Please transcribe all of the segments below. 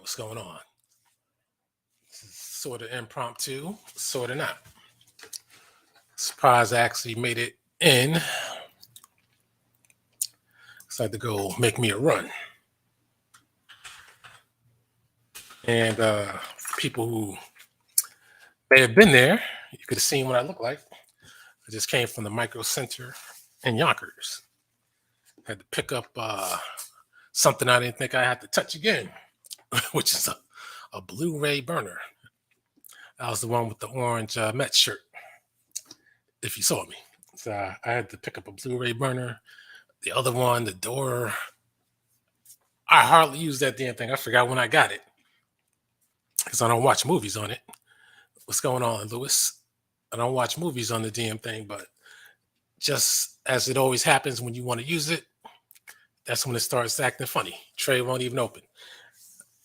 What's going on? This is sort of impromptu, sort of not. Surprised I actually made it in. Decided to go make me a run. And for people who may have been there, you could have seen what I look like. I just came from the Micro Center in Yonkers. Had to pick up something I didn't think I had to touch again, which is a Blu-ray burner. That was the one with the orange Mets shirt, if you saw me. So I had to pick up a Blu-ray burner. The other one, the door, I hardly use that damn thing. I forgot when I got it because I don't watch movies on it. What's going on, Lewis? I don't watch movies on the damn thing, but just as it always happens when you want to use it, that's when it starts acting funny. Tray won't even open.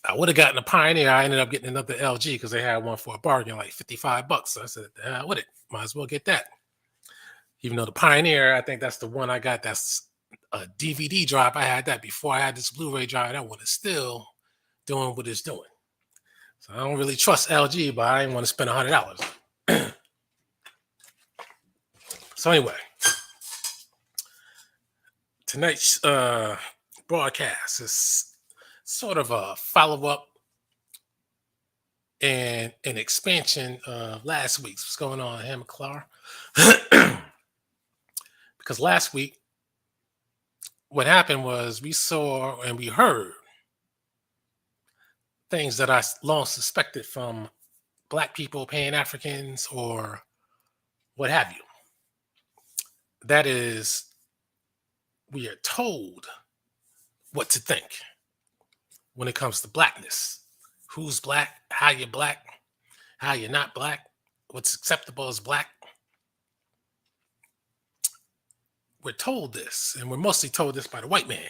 I would have gotten a Pioneer. I ended up getting another LG because they had one for a bargain, like $55. So I said, with it. Might as well get that. Even though the Pioneer, I think that's the one I got. That's a DVD drive. I had that before I had this Blu-ray drive. That one is still doing what it's doing. So I don't really trust LG, but I didn't want to spend $100. So anyway, tonight's broadcast is sort of a follow-up and an expansion of last week's. What's going on, Alquanr? Because last week, what happened was we saw and we heard things that I long suspected from Black people, Pan-Africans, or what have you. That is, we are told what to think when it comes to Blackness. Who's Black, how you're not Black, what's acceptable as Black. We're told this, and we're mostly told this by the white man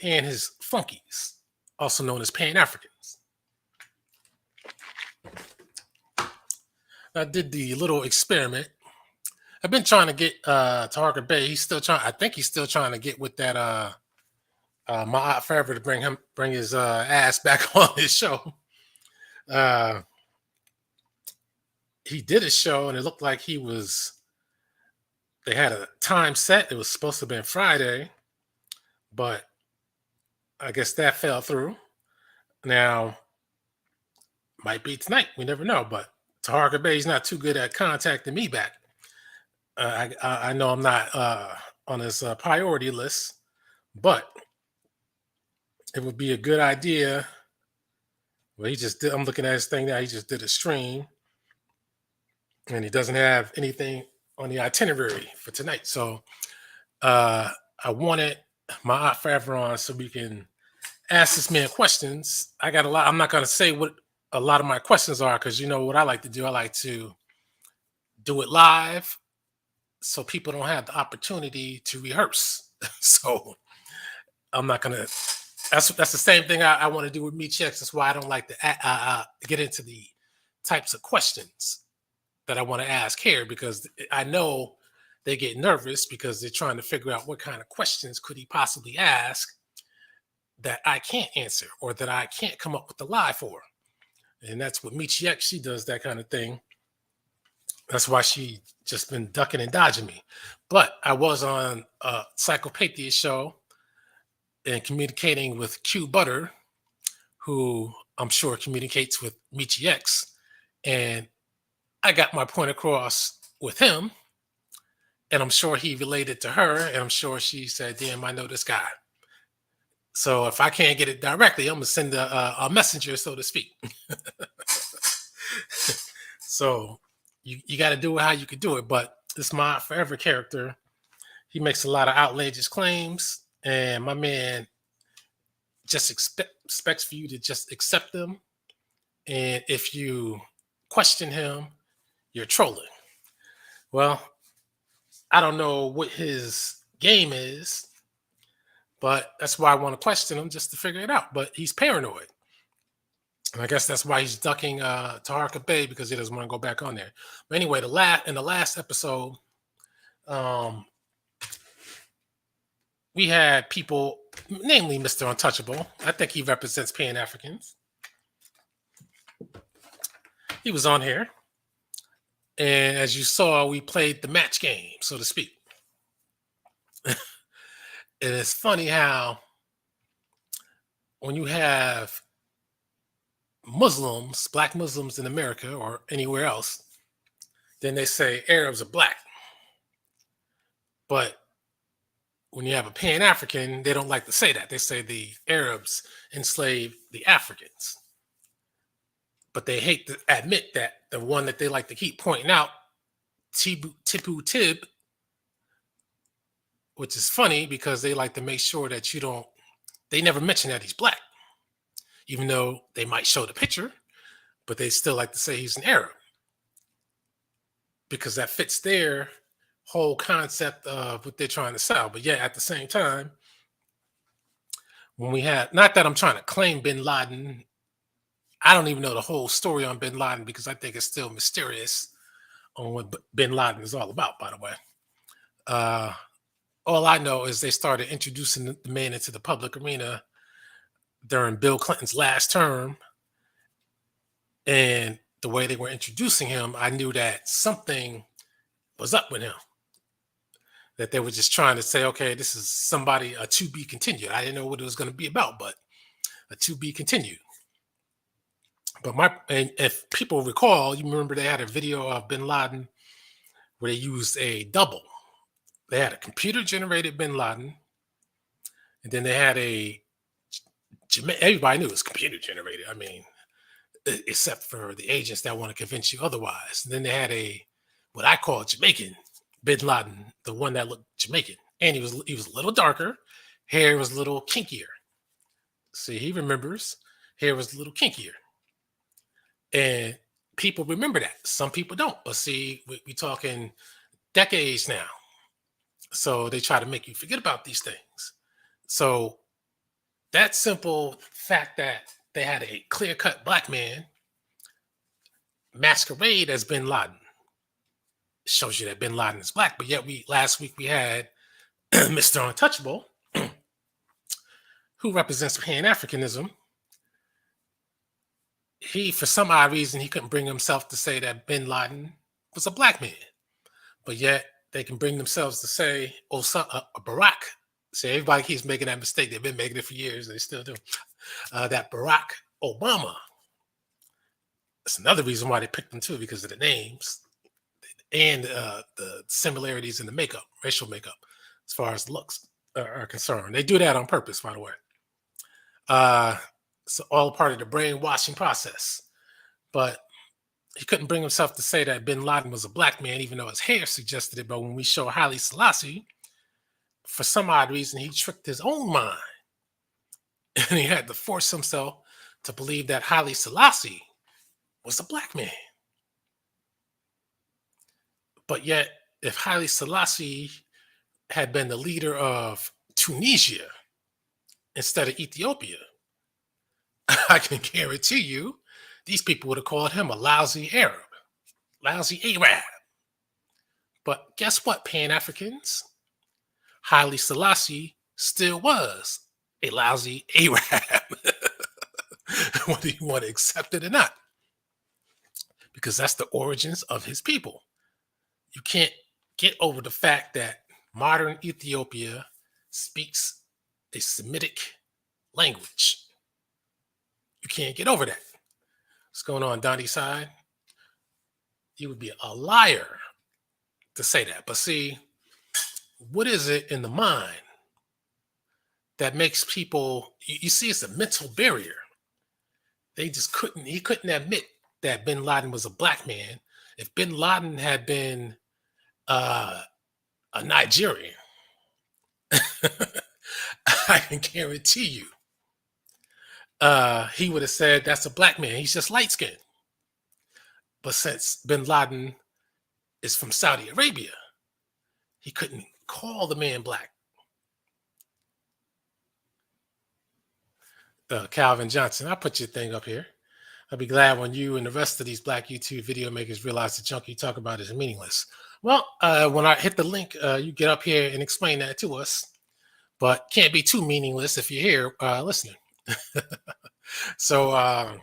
and his flunkies, also known as Pan-Africans. I did the little experiment. I've been trying to get Tarka Bay. I think he's still trying to get with that my forever to bring his ass back on his show. He did a show and it looked like they had a time set. It was supposed to have been Friday, but I guess that fell through. Now, might be tonight. We never know, but Tarka Bay's not too good at contacting me back. I know I'm not on his priority list, but it would be a good idea. Well, I'm looking at his thing now. He just did a stream and he doesn't have anything on the itinerary for tonight. So I wanted my Aunt Forever on so we can ask this man questions. I got a lot. I'm not going to say what a lot of my questions are because you know what I like to do. I like to do it live so people don't have the opportunity to rehearse. So I'm not going to. That's the same thing I want to do with me checks. That's why I don't like to get into the types of questions that I want to ask here because I know they get nervous because they're trying to figure out what kind of questions could he possibly ask that I can't answer or that I can't come up with the lie for. And that's what Michi X, she does that kind of thing. That's why she just been ducking and dodging me. But I was on a Psychopathia show and communicating with Q Butter, who I'm sure communicates with Michi X. And I got my point across with him. And I'm sure he related to her. And I'm sure she said, damn, I know this guy. So if I can't get it directly, I'm going to send a messenger, so to speak. So you got to do it how you can do it. But this my forever character. He makes a lot of outrageous claims. And my man just expects for you to just accept them. And if you question him, you're trolling. Well, I don't know what his game is, but that's why I want to question him just to figure it out. But he's paranoid. And I guess that's why he's ducking Tarka Bay because he doesn't want to go back on there. But anyway, in the last episode, we had people, namely Mr. Untouchable. I think he represents Pan-Africans. He was on here, and as you saw, we played the match game, so to speak. And it's funny how when you have Muslims, black Muslims in America or anywhere else, then they say Arabs are black. But when you have a pan-African, they don't like to say that. They say the Arabs enslaved the Africans. But they hate to admit that the one that they like to keep pointing out, Tipu Tib, which is funny because they like to make sure that you don't, they never mention that he's black, even though they might show the picture, but they still like to say he's an Arab because that fits their whole concept of what they're trying to sell. But yeah, at the same time, when we had, not that I'm trying to claim bin Laden, I don't even know the whole story on bin Laden because I think it's still mysterious on what bin Laden is all about, by the way. Uh, all I know is they started introducing the man into the public arena during Bill Clinton's last term. And the way they were introducing him, I knew that something was up with him. That they were just trying to say, okay, this is somebody, a to be continued. I didn't know what it was going to be about, but a to be continued. But and if people recall, you remember they had a video of bin Laden where they used a double. They had a computer generated bin Laden, and then they had everybody knew it was computer generated. I mean, except for the agents that want to convince you otherwise. And then they had what I call Jamaican bin Laden, the one that looked Jamaican, and he was a little darker, hair was a little kinkier. See, he remembers hair was a little kinkier, and people remember that. Some people don't, but see, we talking decades now, so they try to make you forget about these things. So that simple fact that they had a clear-cut black man masquerade as bin Laden shows you that bin Laden is black. But yet last week we had Mr. Untouchable, who represents Pan-Africanism. He, for some odd reason, he couldn't bring himself to say that bin Laden was a black man. But yet they can bring themselves to say Osama, Barack. See, everybody keeps making that mistake. They've been making it for years. They still do. That Barack Obama. That's another reason why they picked him too, because of the names and the similarities in the makeup, racial makeup, as far as looks are concerned. They do that on purpose, by the way. It's all part of the brainwashing process. But he couldn't bring himself to say that bin Laden was a black man, even though his hair suggested it. But when we show Halle Selassie, for some odd reason, he tricked his own mind. And he had to force himself to believe that Halle Selassie was a black man. But yet, if Haile Selassie had been the leader of Tunisia instead of Ethiopia, I can guarantee you these people would have called him a lousy Arab, lousy Arab. But guess what, Pan-Africans? Haile Selassie still was a lousy Arab, whether you want to accept it or not, because that's the origins of his people. You can't get over the fact that modern Ethiopia speaks a Semitic language. You can't get over that. What's going on, Donnie's side? You would be a liar to say that. But see, what is it in the mind that makes people, you see, it's a mental barrier. He couldn't admit that bin Laden was a black man. If bin Laden had been a Nigerian, I can guarantee you, he would have said that's a black man. He's just light skinned. But since bin Laden is from Saudi Arabia, he couldn't call the man black. Calvin Johnson, I'll put your thing up here. I'll be glad when you and the rest of these black YouTube video makers realize the junk you talk about is meaningless. Well, when I hit the link, you get up here and explain that to us. But can't be too meaningless if you're here listening. So,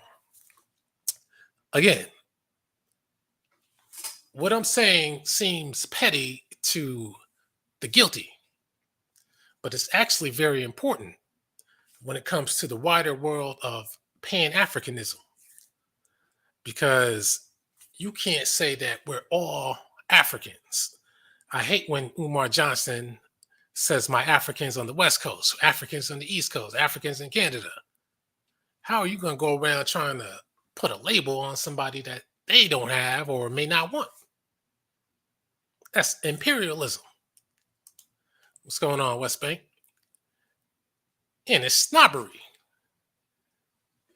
again, what I'm saying seems petty to the guilty, but it's actually very important when it comes to the wider world of pan-Africanism, because you can't say that we're all Africans. I hate when Umar Johnson says my Africans on the West Coast, Africans on the East Coast, Africans in Canada. How are you going to go around trying to put a label on somebody that they don't have or may not want? That's imperialism. What's going on, West Bank? And it's snobbery.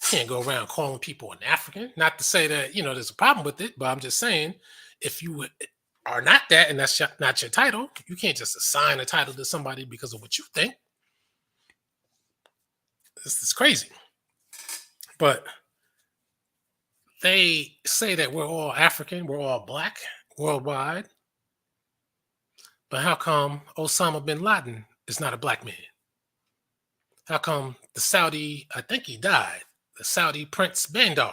Can't go around calling people an African. Not to say that, there's a problem with it, but I'm just saying, if you are not that and that's not your title, you can't just assign a title to somebody because of what you think. This is crazy. But they say that we're all African, we're all black worldwide. But how come Osama bin Laden is not a black man? How come the Saudi, I think he died, the Saudi Prince Bandar,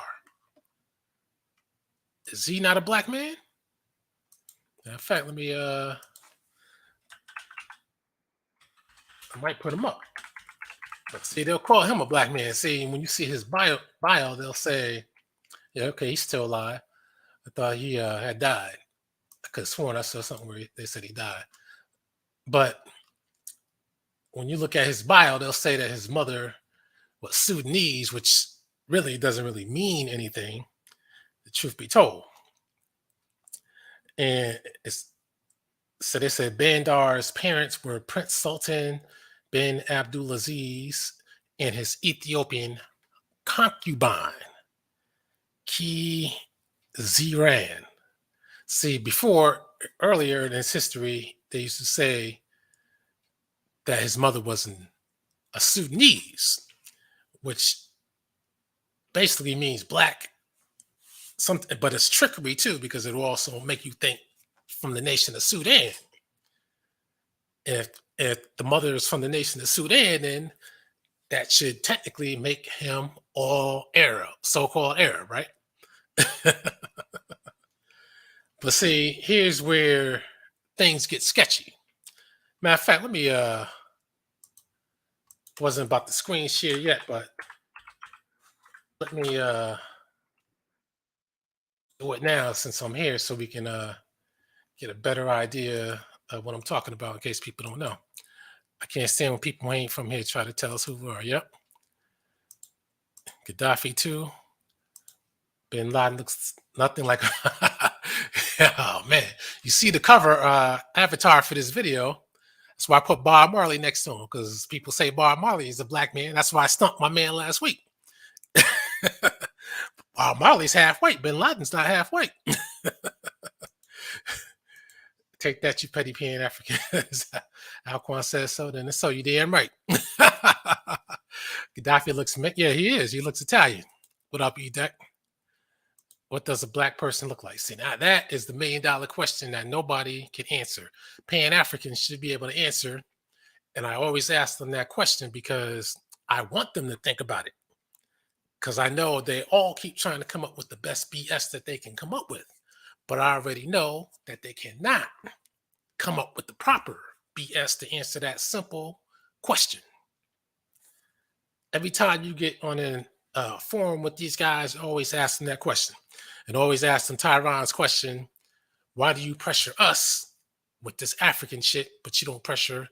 is he not a black man? In fact, I might put him up. But see, they'll call him a black man. See, when you see his bio, they'll say, yeah, okay, he's still alive. I thought he had died. I could have sworn I saw something where they said he died. But when you look at his bio, they'll say that his mother was Sudanese, which really doesn't really mean anything, the truth be told. And so they said Bandar's parents were Prince Sultan bin Abdulaziz and his Ethiopian concubine, Ki Ziran. See, earlier in his history, they used to say that his mother wasn't a Sudanese, which basically means black. Something, but it's trickery too, because it will also make you think from the nation of Sudan. If the mother is from the nation of Sudan, then that should technically make him all Arab, so-called Arab, right? But see, here's where things get sketchy. Matter of fact, wasn't about to screen share yet, but let me do it now since I'm here so we can get a better idea of what I'm talking about in case people don't know. I can't stand when people ain't from here try to tell us who we are. Yep. Gaddafi too. Bin Laden looks nothing like. Oh man, you see the cover avatar for this video. That's why I put Bob Marley next to him, because people say Bob Marley is a black man. That's why I stumped my man last week. Bob Marley's half white. Bin Laden's not half white. Take that, you petty pan-Africans. Alquanr says so, then it's so. You damn right. Gaddafi looks, yeah, he is. He looks Italian. What up, E-Deck? What does a black person look like? See, now that is the $1 million question that nobody can answer. Pan-Africans should be able to answer. And I always ask them that question because I want them to think about it. Because I know they all keep trying to come up with the best BS that they can come up with. But I already know that they cannot come up with the proper BS to answer that simple question. Every time you get on a forum with these guys, always ask them that question. And always ask them Tyron's question, why do you pressure us with this African shit, but you don't pressure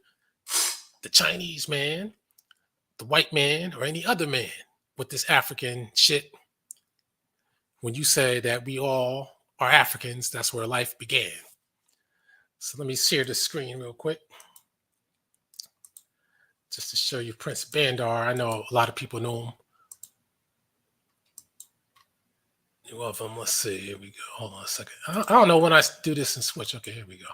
the Chinese man, the white man, or any other man with this African shit? When you say that we all are Africans, that's where life began. So let me share the screen real quick. Just to show you Prince Bandar. I know a lot of people know him. Two of them. Let's see. Here we go. Hold on a second. I don't know when I do this and switch. Okay, here we go.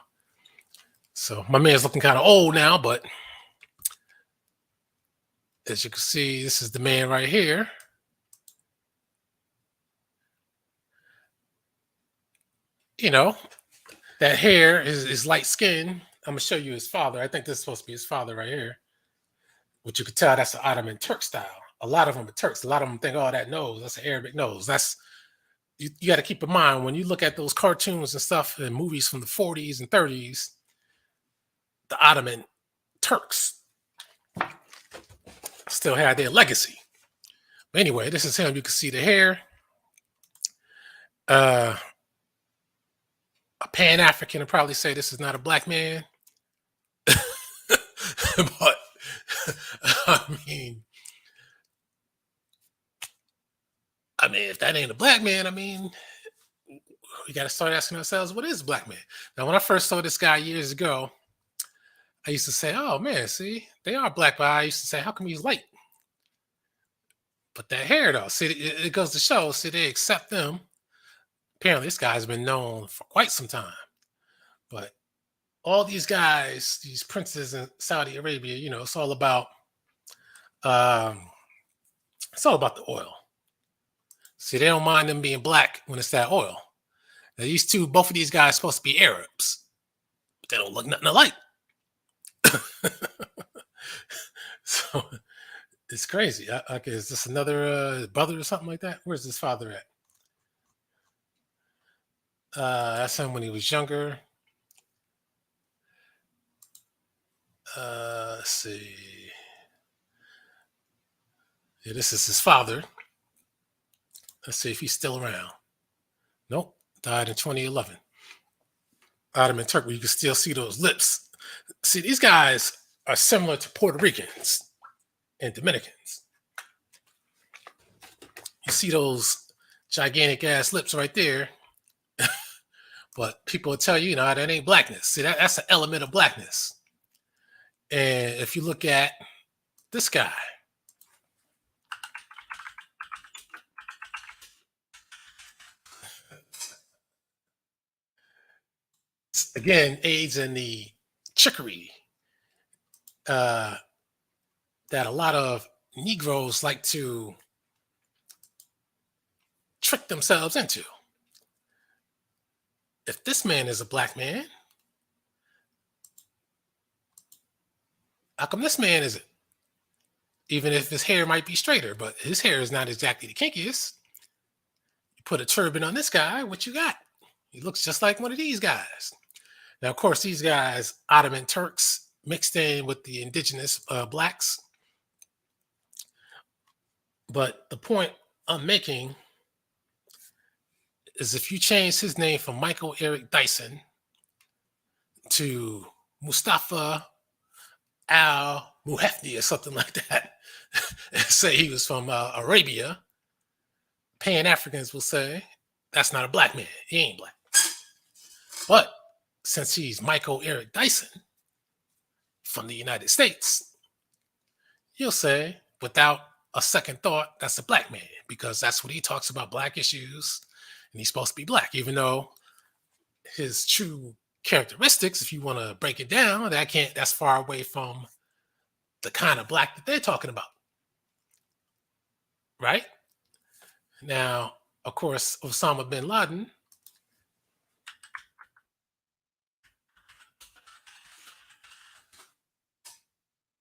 So my man's looking kind of old now, but as you can see, this is the man right here. You know, that hair is light skin. I'm going to show you his father. I think this is supposed to be his father right here. Which you can tell that's an Ottoman Turk style. A lot of them are Turks. A lot of them think, oh, that nose, that's an Arabic nose. That's you got to keep in mind when you look at those cartoons and stuff and movies from the 40s and 30s, the Ottoman Turks still had their legacy. But anyway, this is him. You can see the hair. Uh, a Pan African would probably say this is not a black man. But I mean, if that ain't a black man, we got to start asking ourselves, what is a black man? Now, when I first saw this guy years ago, I used to say, oh man, see, they are black, but I used to say, how come he's white? But that hair, though, see, it goes to show, see, they accept them. Apparently, this guy's been known for quite some time. But all these guys, these princes in Saudi Arabia, um, it's all about the oil. See, they don't mind them being black when it's that oil. Now, both of these guys supposed to be Arabs, but they don't look nothing alike. So it's crazy. Okay, is this another brother or something like that? Where's his father at? That's him when he was younger. Let's see. Yeah, this is his father. Let's see if he's still around. Nope, died in 2011. Ottoman Turk, where you can still see those lips. See, these guys are similar to Puerto Ricans and Dominicans. You see those gigantic ass lips right there. But people will tell you, that ain't blackness. See, that's an element of blackness. And if you look at this guy, again, aids in the trickery that a lot of Negroes like to trick themselves into. If this man is a black man, how come this man isn't? Even if his hair might be straighter, but his hair is not exactly the kinkiest. You put a turban on this guy, what you got? He looks just like one of these guys. Now, of course, these guys, Ottoman Turks, mixed in with the indigenous blacks. But the point I'm making is if you change his name from Michael Eric Dyson to Mustafa Al Muhefni or something like that, and say he was from Arabia, Pan-Africans will say, that's not a black man. He ain't black. But since he's Michael Eric Dyson from the United States, you'll say, without a second thought, that's a black man, because that's what he talks about, black issues, and he's supposed to be black, even though his true characteristics, if you want to break it down, that's far away from the kind of black that they're talking about. Right? Now, of course, Osama bin Laden,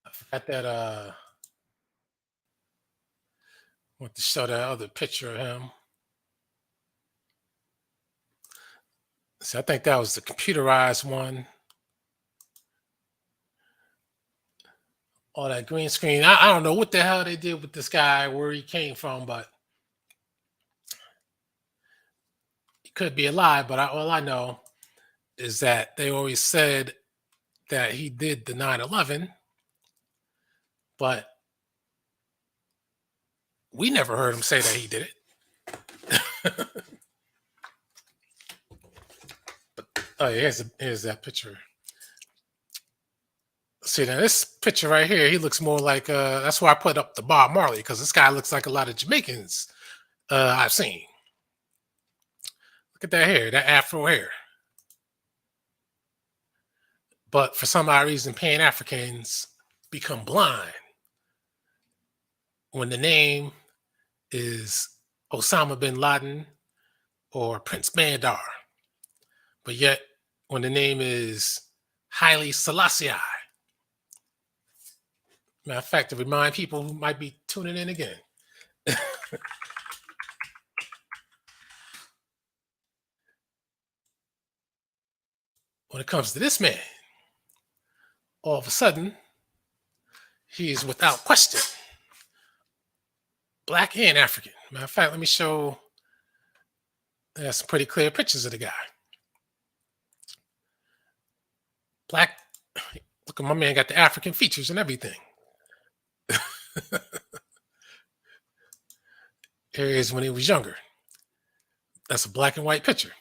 I forgot that I want to show that other picture of him. So I think that was the computerized one. All that green screen. I don't know what the hell they did with this guy, where he came from, but he could be alive. But all I know is that they always said that he did the 9/11, but we never heard him say that he did it. But oh, yeah, here's that picture. See, now this picture right here, he looks more like that's why I put up the Bob Marley, because this guy looks like a lot of Jamaicans I've seen. Look at that hair, that afro hair. But for some odd reason, Pan-Africans become blind when the name is Osama bin Laden or Prince Bandar. But yet, when the name is Haile Selassie, matter of fact, to remind people who might be tuning in again. When it comes to this man, all of a sudden, he is without question black and African. Matter of fact, let me show some pretty clear pictures of the guy. Black, look at my man got the African features and everything. Here he is when he was younger. That's a black and white picture.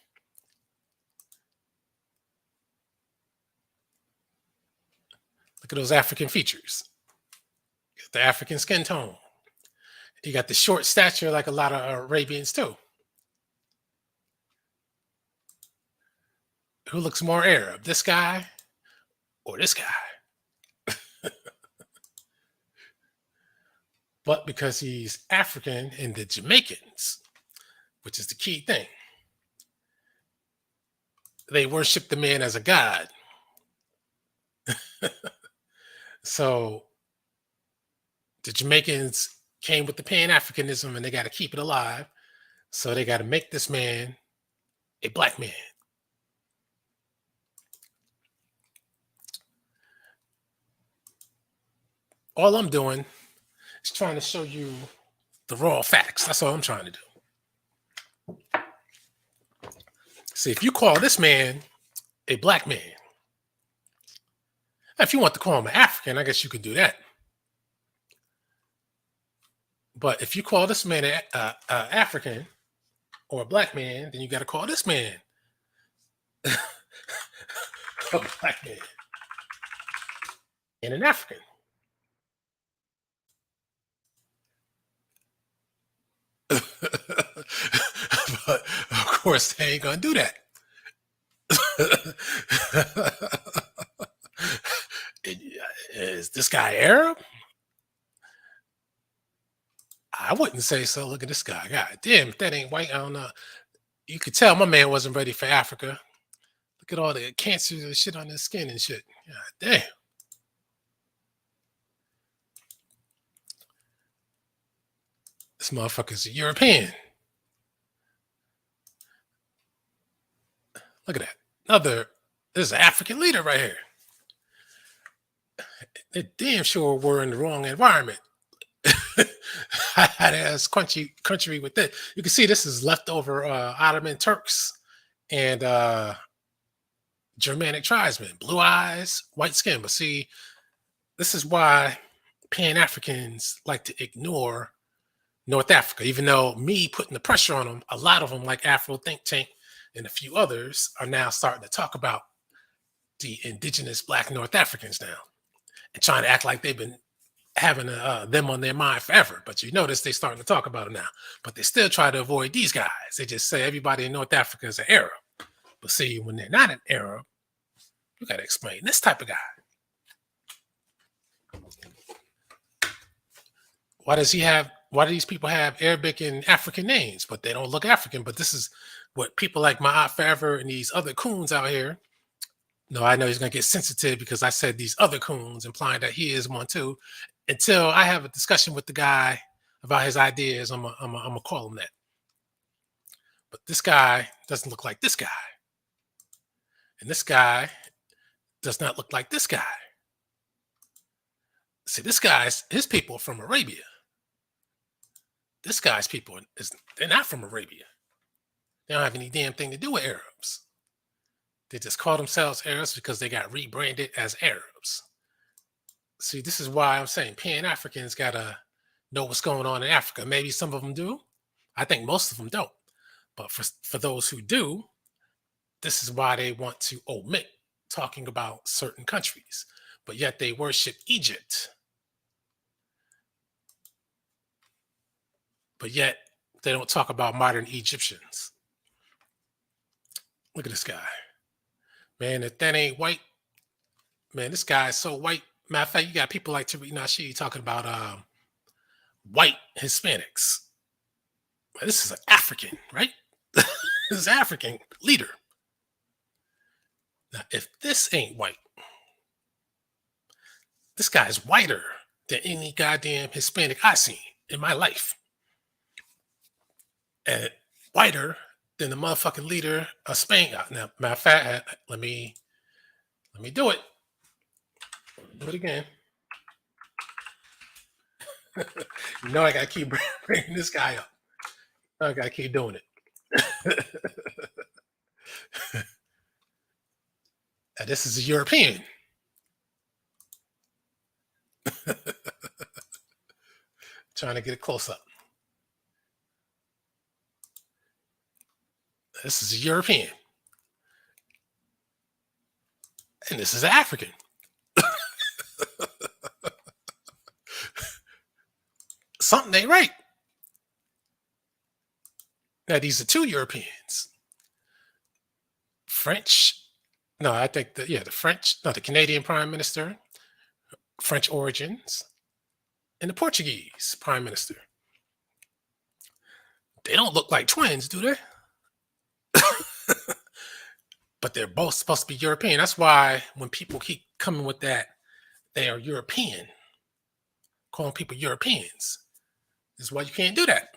Look at those African features. The African skin tone. He got the short stature like a lot of Arabians too. Who looks more Arab, this guy or this guy? But because he's African and the Jamaicans, which is the key thing, they worship the man as a god. So the Jamaicans came with the pan-Africanism and they got to keep it alive. So they got to make this man a black man. All I'm doing is trying to show you the raw facts. That's all I'm trying to do. See, if you call this man a black man, if you want to call him an African, I guess you could do that. But if you call this man an African or a black man, then you got to call this man a black man and an African. But of course, they ain't gonna do that. Is this guy Arab? I wouldn't say so. Look at this guy. God damn, if that ain't white, I don't know. You could tell my man wasn't ready for Africa. Look at all the cancer and shit on his skin and shit. God damn. This motherfucker's a European. Look at that. This is an African leader right here. They damn sure we're in the wrong environment. I had to ask country with that. You can see this is leftover Ottoman Turks and Germanic tribesmen, blue eyes, white skin. But see, this is why Pan-Africans like to ignore North Africa, even though me putting the pressure on them, a lot of them, like Afro Think Tank and a few others, are now starting to talk about the indigenous Black North Africans now and trying to act like they've been having them on their mind forever. But you notice they're starting to talk about it now. But they still try to avoid these guys. They just say everybody in North Africa is an Arab. But see, when they're not an Arab, you got to explain this type of guy. Why do these people have Arabic and African names, but they don't look African? But this is what people like my aunt Forever and these other coons out here. No, I know he's going to get sensitive because I said these other coons, implying that he is one too. Until I have a discussion with the guy about his ideas, I'm gonna call him that. But this guy doesn't look like this guy. And this guy does not look like this guy. See, this guy's, his people are from Arabia. This guy's people, they're not from Arabia. They don't have any damn thing to do with Arabs. They just call themselves Arabs because they got rebranded as Arabs. See, this is why I'm saying Pan-Africans got to know what's going on in Africa. Maybe some of them do. I think most of them don't. But for those who do, this is why they want to omit talking about certain countries. But yet they worship Egypt. But yet they don't talk about modern Egyptians. Look at this guy. Man, if that ain't white, man, this guy is so white. Matter of fact, you got people like Tariq Nasheed talking about white Hispanics. This is an African, right? This is an African leader. Now, if this ain't white, this guy's whiter than any goddamn Hispanic I've seen in my life. And whiter than the motherfucking leader of Spain. Now, matter of fact, let me Let me do it. Do it again. You know I gotta keep bringing this guy up. I gotta keep doing it. And this is a European. Trying to get it close up. This is a European. And this is an African. Something ain't right. Now these are two Europeans. French. No, I think the French, no, the Canadian Prime Minister, French origins, and the Portuguese Prime Minister. They don't look like twins, do they? But they're both supposed to be European. That's why when people keep coming with that, they are European, calling people Europeans. This is why you can't do that.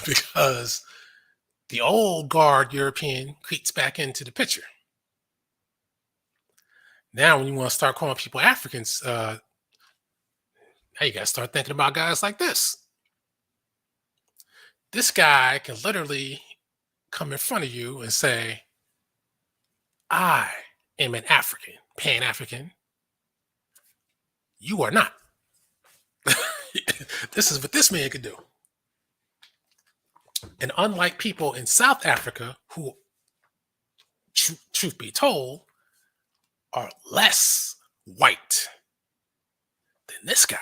Because the old guard European creeps back into the picture. Now, when you want to start calling people Africans, now you got to start thinking about guys like this. This guy can literally come in front of you and say, I am an African, Pan-African. You are not. This is what this man could do. And unlike people in South Africa who, truth be told, are less white than this guy.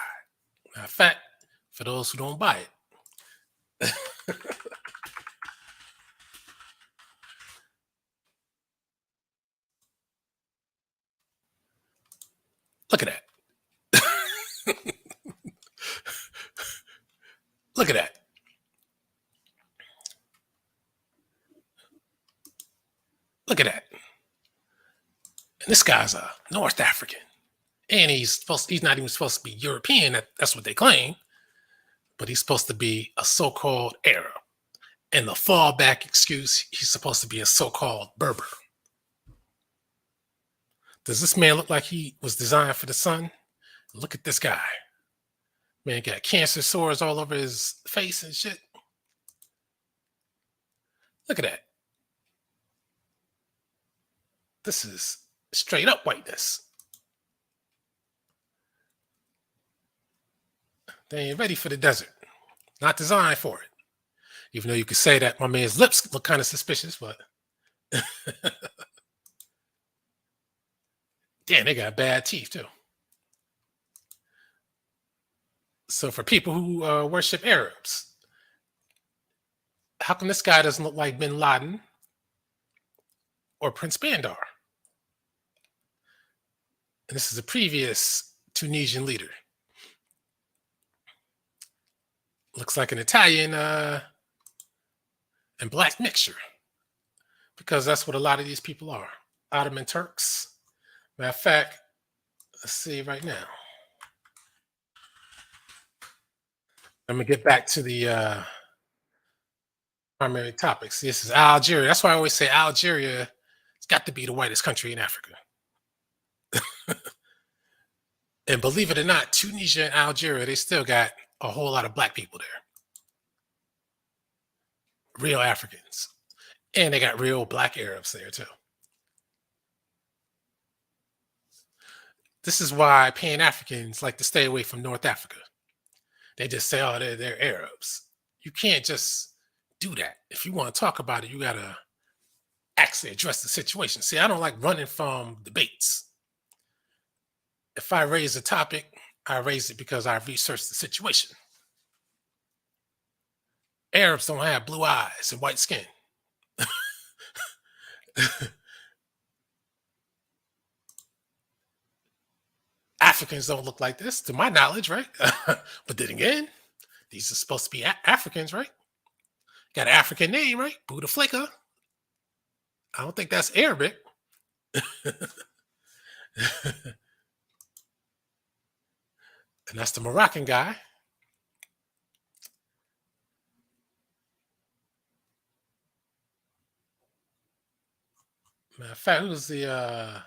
Matter of fact, for those who don't buy it. Look at that. Look at that. Look at that. And this guy's a North African. And he's not even supposed to be European. That's what they claim. But he's supposed to be a so-called Arab. And the fallback excuse, he's supposed to be a so-called Berber. Does this man look like he was designed for the sun? Look at this guy. Man got cancer sores all over his face and shit. Look at that. This is straight up whiteness. They ain't ready for the desert. Not designed for it. Even though you could say that my man's lips look kind of suspicious, but damn, they got bad teeth too. So for people who worship Arabs, how come this guy doesn't look like bin Laden or Prince Bandar? And this is a previous Tunisian leader. Looks like an Italian and black mixture, because that's what a lot of these people are. Ottoman Turks. Matter of fact, let's see right now. Let me get back to the primary topics. This is Algeria. That's why I always say Algeria has got to be the whitest country in Africa. And believe it or not, Tunisia and Algeria, they still got a whole lot of black people there. Real Africans. And they got real black Arabs there too. This is why Pan-Africans like to stay away from North Africa. They just say, oh, they're Arabs. You can't just do that. If you want to talk about it, you got to actually address the situation. See, I don't like running from debates. If I raise a topic, I raise it because I researched the situation. Arabs don't have blue eyes and white skin. Africans don't look like this, to my knowledge, right? But then again, these are supposed to be Africans, right? Got an African name, right? Bouteflika. I don't think that's Arabic. And that's the Moroccan guy. Matter of fact, who's the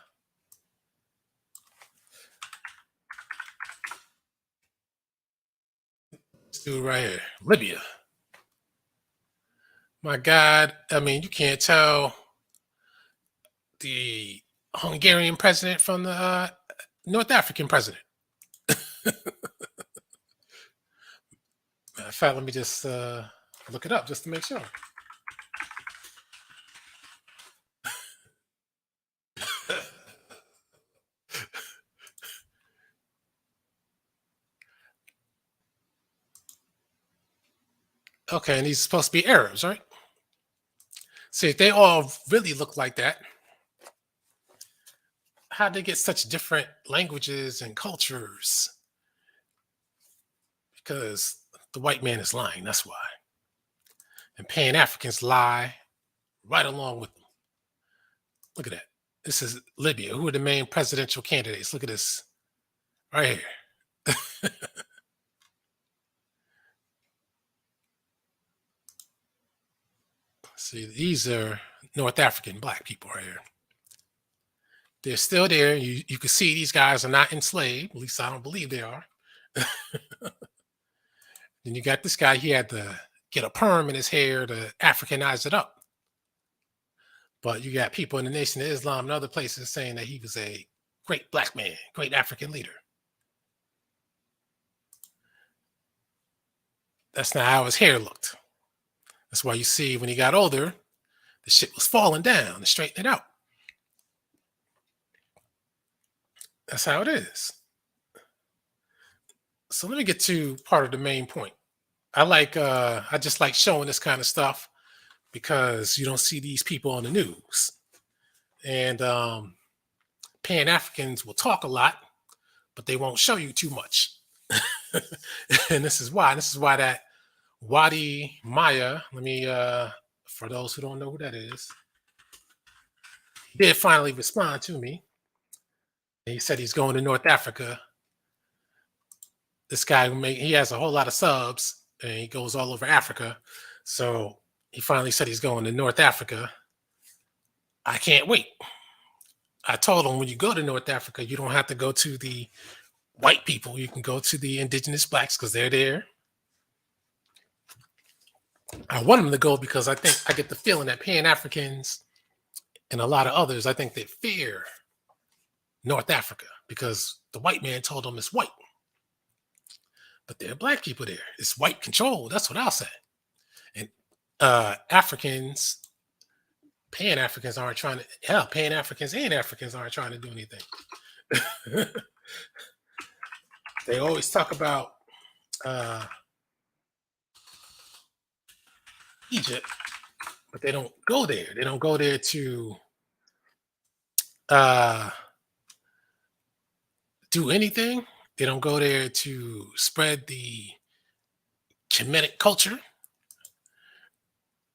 this dude right here? Libya. My God, I mean, you can't tell the Hungarian president from the North African president. Matter of fact, let me just look it up just to make sure. Okay, and these are supposed to be Arabs, right? See, if they all really look like that, how'd they get such different languages and cultures? Because the white man is lying, that's why. And Pan Africans lie right along with them. Look at that. This is Libya. Who are the main presidential candidates? Look at this right here. See, these are North African black people right here. They're still there. You can see these guys are not enslaved. At least I don't believe they are. Then you got this guy. He had to get a perm in his hair to Africanize it up. But you got people in the Nation of Islam and other places saying that he was a great black man, great African leader. That's not how his hair looked. That's why you see when he got older, the shit was falling down to straighten it out. That's how it is. So let me get to part of the main point. I just like showing this kind of stuff because you don't see these people on the news. And Pan Africans will talk a lot, but they won't show you too much. And this is why. This is why that Wadi Maya, let me for those who don't know who that is, he did finally respond to me. He said he's going to North Africa. This guy he has a whole lot of subs and he goes all over Africa. So he finally said he's going to North Africa. I can't wait. I told him when you go to North Africa, you don't have to go to the white people. You can go to the indigenous blacks because they're there. I want him to go because I think I get the feeling that Pan Africans and a lot of others, I think they fear North Africa because the white man told them it's white. But there are black people there. It's white control. That's what I'll say. And Africans, Pan Africans aren't trying to, hell, Pan Africans and Africans aren't trying to do anything. They always talk about Egypt, but they don't go there. They don't go there to do anything. They don't go there to spread the Kemetic culture.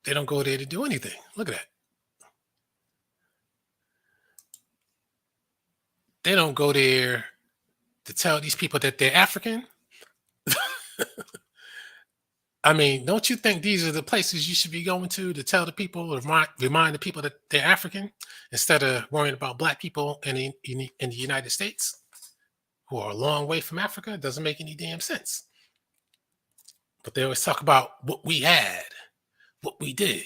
They don't go there to do anything. Look at that. They don't go there to tell these people that they're African. I mean, don't you think these are the places you should be going to tell the people, remind the people that they're African instead of worrying about black people in the United States who are a long way from Africa? It doesn't make any damn sense. But they always talk about what we had, what we did.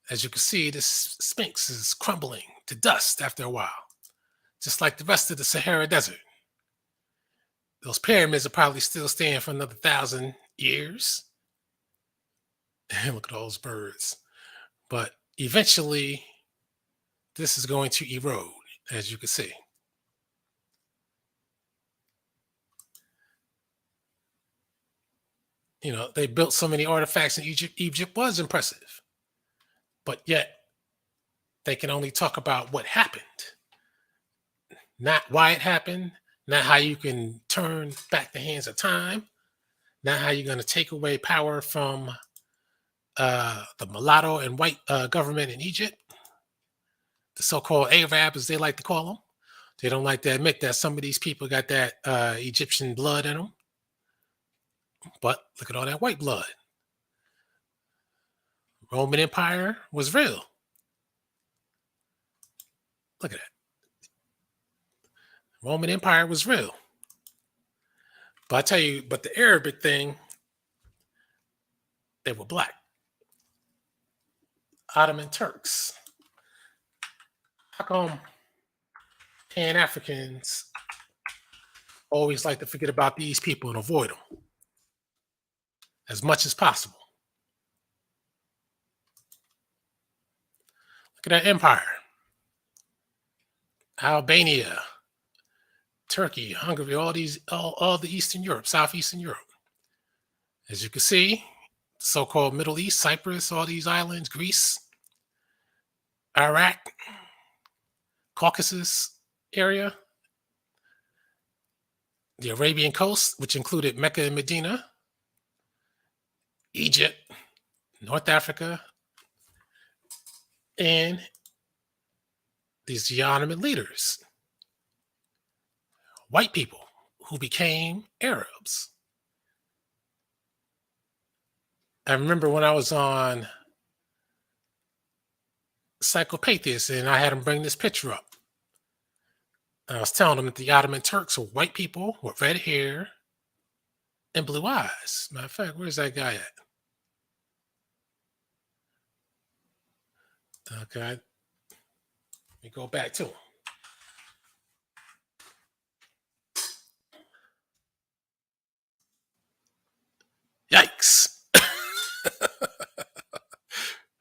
As you can see, this Sphinx is crumbling to dust after a while, just like the rest of the Sahara Desert. Those pyramids are probably still staying for another 1,000 years. Look at all those birds. But eventually, this is going to erode, as you can see. You know, they built so many artifacts in Egypt. Egypt was impressive. But yet, they can only talk about what happened, not why it happened, not how you can turn back the hands of time, not how you're going to take away power from the mulatto and white government in Egypt, the so-called Arab, as they like to call them. They don't like to admit that some of these people got that Egyptian blood in them. But look at all that white blood. Roman Empire was real. Look at that. Roman Empire was real. But I tell you, but the Arabic thing, they were black. Ottoman Turks. How come Pan Africans always like to forget about these people and avoid them as much as possible? Look at that empire. Albania, Turkey, Hungary, all the Eastern Europe, Southeastern Europe. As you can see, the so-called Middle East, Cyprus, all these islands, Greece, Iraq, Caucasus area, the Arabian coast, which included Mecca and Medina, Egypt, North Africa, and these Ottoman leaders, white people who became Arabs. I remember when I was on Psychopathist and I had them bring this picture up. I was telling them that the Ottoman Turks were white people with red hair and blue eyes. Matter of fact, where's that guy at? Okay, let me go back to him. Yikes.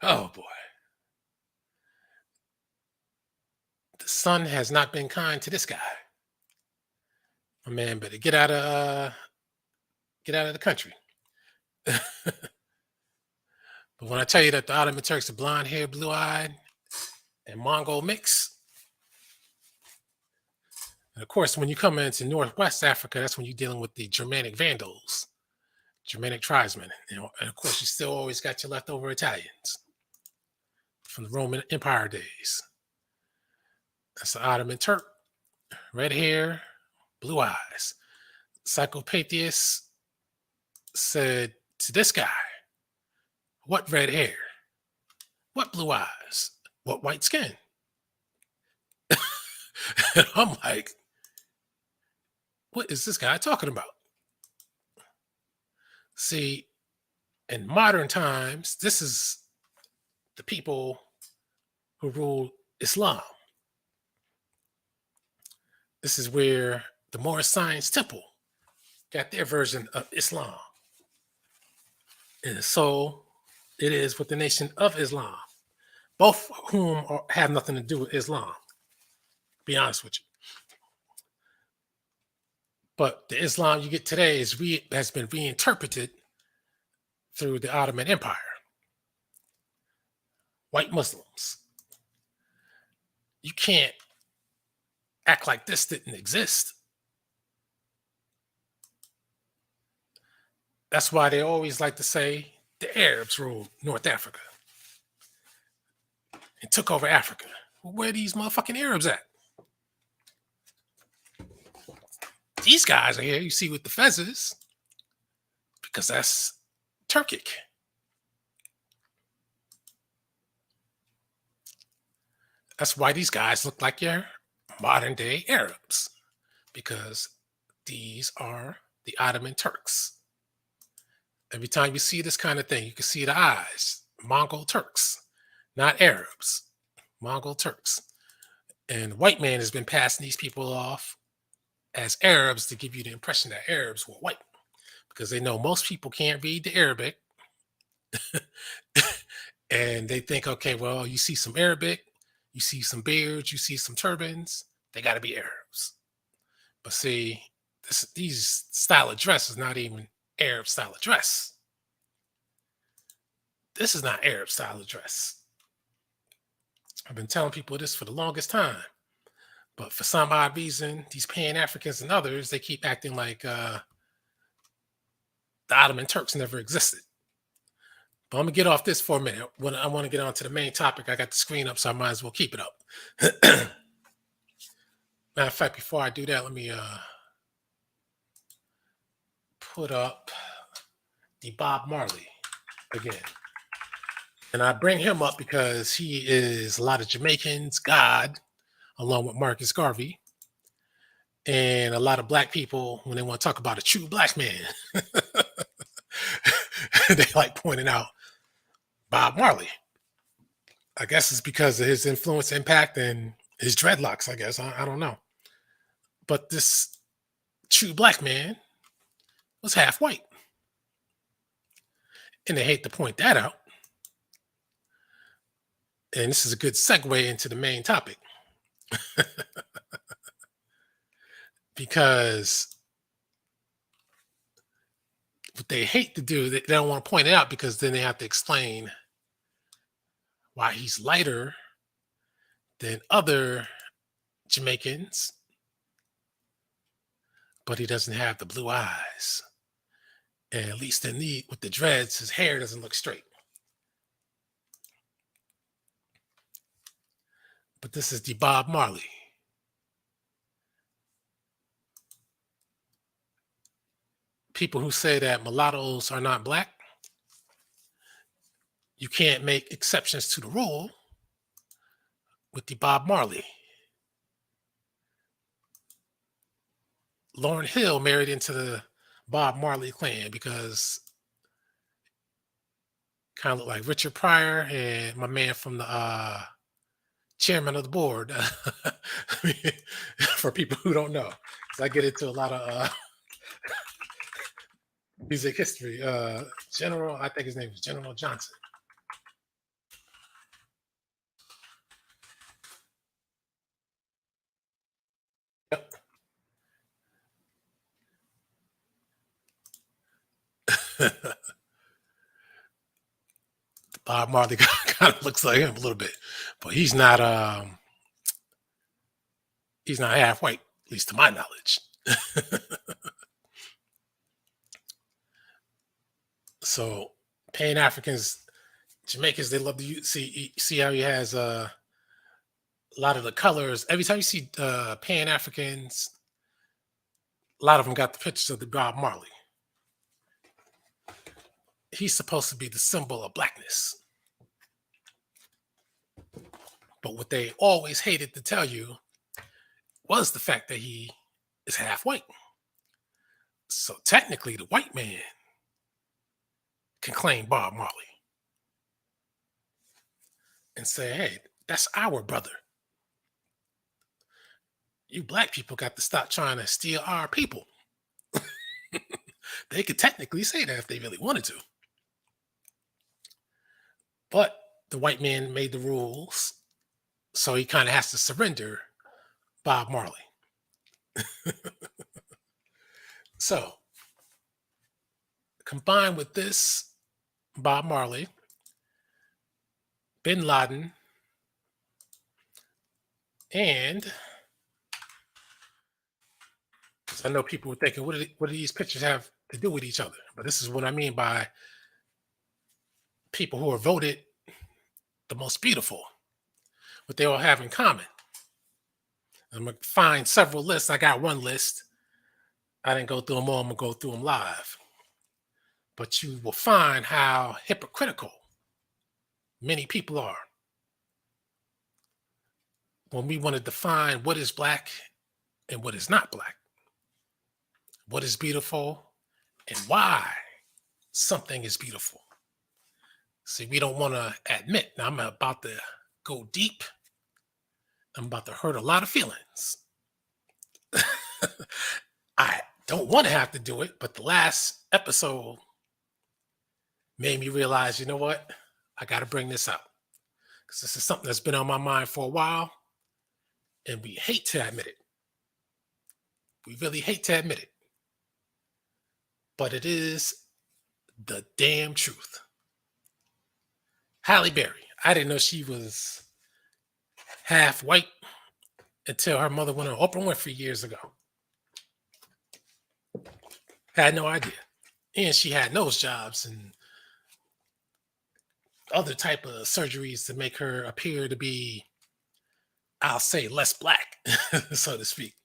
Oh boy. The sun has not been kind to this guy. My man better get out of the country. But when I tell you that the Ottoman Turks are blonde hair, blue eyed, and Mongol mix, and of course, when you come into Northwest Africa, that's when you're dealing with the Germanic Vandals, Germanic tribesmen, and of course, you still always got your leftover Italians from the Roman Empire days. That's the Ottoman Turk, red hair, blue eyes. Psychopathist said to this guy, "What red hair? What blue eyes? What white skin?" And I'm like, what is this guy talking about? See, in modern times, this is the people who rule Islam. This is where the Moorish Science Temple got their version of Islam. And so it is with the Nation of Islam, both whom have nothing to do with Islam, to be honest with you. But the Islam you get today has been reinterpreted through the Ottoman Empire. White Muslims. You can't act like this didn't exist. That's why they always like to say the Arabs ruled North Africa and took over Africa. Well, where are these motherfucking Arabs at? These guys are here, you see, with the fezzes, because that's Turkic. That's why these guys look like your modern day Arabs, because these are the Ottoman Turks. Every time you see this kind of thing, you can see the eyes. Mongol Turks, not Arabs. Mongol Turks. And the white man has been passing these people off as Arabs to give you the impression that Arabs were white, because they know most people can't read the Arabic. And they think, okay, well, you see some Arabic, you see some beards, you see some turbans, they got to be Arabs. But see, these style of dress is not even Arab style of dress. This is not Arab style of dress. I've been telling people this for the longest time. But for some odd reason, these Pan-Africans and others, they keep acting like the Ottoman Turks never existed. But I'm going to get off this for a minute. When I want to get on to the main topic, I got the screen up, so I might as well keep it up. Matter of fact, before I do that, let me put up the Bob Marley again. And I bring him up because he is a lot of Jamaicans' God, along with Marcus Garvey. And a lot of black people, when they want to talk about a true black man, they like pointing out Bob Marley. I guess it's because of his influence, impact, and his dreadlocks, I guess. I don't know. But this true black man was half white. And they hate to point that out. And this is a good segue into the main topic. Because what they hate to do, they don't want to point it out because then they have to explain why he's lighter than other Jamaicans, but he doesn't have the blue eyes. And at least with the dreads, his hair doesn't look straight. But this is the Bob Marley. People who say that mulattoes are not black, you can't make exceptions to the rule with the Bob Marley. Lauryn Hill married into the Bob Marley clan because kind of look like Richard Pryor and my man from the chairman of the board. For people who don't know, 'cause I get into a lot of music history. General, I think his name is General Johnson. Yep. Bob Marley kind of looks like him a little bit, but he's not half white, at least to my knowledge. So Pan Africans, Jamaicans, they love to see how he has a lot of the colors. Every time you see Pan Africans, a lot of them got the pictures of the Bob Marley. He's supposed to be the symbol of blackness. But what they always hated to tell you was the fact that he is half white. So technically, the white man can claim Bob Marley and say, hey, that's our brother. You black people got to stop trying to steal our people. They could technically say that if they really wanted to. But the white man made the rules, so he kind of has to surrender Bob Marley. So, combined with this, Bob Marley, Bin Laden, and I know people were thinking, what do these pictures have to do with each other? But this is what I mean by people who are voted the most beautiful, what they all have in common. I'm going to find several lists. I got one list. I didn't go through them all. I'm going to go through them live. But you will find how hypocritical many people are when we want to define what is black and what is not black, what is beautiful and why something is beautiful. See, we don't want to admit. Now, I'm about to go deep. I'm about to hurt a lot of feelings. I don't want to have to do it, but the last episode made me realize, you know what? I got to bring this up because this is something that's been on my mind for a while, and we hate to admit it. We really hate to admit it, but it is the damn truth. Halle Berry. I didn't know she was half white until her mother went on Oprah Winfrey years ago. Had no idea. And she had nose jobs and other type of surgeries to make her appear to be, I'll say, less black, so to speak.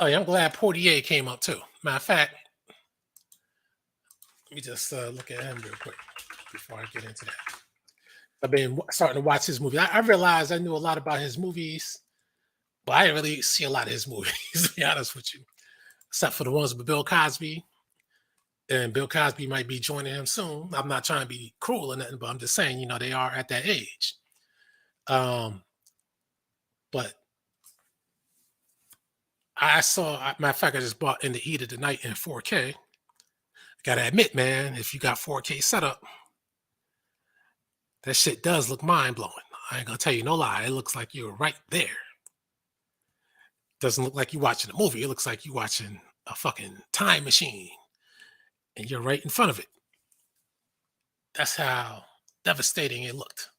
Oh yeah, I'm glad Portier came up too. Matter of fact, let me just look at him real quick before I get into that. I've been starting to watch his movie. I realized I knew a lot about his movies, but I didn't really see a lot of his movies, to be honest with you, except for the ones with Bill Cosby. And Bill Cosby might be joining him soon. I'm not trying to be cruel or nothing, but I'm just saying, they are at that age. Um, but matter of fact, I just bought In the Heat of the Night in 4K. Gotta admit, man, if you got 4K setup, that shit does look mind blowing. I ain't gonna tell you no lie. It looks like you're right there. Doesn't look like you're watching a movie. It looks like you're watching a fucking time machine and you're right in front of it. That's how devastating it looked.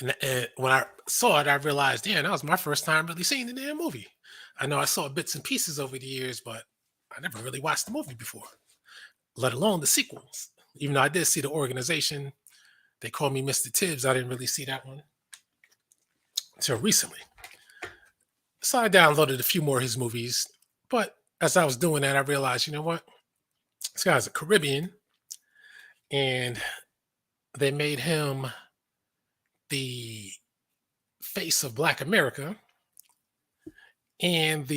And when I saw it, I realized, damn, that was my first time really seeing the damn movie. I know I saw bits and pieces over the years, but I never really watched the movie before, let alone the sequels. Even though I did see the organization, they called me Mr. Tibbs. I didn't really see that one until recently. So I downloaded a few more of his movies. But as I was doing that, I realized, you know what? This guy's a Caribbean, and they made him the face of Black America. And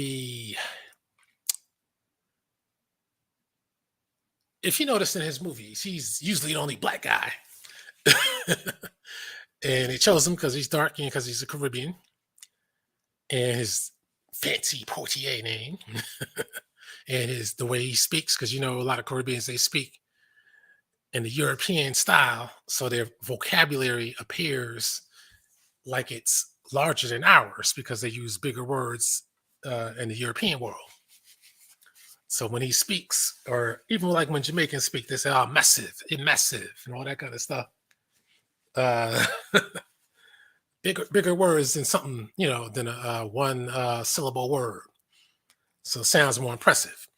if you notice in his movies, he's usually the only black guy. And they chose him because he's dark and because he's a Caribbean. And his fancy Portier name. And the way he speaks, because a lot of Caribbeans, they speak in the European style, so their vocabulary appears like it's larger than ours because they use bigger words in the European world. So when he speaks, or even like when Jamaicans speak, they say, "Oh, massive, massive," and all that kind of stuff. Uh, bigger words than something, than a one syllable word. So it sounds more impressive.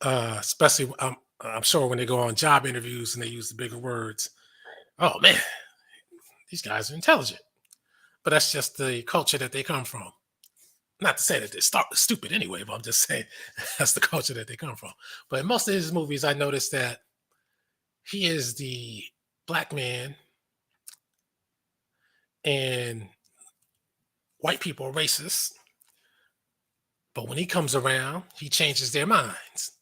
Especially, I'm sure when they go on job interviews and they use the bigger words. Oh man, these guys are intelligent. But that's just the culture that they come from. Not to say that they're stupid anyway, but I'm just saying that's the culture that they come from. But in most of his movies, I noticed that he is the black man and white people are racist. But when he comes around, he changes their minds.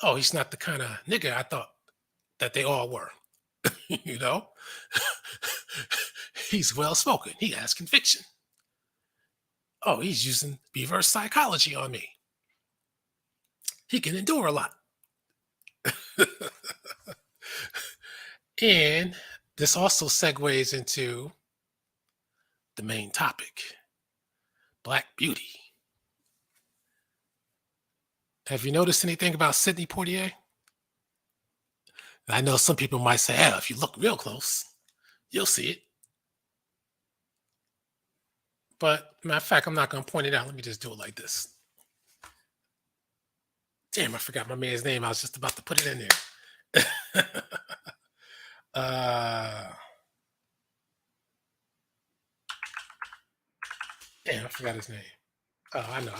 Oh, he's not the kind of nigga I thought that they all were. you know? He's well spoken. He has conviction. Oh, he's using reverse psychology on me. He can endure a lot. And this also segues into the main topic, Black Beauty. Have you noticed anything about Sidney Poitier? I know some people might say, "Hell, if you look real close, you'll see it." But matter of fact, I'm not going to point it out. Let me just do it like this. Damn, I forgot my man's name. I was just about to put it in there. uh, damn, I forgot his name. Oh, I know.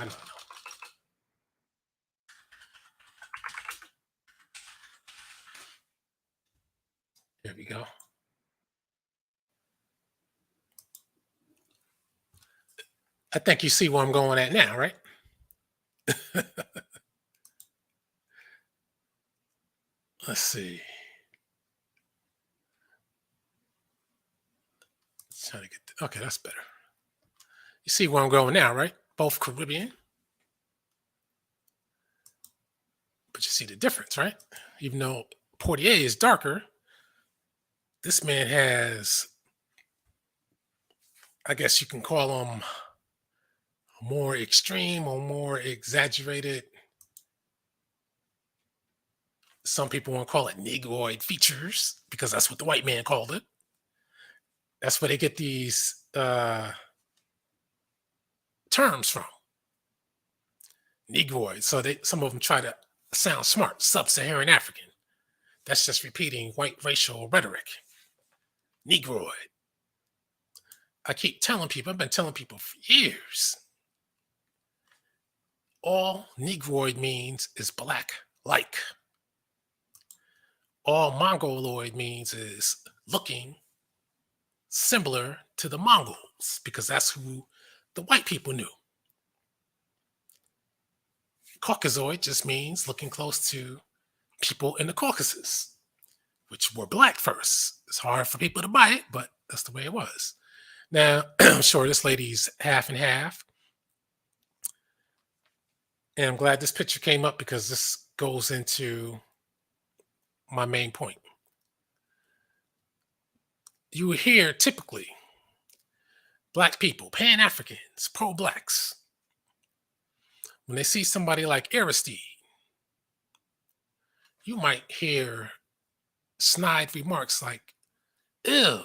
There we go. I think you see where I'm going at now, right? Let's see. Trying to get okay, that's better. You see where I'm going now, right? Both Caribbean, but you see the difference, right? Even though Portier is darker, this man has, I guess you can call him more extreme or more exaggerated. Some people want to call it negroid features because that's what the white man called it. That's where they get these terms from. Negroid. So some of them try to sound smart. Sub-Saharan African. That's just repeating white racial rhetoric. Negroid. I keep telling people, I've been telling people for years. All Negroid means is black like. all Mongoloid means is looking similar to the Mongols because that's who the white people knew. Caucasoid just means looking close to people in the Caucasus, which were black first. It's hard for people to buy it, but that's the way it was. Now, I'm sure this lady's half and half. And I'm glad this picture came up because this goes into my main point. You hear typically black people, pan-Africans, pro-blacks, when they see somebody like Aristide, you might hear snide remarks like, ew,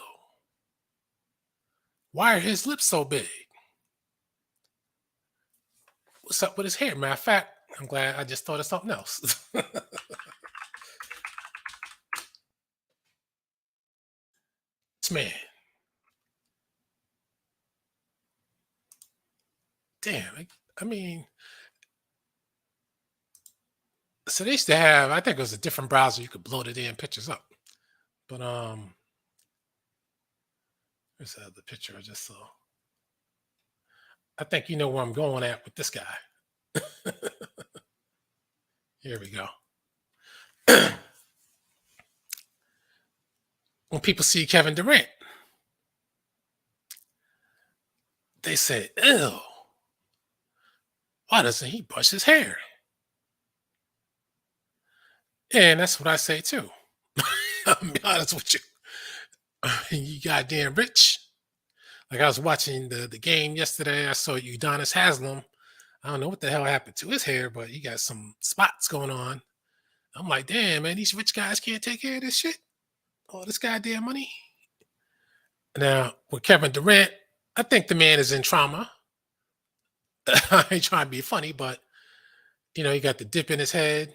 why are his lips so big? What's up with his hair? Matter of fact, I'm glad I just thought of something else. This man, damn, I mean, so they used to have, I think it was a different browser, you could blow the damn pictures up. But here's the picture I just saw. I think you know where I'm going at with this guy. Here we go. When people see Kevin Durant, they say, ew, why doesn't he brush his hair? And that's what I say too. I'll be honest with you. You goddamn rich. Like I was watching the game yesterday. I saw Udonis Haslam. I don't know what the hell happened to his hair, but he got some spots going on. I'm like, damn, man, these rich guys can't take care of this shit. All this goddamn money. Now, with Kevin Durant, I think the man is in trauma. I ain't trying to be funny, but he got the dip in his head.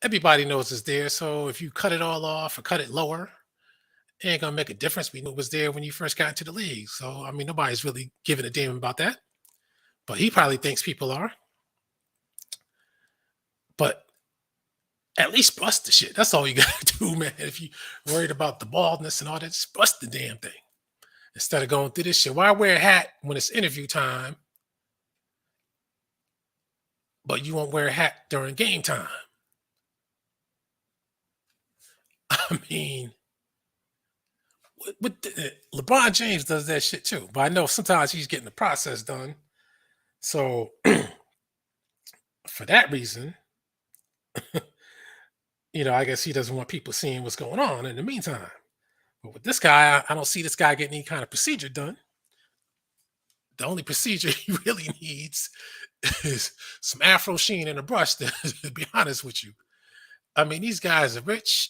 Everybody knows it's there. So if you cut it all off or cut it lower, it ain't gonna make a difference. We knew it was there when you first got into the league. So I mean, nobody's really giving a damn about that. But he probably thinks people are. But at least bust the shit. That's all you gotta do, man. If you worried about the baldness and all that, just bust the damn thing. Instead of going through this shit. Why wear a hat when it's interview time, but you won't wear a hat during game time? I mean, LeBron James does that shit too. But I know sometimes he's getting the process done. So for that reason, I guess he doesn't want people seeing what's going on in the meantime. But with this guy, I don't see this guy getting any kind of procedure done. The only procedure he really needs is some Afro sheen and a brush, to be honest with you. I mean, these guys are rich.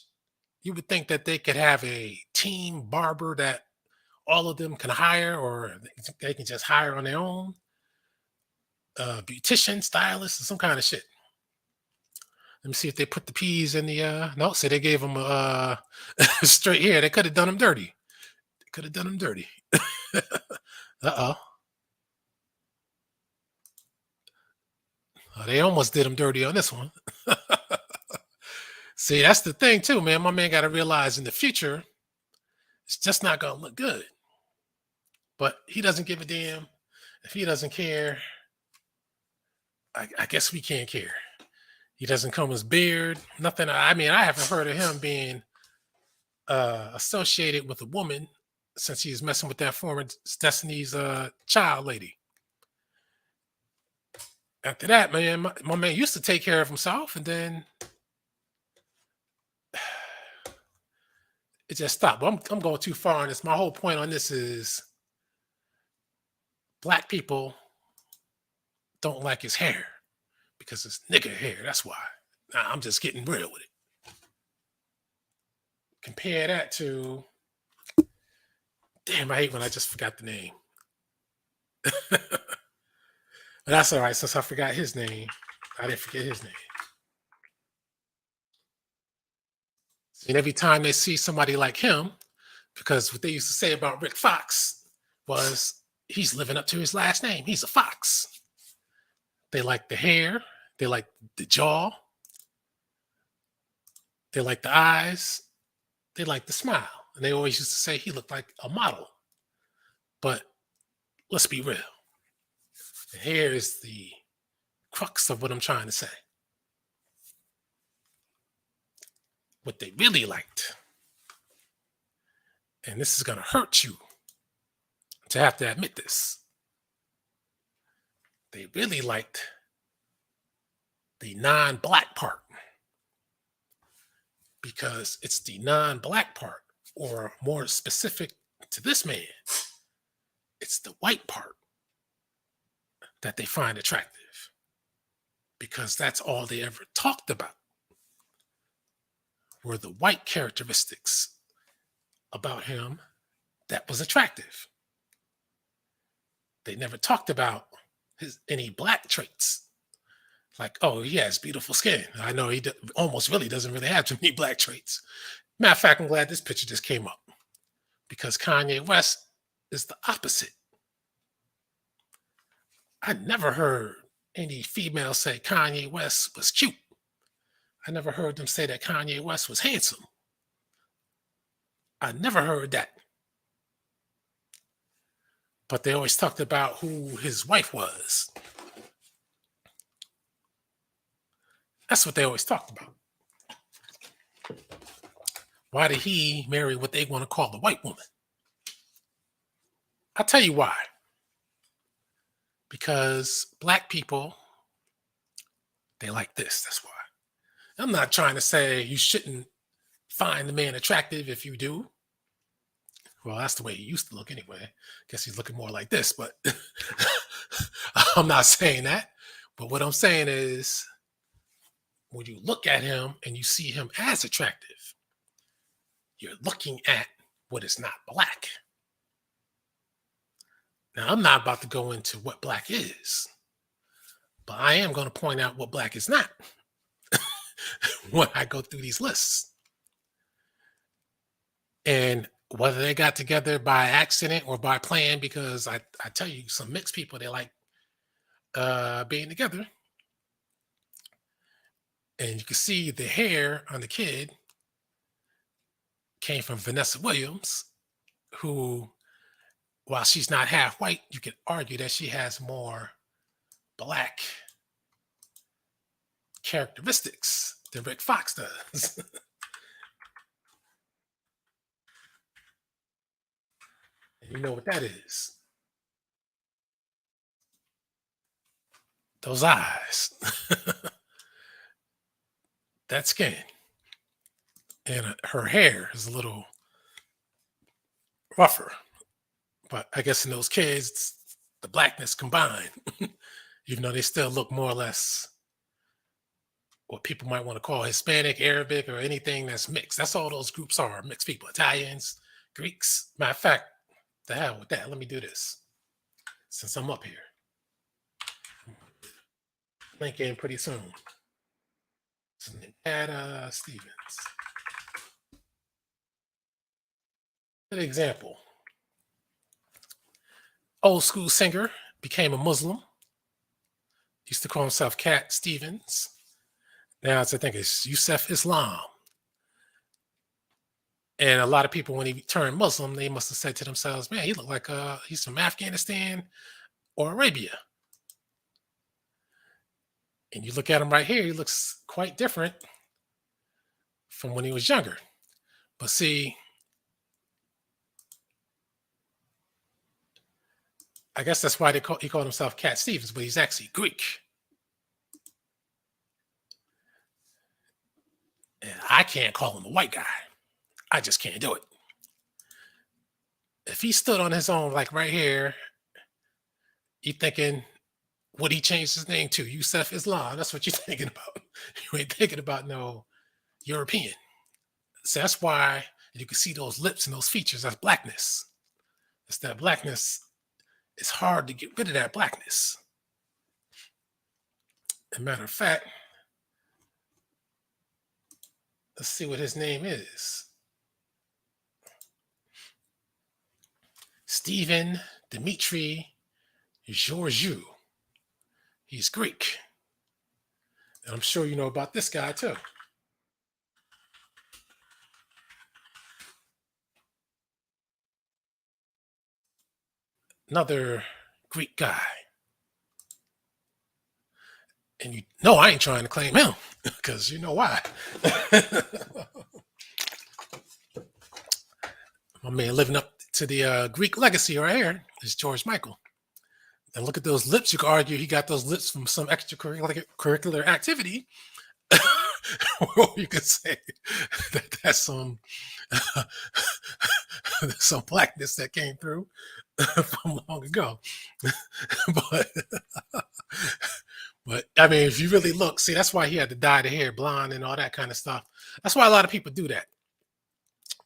You would think that they could have a team barber that all of them can hire, or they can just hire on their own. Beautician, stylist, or some kind of shit. Let me see if they put the peas in the. No, so they gave them straight here. They could have done them dirty. They could have done them dirty. Uh-oh. They almost did them dirty on this one. See, that's the thing too, man. My man got to realize in the future, it's just not going to look good. But he doesn't give a damn. If he doesn't care, I guess we can't care. He doesn't comb his beard, nothing. I mean, I haven't heard of him being associated with a woman since he was messing with that former Destiny's child lady. After that, man, my man used to take care of himself, and then it just stopped. I'm going too far on this. My whole point on this is black people don't like his hair because it's nigger hair. That's why. Nah, I'm just getting real with it. Compare that to, damn, I hate when I just forgot the name. But that's all right. Since I forgot his name, I didn't forget his name. And every time they see somebody like him, because what they used to say about Rick Fox was he's living up to his last name. He's a fox. They like the hair. They like the jaw. They like the eyes, they like the smile. And they always used to say he looked like a model. But let's be real. And here is the crux of what I'm trying to say. What they really liked, and this is going to hurt you to have to admit this, they really liked the non-black part, because it's the non-black part, or more specific to this man, it's the white part that they find attractive, because that's all they ever talked about were the white characteristics about him that was attractive. They never talked about any black traits. Like, oh, he has beautiful skin. I know he almost really doesn't really have too many black traits. Matter of fact, I'm glad this picture just came up, because Kanye West is the opposite. I never heard any female say Kanye West was cute. I never heard them say that Kanye West was handsome. I never heard that. But they always talked about who his wife was. That's what they always talked about. Why did he marry what they want to call a white woman? I'll tell you why. Because black people, they like this. That's why. I'm not trying to say you shouldn't find the man attractive if you do. Well, that's the way he used to look anyway. Guess he's looking more like this, but I'm not saying that. But what I'm saying is, when you look at him and you see him as attractive, you're looking at what is not black. Now, I'm not about to go into what black is, but I am going to point out what black is not when I go through these lists. And whether they got together by accident or by plan, because I tell you, some mixed people, they like being together. And you can see the hair on the kid came from Vanessa Williams, who, while she's not half white, you could argue that she has more black characteristics than Rick Fox does. And you know what that is? Those eyes, that skin, and her hair is a little rougher. But I guess in those kids, the blackness combined, even though they still look more or less what people might want to call Hispanic, Arabic, or anything that's mixed. That's all those groups are, mixed people, Italians, Greeks. Matter of fact, the hell with that. Let me do this since I'm up here. Link in pretty soon. Add Stevens. Good example. Old school singer, became a Muslim. Used to call himself Cat Stevens. Now I think it's Yusuf Islam. And a lot of people, when he turned Muslim, they must have said to themselves, man, he looked like he's from Afghanistan or Arabia. And you look at him right here, he looks quite different from when he was younger. But see, I guess that's why he called himself Cat Stevens, but he's actually Greek. And I can't call him a white guy. I just can't do it. If he stood on his own, like right here, you thinking, would he change his name to Yusuf Islam? That's what you're thinking about. You ain't thinking about no European. So that's why you can see those lips and those features. That's blackness. It's that blackness. It's hard to get rid of that blackness. As a matter of fact, let's see what his name is. Stephen Dimitri Georgiou. He's Greek. And I'm sure you know about this guy too. another Greek guy. And you know I ain't trying to claim him because you know why. My man living up to the Greek legacy right here is George Michael. And look at those lips. You could argue he got those lips from some extracurricular activity. Or you could say that that's some blackness that came through from long ago. but but I mean, if you really look, see, that's why he had to dye the hair blonde and all that kind of stuff. That's why a lot of people do that,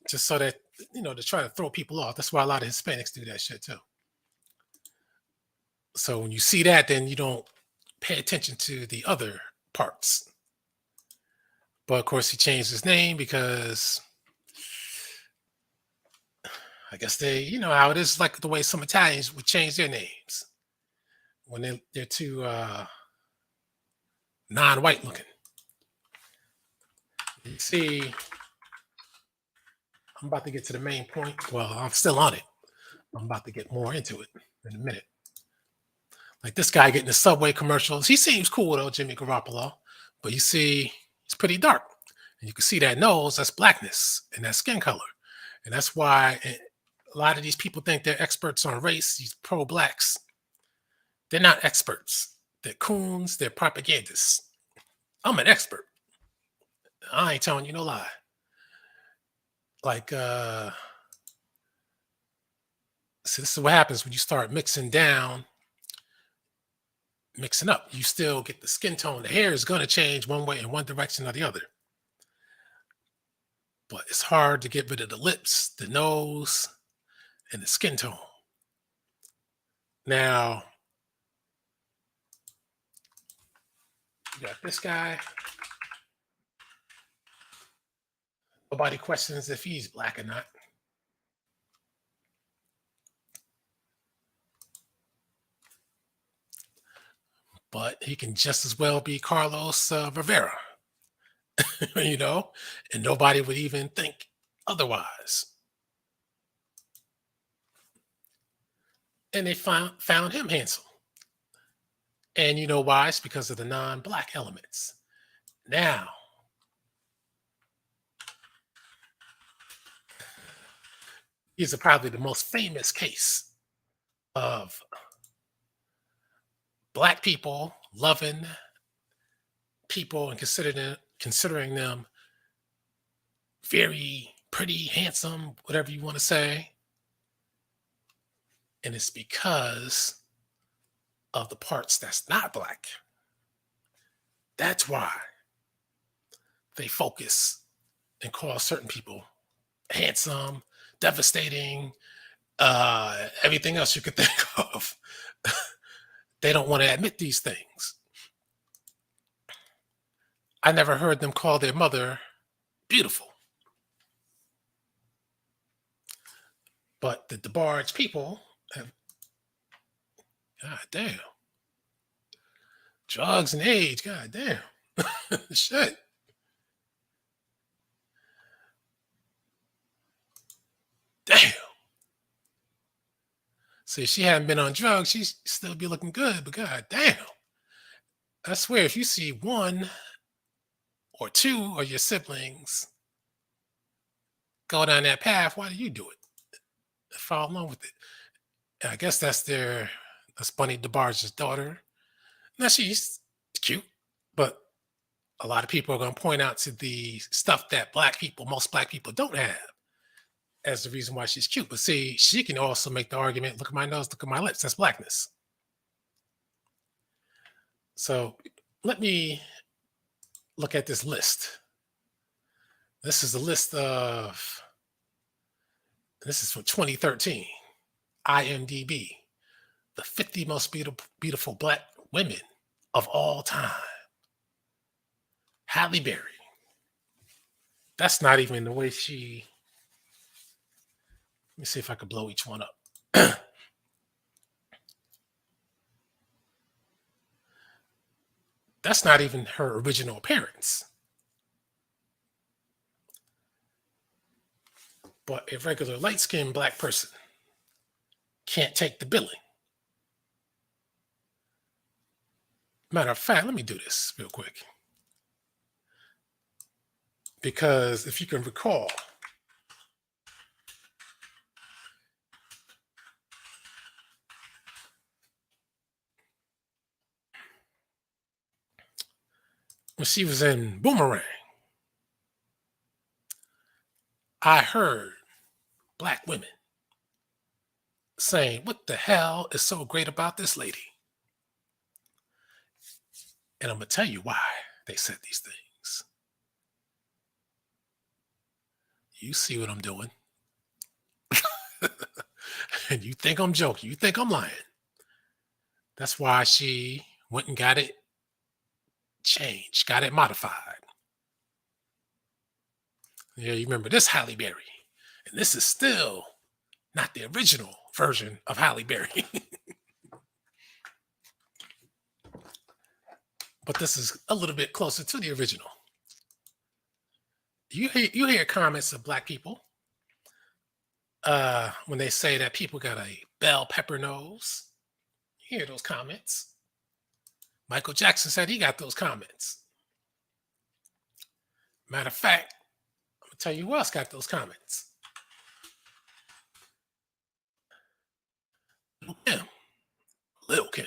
just so that to try to throw people off. That's why a lot of Hispanics do that shit too. So when you see that, then you don't pay attention to the other parts. But of course, he changed his name because I guess you know how it is, like the way some Italians would change their names when they're too non-white looking. You see, I'm about to get to the main point. Well, I'm still on it. I'm about to get more into it in a minute. Like this guy getting the Subway commercials. He seems cool though, Jimmy Garoppolo. But you see, he's pretty dark. And you can see that nose, that's blackness and that skin color. And that's why a lot of these people think they're experts on race, these pro-blacks. They're not experts. They're coons, they're propagandists. I'm an expert. I ain't telling you no lie. Like, so this is what happens when you start mixing up. You still get the skin tone. The hair is going to change one way in one direction or the other. But it's hard to get rid of the lips, the nose, and the skin tone. Now, you got this guy. Nobody questions if he's black or not. But he can just as well be Carlos Rivera, and nobody would even think otherwise. And they found him handsome. And you know why? It's because of the non-black elements. Now, he's probably the most famous case of black people loving people and considering them very pretty, handsome, whatever you want to say. And it's because of the parts that's not black. That's why they focus and call certain people handsome, devastating, everything else you could think of. They don't want to admit these things. I never heard them call their mother beautiful. But the DeBarge people have, god damn. Drugs and age, god damn. Shit. Damn. See, if she hadn't been on drugs, she'd still be looking good, but god damn. I swear, if you see one or two of your siblings go down that path, why do you do it? Follow along with it. And I guess that's Bunny DeBarge's daughter. Now she's cute, but a lot of people are going to point out to the stuff that most black people don't have as the reason why she's cute. But see, she can also make the argument, look at my nose, look at my lips, that's blackness. So let me look at this list. This is from 2013, IMDb, the 50 most beautiful black women of all time. Halle Berry. That's not even the way she. Let me see if I could blow each one up. That's not even her original appearance. But a regular light-skinned black person can't take the billing. Matter of fact, let me do this real quick. Because if you can recall, when she was in Boomerang, I heard black women saying, "What the hell is so great about this lady?" And I'm going to tell you why they said these things. You see what I'm doing. And you think I'm joking. You think I'm lying. That's why she went and got it changed, got it modified. Yeah, you remember this Halle Berry. And this is still not the original version of Halle Berry. But this is a little bit closer to the original. You hear comments of black people when they say that people got a bell pepper nose. You hear those comments. Michael Jackson said he got those comments. Matter of fact, I'm gonna tell you who else got those comments. Lil Kim. Lil Kim.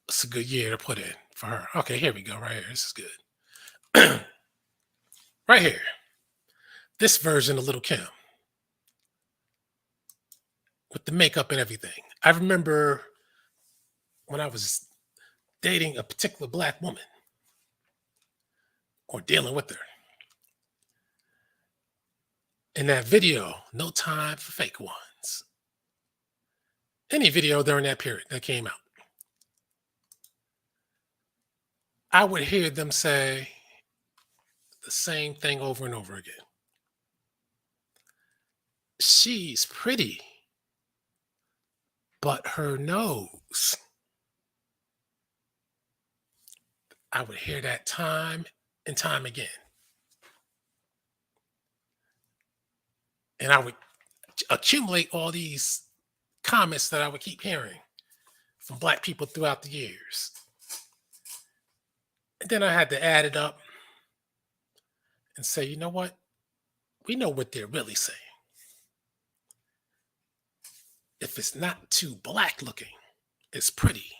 It's a good year to put in for her. Okay, here we go. Right here. This is good. Right here. This version of Little Kim with the makeup and everything. I remember when I was dating a particular black woman or dealing with her. In that video, No Time for Fake Ones. Any video during that period that came out, I would hear them say the same thing over and over again. She's pretty, but her nose. I would hear that time and time again. And I would accumulate all these comments that I would keep hearing from black people throughout the years. And then I had to add it up and say, you know what? We know what they're really saying. If it's not too black looking, it's pretty.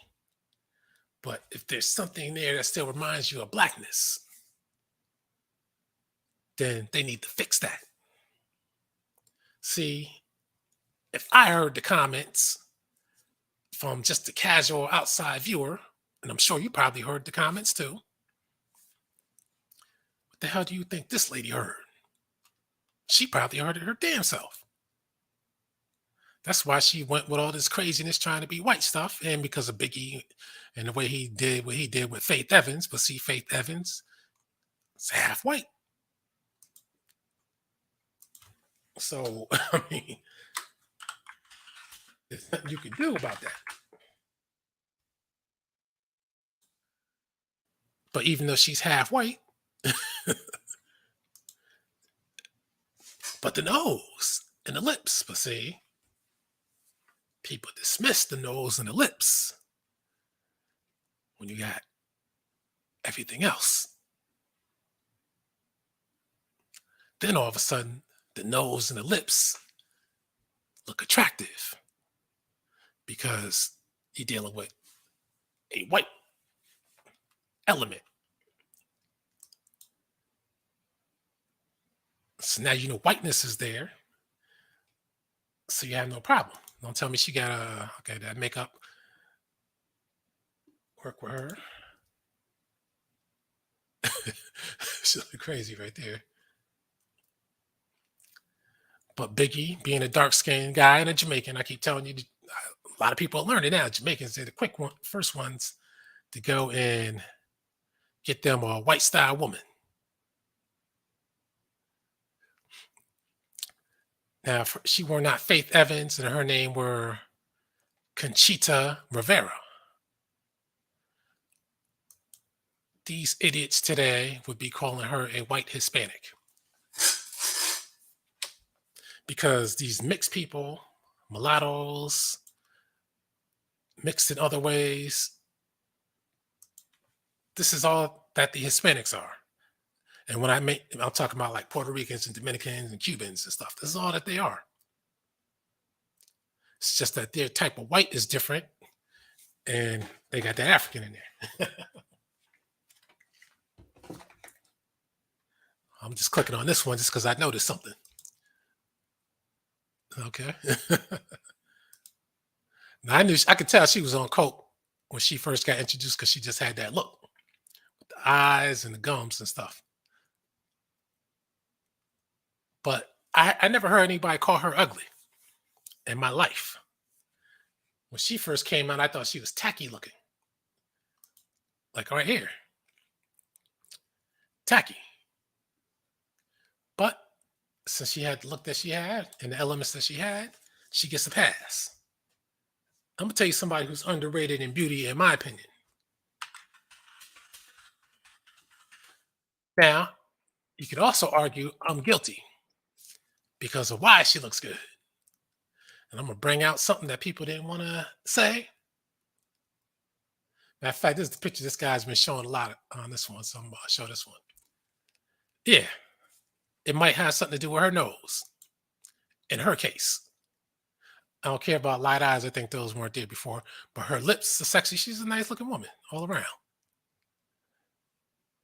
But if there's something there that still reminds you of blackness, then they need to fix that. See, if I heard the comments from just a casual outside viewer, and I'm sure you probably heard the comments too, what the hell do you think this lady heard? She probably heard it her damn self. That's why she went with all this craziness trying to be white stuff, and because of Biggie and the way he did what he did with Faith Evans. But see, Faith Evans is half white. So, I mean, there's nothing you can do about that. But even though she's half white, but the nose and the lips, but see, people dismiss the nose and the lips when you got everything else. Then all of a sudden, the nose and the lips look attractive because you're dealing with a white element. So now you know whiteness is there. So you have no problem. Don't tell me she got okay, that makeup work with her. She's looking crazy right there. But Biggie, being a dark skinned guy and a Jamaican, I keep telling you, a lot of people are learning now. Jamaicans are the first ones to go and get them a white style woman. Now, she were not Faith Evans, and her name were Conchita Rivera. These idiots today would be calling her a white Hispanic. because these mixed people, mulattoes, mixed in other ways, this is all that the Hispanics are. And when I'm talking about like Puerto Ricans and Dominicans and Cubans and stuff. This is all that they are. It's just that their type of white is different, and they got that African in there. I'm just clicking on this one just because I noticed something. Okay. Now I could tell she was on coke when she first got introduced because she just had that look, the eyes and the gums and stuff. But I never heard anybody call her ugly in my life. When she first came out, I thought she was tacky looking, like right here, tacky. But since she had the look that she had and the elements that she had, she gets a pass. I'm gonna tell you somebody who's underrated in beauty, in my opinion. Now, you could also argue I'm guilty because of why she looks good. And I'm gonna bring out something that people didn't want to say. Matter of fact, this is the picture this guy's been showing a lot on this one, so I'm gonna show this one. Yeah, it might have something to do with her nose. In her case, I don't care about light eyes. I think those weren't there before, but her lips are sexy. She's a nice looking woman all around.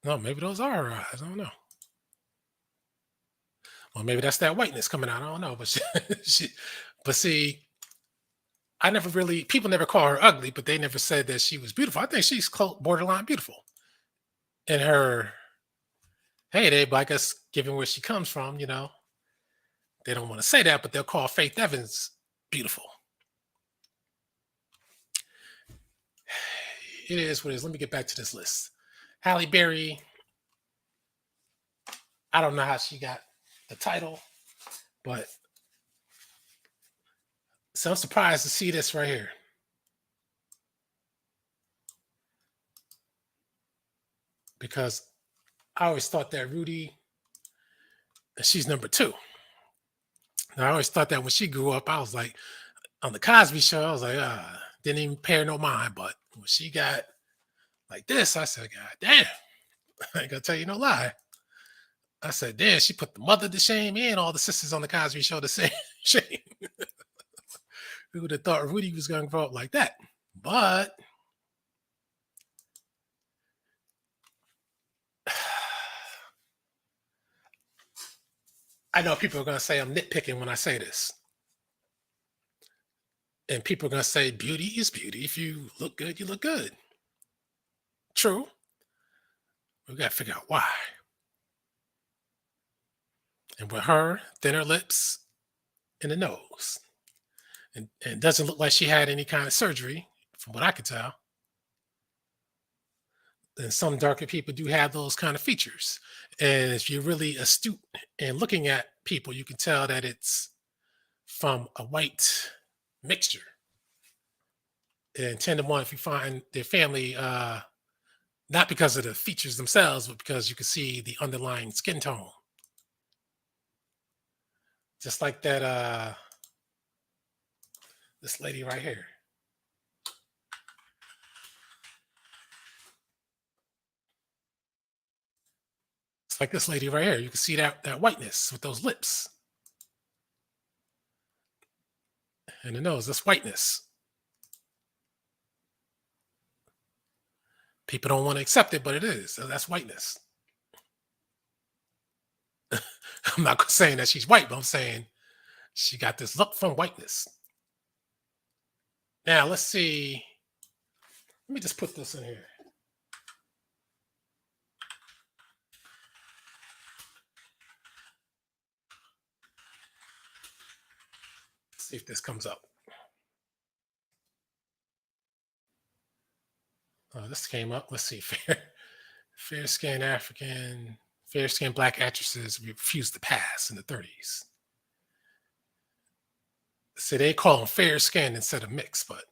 No, maybe those are her eyes. I don't know. Well, maybe that's that whiteness coming out. I don't know, but but see, I never really people never call her ugly, but they never said that she was beautiful. I think she's borderline beautiful in her heyday. But I guess given where she comes from, they don't want to say that, but they'll call Faith Evans beautiful. It is what it is. Let me get back to this list. Halle Berry. I don't know how she got the title, but so I'm surprised to see this right here. Because I always thought that she's number two. Now, I always thought that when she grew up, I was like, on the Cosby Show, I was like, didn't even pay her no mind. But when she got like this, I said, God damn, I ain't gonna tell you no lie. I said, damn, she put the mother to shame and all the sisters on the Cosby Show to same shame. Who would have thought Rudy was gonna grow up like that? But I know people are gonna say I'm nitpicking when I say this. And people are gonna say beauty is beauty. If you look good, you look good. True. We gotta figure out why. And with her, thinner lips and a nose. And doesn't look like she had any kind of surgery, from what I could tell. And some darker people do have those kind of features. And if you're really astute and looking at people, you can tell that it's from a white mixture. And 10 to 1, if you find their family, not because of the features themselves, but because you can see the underlying skin tone. Just like that, this lady right here. It's like this lady right here. You can see that whiteness with those lips and the nose. That's whiteness. People don't want to accept it, but it is. So that's whiteness. I'm not saying that she's white, but I'm saying she got this look from whiteness. Now let's see. Let me just put this in here. See if this comes up. This came up. Let's see. Fair skinned African, fair skinned black actresses refused to pass in the 30s. So they call them fair skinned instead of mixed, but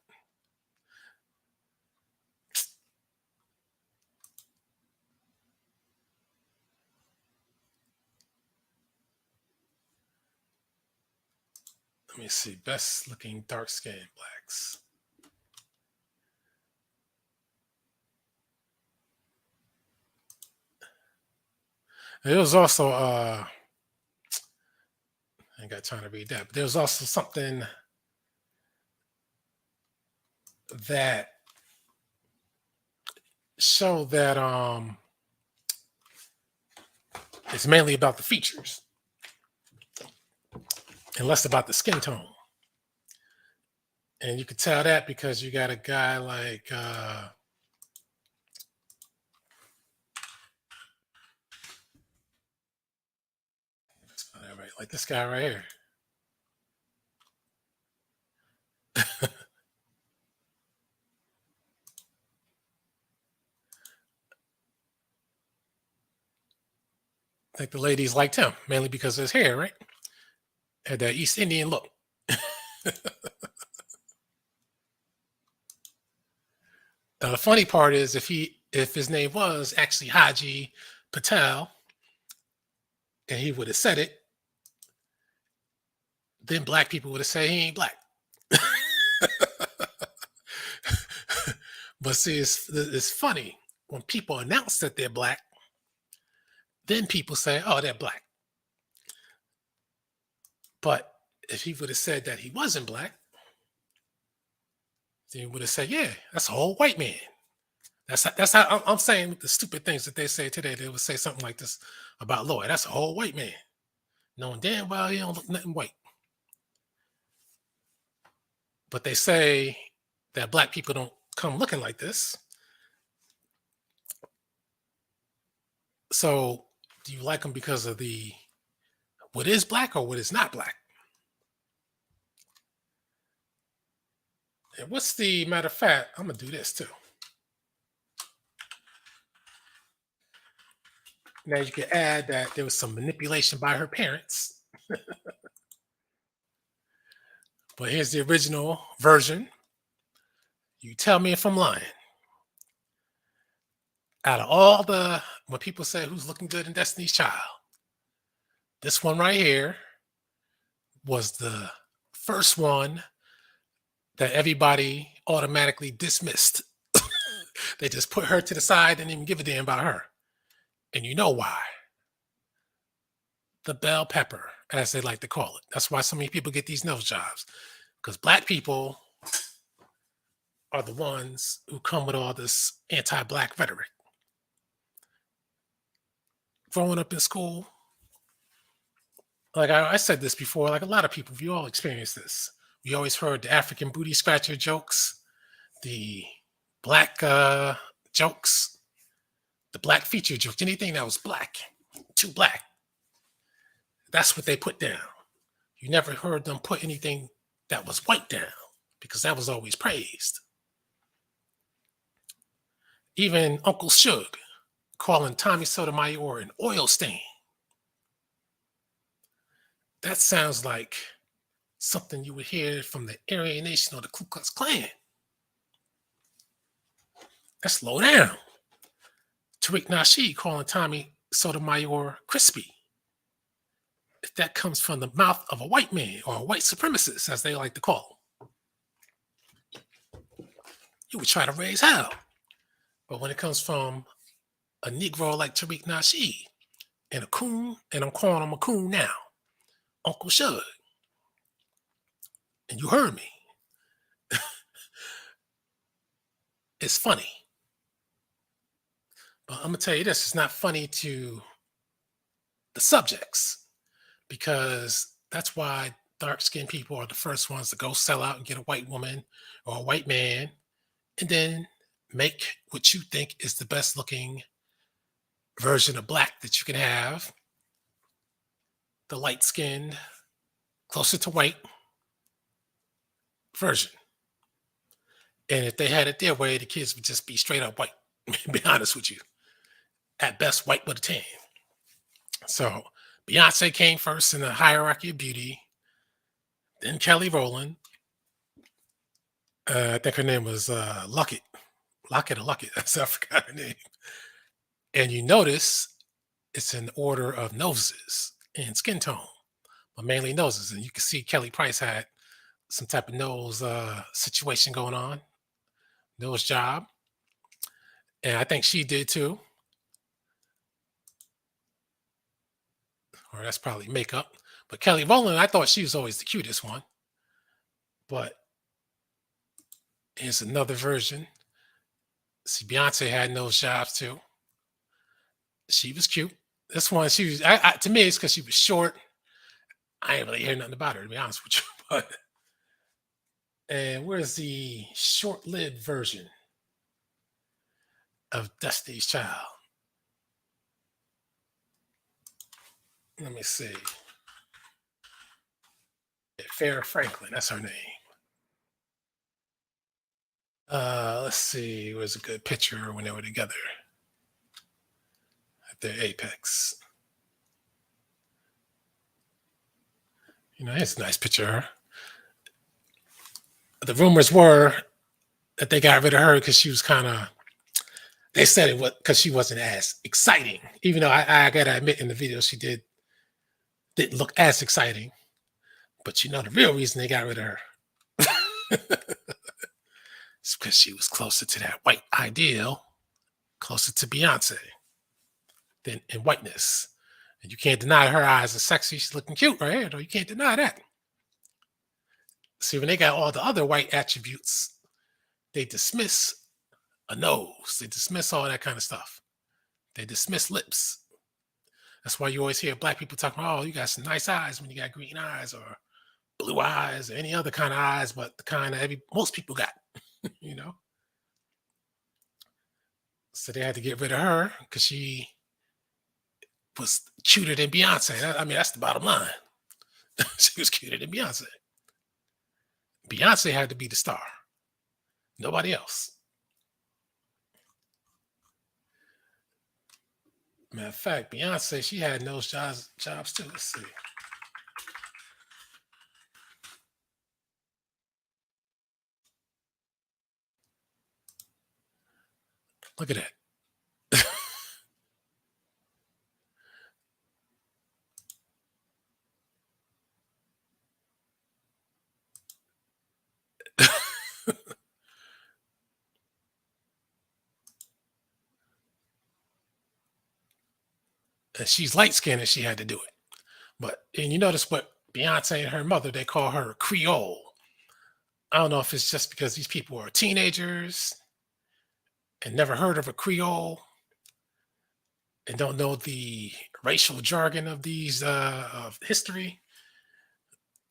Let me see. Best looking dark skinned blacks. There was also I ain't got time to read that, but there was also something that showed that it's mainly about the features and less about the skin tone. And you could tell that because you got a guy like like this guy right here. I think the ladies liked him mainly because of his hair, right? Had that East Indian look. Now the funny part is if his name was actually Haji Patel and he would have said it, then black people would have said he ain't black. But see, it's funny when people announce that they're black, then people say, "Oh, they're black." But if he would have said that he wasn't black, then he would have said, "Yeah, that's a whole white man." That's how I'm saying the stupid things that they say today. They would say something like this about Lloyd. That's a whole white man, knowing damn well he don't look nothing white. But they say that black people don't come looking like this. So, do you like them because of the what is black or what is not black? And what's the matter of fact? I'm gonna do this too. Now you can add that there was some manipulation by her parents. But here's the original version. You tell me if I'm lying. Out of all the when people say who's looking good in Destiny's Child, this one right here was the first one that everybody automatically dismissed. They just put her to the side and didn't even give a damn about her. And you know why? The bell pepper, as they like to call it. That's why so many people get these nose jobs. Because black people are the ones who come with all this anti-black rhetoric. Growing up in school, like I said this before, like a lot of people, we all experienced this. We always heard the African booty scratcher jokes, the black jokes, the black feature jokes, anything that was black, too black. That's what they put down. You never heard them put anything that was white down because that was always praised. Even Uncle Suge calling Tommy Sotomayor an oil stain. That sounds like something you would hear from the Aryan Nation or the Ku Klux Klan. Let's slow down. Tariq Nasheed calling Tommy Sotomayor crispy. If that comes from the mouth of a white man or a white supremacist, as they like to call them, you would try to raise hell. But when it comes from a Negro like Tariq Nasheed and a coon, and I'm calling him a coon now, Uncle Suge, and you heard me, it's funny. But I'm going to tell you this, it's not funny to the subjects because that's why dark-skinned people are the first ones to go sell out and get a white woman or a white man and then make what you think is the best looking version of black that you can have, the light-skinned, closer to white version. And if they had it their way, the kids would just be straight up white, to be honest with you. At best, white with a tan. So Beyonce came first in the hierarchy of beauty, then Kelly Rowland. I think her name was Luckett. Lockett or Luckett. I forgot her name. And you notice it's in order of noses and skin tone. but mainly noses. And you can see Kelly Price had some type of nose situation going on, nose job. And I think she did too. Or that's probably makeup. But Kelly Rowland, I thought she was always the cutest one. But here's another version. See, Beyonce had nose jobs too. She was cute. This one, she was to me, it's because she was short. I ain't really hear nothing about her, to be honest with you. But and where's the short-lived version of Destiny's Child? Let me see. Farrah Franklin, that's her name. Let's see. Where's a good picture when they were together at their apex? You know, here's a nice picture of her. The rumors were that they got rid of her because she was kind of. They said it was because she wasn't as exciting, even though I gotta admit in the video she didn't look as exciting. But you know the real reason they got rid of her. It's because she was closer to that white ideal, closer to Beyonce than in whiteness. And you can't deny her eyes are sexy. She's looking cute right here, though. You can't deny that. See, when they got all the other white attributes, they dismiss a nose. They dismiss all that kind of stuff. They dismiss lips. That's why you always hear black people talking about, oh, you got some nice eyes when you got green eyes or blue eyes or any other kind of eyes, but the kind of most people got, you know? So they had to get rid of her because she was cuter than Beyonce. I mean, that's the bottom line. She was cuter than Beyonce. Beyonce had to be the star. Nobody else. Matter of fact, Beyonce, she had nose jobs too. Let's see. Look at that. And she's light skinned and she had to do it. And you notice what Beyonce and her mother, they call her Creole. I don't know if it's just because these people are teenagers and never heard of a Creole and don't know the racial jargon of these of history,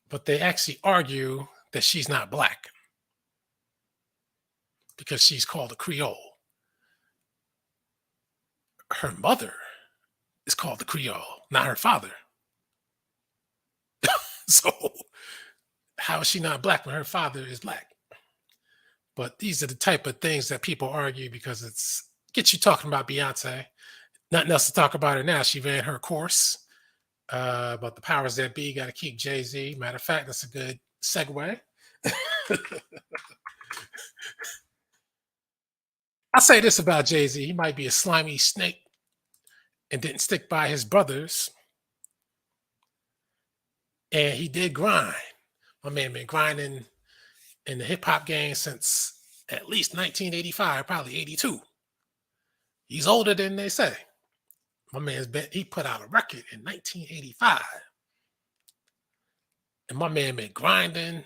but they actually argue that she's not black because she's called a Creole. Her mother is called the Creole, not her father. So how is she not black when her father is black? But these are the type of things that people argue because it's gets you talking about Beyonce. Nothing else to talk about her now. She ran her course about the powers that be. Got to keep Jay-Z. Matter of fact, that's a good segue. I'll say this about Jay-Z. He might be a slimy snake and didn't stick by his brothers. And he did grind. My man been grinding in the hip hop game since at least 1985, probably 82. He's older than they say. My man's been, he put out a record in 1985. And my man been grinding,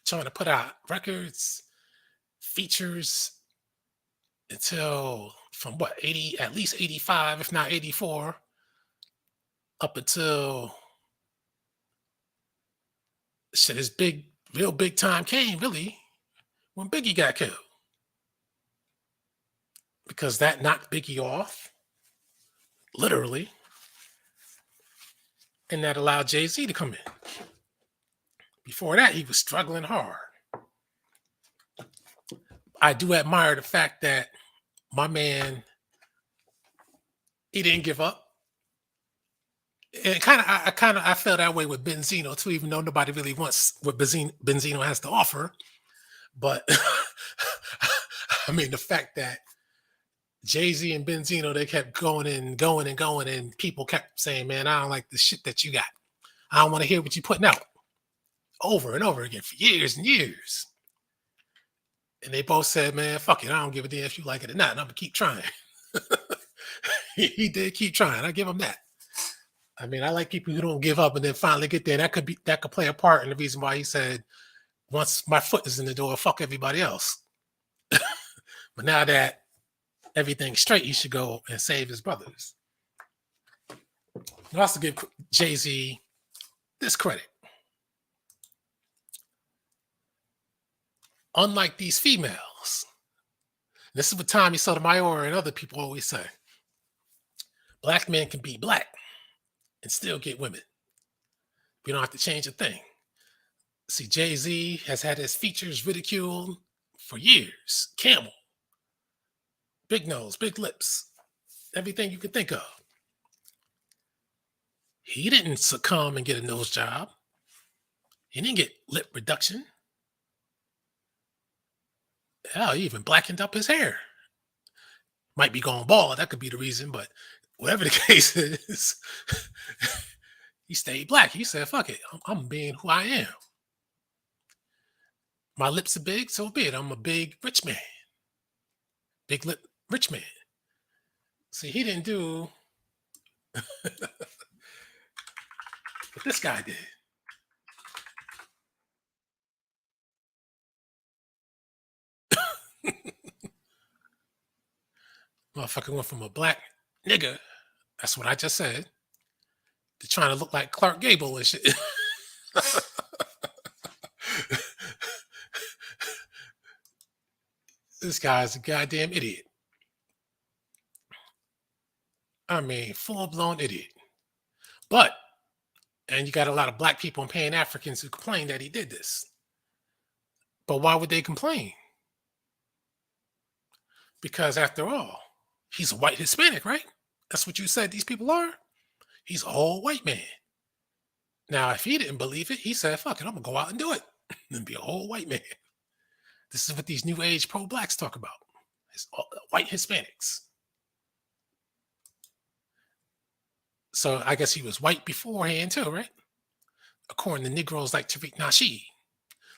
trying to put out records, features until from what, 80, at least 85, if not 84, up until shit, his real big time came really when Biggie got killed. Because that knocked Biggie off, literally, and that allowed Jay-Z to come in. Before that, he was struggling hard. I do admire the fact that my man, he didn't give up. And I felt that way with Benzino too, even though nobody really wants what Benzino has to offer. But I mean, the fact that Jay-Z and Benzino, they kept going and going and going, and people kept saying, "Man, I don't like the shit that you got. I don't want to hear what you're putting out," over and over again for years and years. And they both said, "Man, fuck it. I don't give a damn if you like it or not. I'm gonna keep trying." He did keep trying. I give him that. I mean, I like people who don't give up and then finally get there. That could play a part in the reason why he said, "Once my foot is in the door, fuck everybody else." But now that everything's straight, he should go and save his brothers. I also give Jay-Z this credit. Unlike these females, this is what Tommy Sotomayor and other people always say. Black men can be black and still get women. We don't have to change a thing. See, Jay-Z has had his features ridiculed for years. Camel, big nose, big lips, everything you could think of. He didn't succumb and get a nose job. He didn't get lip reduction. Hell, he even blackened up his hair. Might be going bald. That could be the reason, but whatever the case is, he stayed black. He said, fuck it. I'm being who I am. My lips are big, so be it. I'm a big rich man. Big lip rich man. See, he didn't do what this guy did. Motherfucker went from a black nigga, that's what I just said, to trying to look like Clark Gable and shit. This guy's a goddamn idiot. I mean, full blown idiot. But, and you got a lot of black people and pan-Africans who complain that he did this. But why would they complain? Because after all, he's a white Hispanic, right? That's what you said these people are? He's a whole white man. Now, if he didn't believe it, he said, fuck it, I'm going to go out and do it and be a whole white man. This is what these new age pro-blacks talk about. It's white Hispanics. So I guess he was white beforehand too, right? According to Negroes like Tariq Nasheed.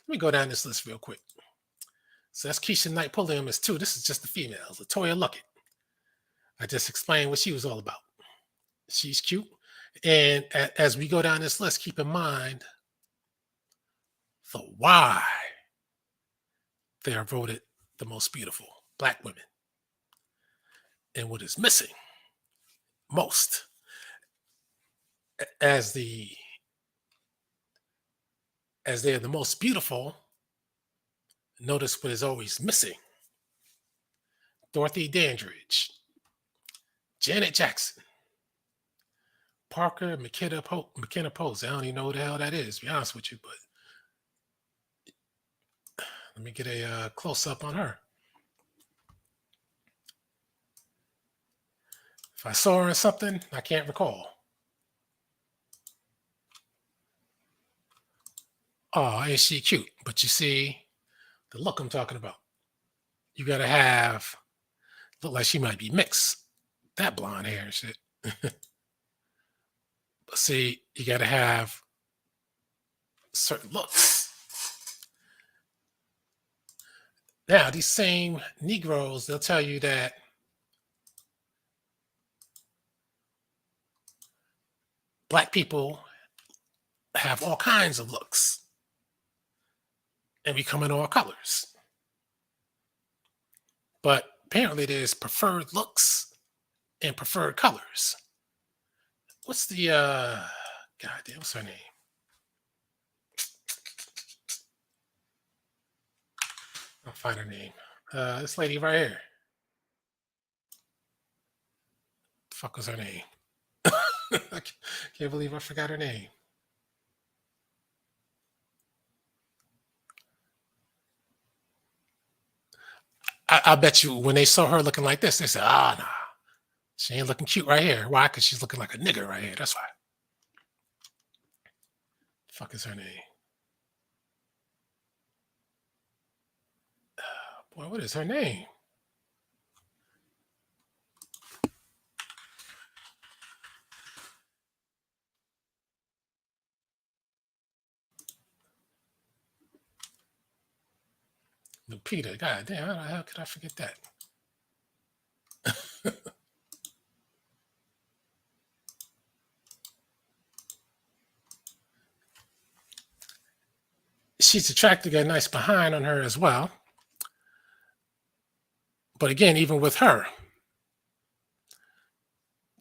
Let me go down this list real quick. So that's Keisha Knight Pulliam is 2. This is just the females. Latoya Luckett. I just explained what she was all about. She's cute. And as we go down this list, keep in mind the why they are voted the most beautiful black women. And what is missing most as they're the most beautiful, notice what is always missing. Dorothy Dandridge, Janet Jackson, Parker McKenna Posey. I don't even know who the hell that is, to be honest with you, but let me get a close up on her. If I saw her in something, I can't recall. Oh, ain't she cute? But you see, the look I'm talking about. You gotta have look like she might be mixed. That blonde hair and shit. But see, you gotta have certain looks. Now, these same Negroes, they'll tell you that black people have all kinds of looks and we come in all colors. But apparently there's preferred looks and preferred colors. What's the goddamn, what's her name? I'll find her name. This lady right here. The fuck was her name? I can't believe I forgot her name. I bet you when they saw her looking like this, they said, nah, she ain't looking cute right here. Why? Because she's looking like a nigger right here. That's why. The fuck is her name? Boy, what is her name? Lupita. God damn, how the hell could I forget that? She's attracted, got a nice behind on her as well. But again, even with her,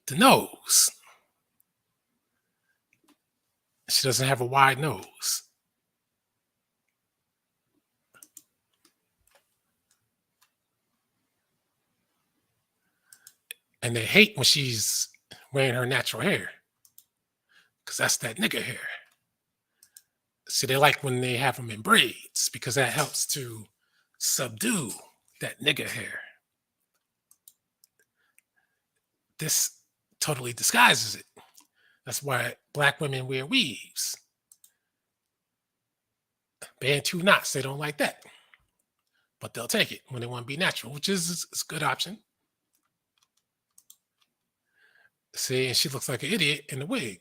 the nose, she doesn't have a wide nose. And they hate when she's wearing her natural hair because that's that nigga hair. See, they like when they have them in braids because that helps to subdue that nigga hair. This totally disguises it. That's why black women wear weaves. Bantu knots, they don't like that. But they'll take it when they want to be natural, which is a good option. See, and she looks like an idiot in the wig.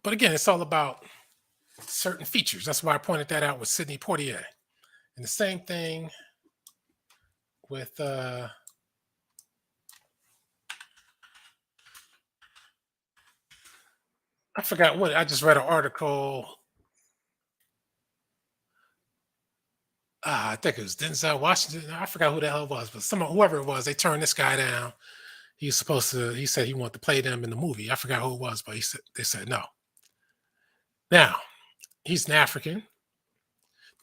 But again, it's all about certain features. That's why I pointed that out with Sidney Poitier. And the same thing with I forgot what I just read an article. I think it was Denzel Washington. I forgot who the hell it was, but whoever it was, they turned this guy down. He was supposed to. He said he wanted to play them in the movie. I forgot who it was, but they said no. Now he's an African,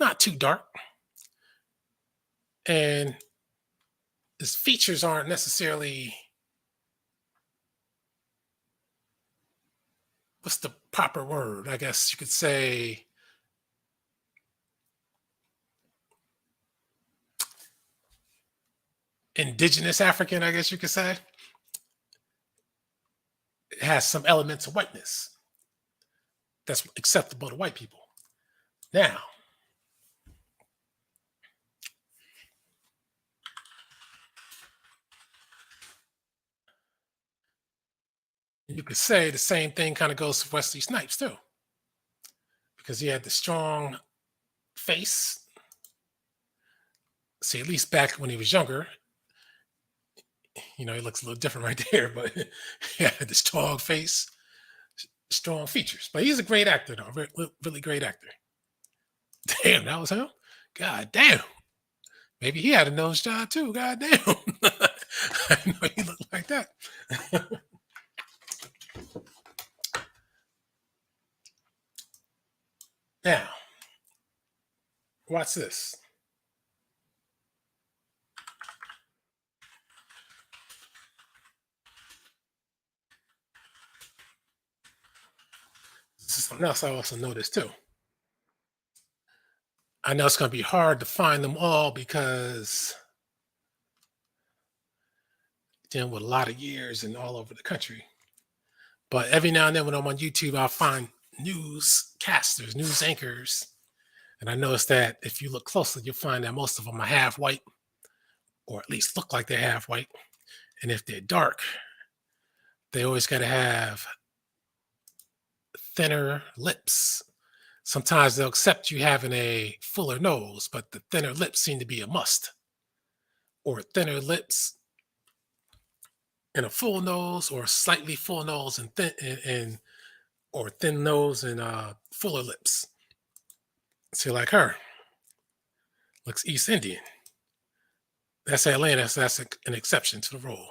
not too dark, and his features aren't necessarily what's the proper word? I guess you could say indigenous African, I guess you could say. It has some elements of whiteness that's acceptable to white people. Now, you could say the same thing kind of goes for Wesley Snipes too, because he had the strong face. See, at least back when he was younger, he looks a little different right there, but he had the strong face, strong features. But he's a great actor, though, really great actor. Damn, that was him. God damn. Maybe he had a nose job too. God damn. I didn't know he looked like that. Now, watch this. This is something else I also noticed too. I know it's going to be hard to find them all because dealing with a lot of years and all over the country. But every now and then when I'm on YouTube, I'll find newscasters, news anchors. And I noticed that if you look closely, you'll find that most of them are half white, or at least look like they're half white. And if they're dark, they always got to have thinner lips. Sometimes they'll accept you having a fuller nose, but the thinner lips seem to be a must. Or thinner lips and a full nose, or slightly full nose and thin and or thin nose and fuller lips. See, like her, looks East Indian. That's Atlanta, so that's an exception to the rule.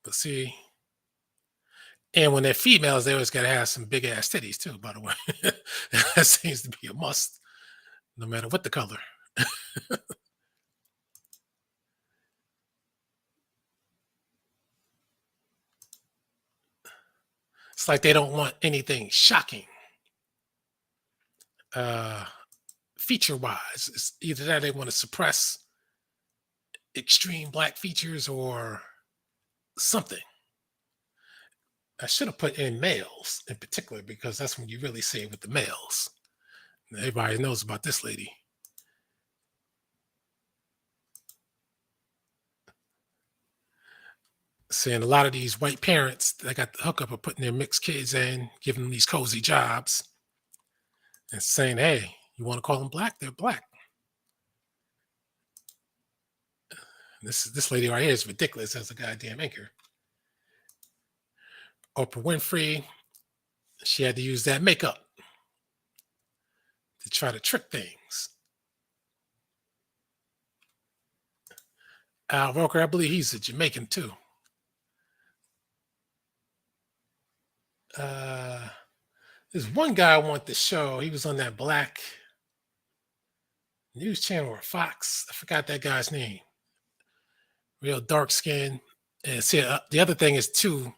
But see, and when they're females, they always got to have some big ass titties too. By the way, that seems to be a must, no matter what the color. It's like they don't want anything shocking, uh, feature wise. It's either that they want to suppress extreme black features or something. I should have put in males in particular because that's when you really see it with the males. Everybody knows about this lady. Saying a lot of these white parents that got the hookup of putting their mixed kids in, giving them these cozy jobs, and saying, "Hey, you want to call them black? They're black." This lady right here is ridiculous as a goddamn anchor. Oprah Winfrey, she had to use that makeup to try to trick things. Al Roker, I believe he's a Jamaican too. Uh, there's one guy I want to show. He was on that black news channel or Fox. I forgot that guy's name. Real dark skin. And see, the other thing is too.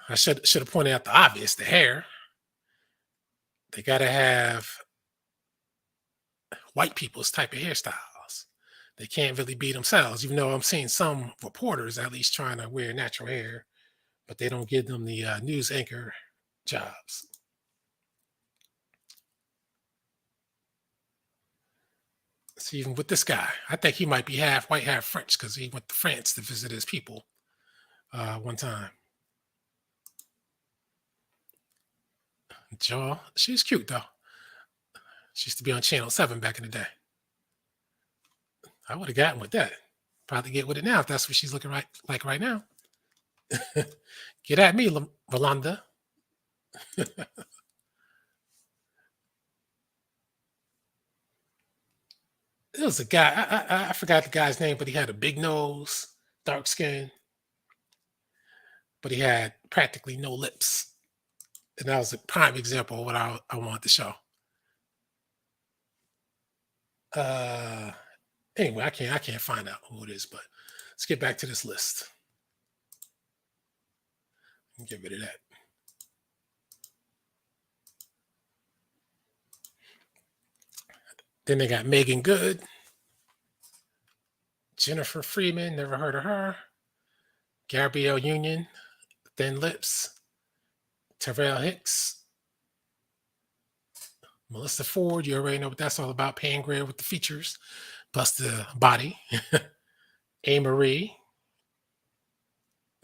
I should have pointed out the obvious: the hair. They got to have white people's type of hairstyles. They can't really be themselves, even though I'm seeing some reporters at least trying to wear natural hair, but they don't give them the news anchor jobs. See, even with this guy, I think he might be half white, half French because he went to France to visit his people one time. Jaw, she's cute though. She used to be on Channel 7 back in the day. I would have gotten with that. Probably get with it now if that's what she's looking like right now. Get at me, Rolanda. There was a guy, I forgot the guy's name, but he had a big nose, dark skin, but he had practically no lips. And that was a prime example of what I wanted to show. Uh anyway, I can't find out who it is, but let's get back to this list and get rid of that. Then they got Megan Good, Jennifer Freeman, never heard of her. Gabrielle Union, thin lips. Terrell Hicks, Melissa Ford, you already know what that's all about. Pan Gray with the features, plus the body. A. Marie,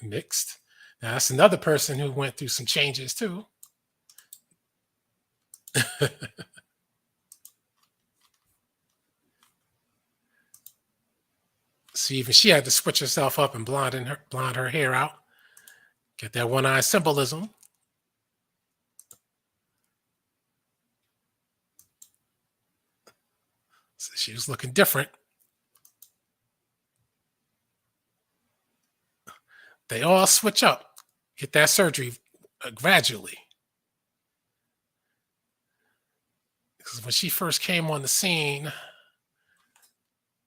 mixed. Now that's another person who went through some changes too. See, even she had to switch herself up and blonde her hair out. Get that one eye symbolism. So she was looking different. They all switch up, get that surgery gradually. Because when she first came on the scene,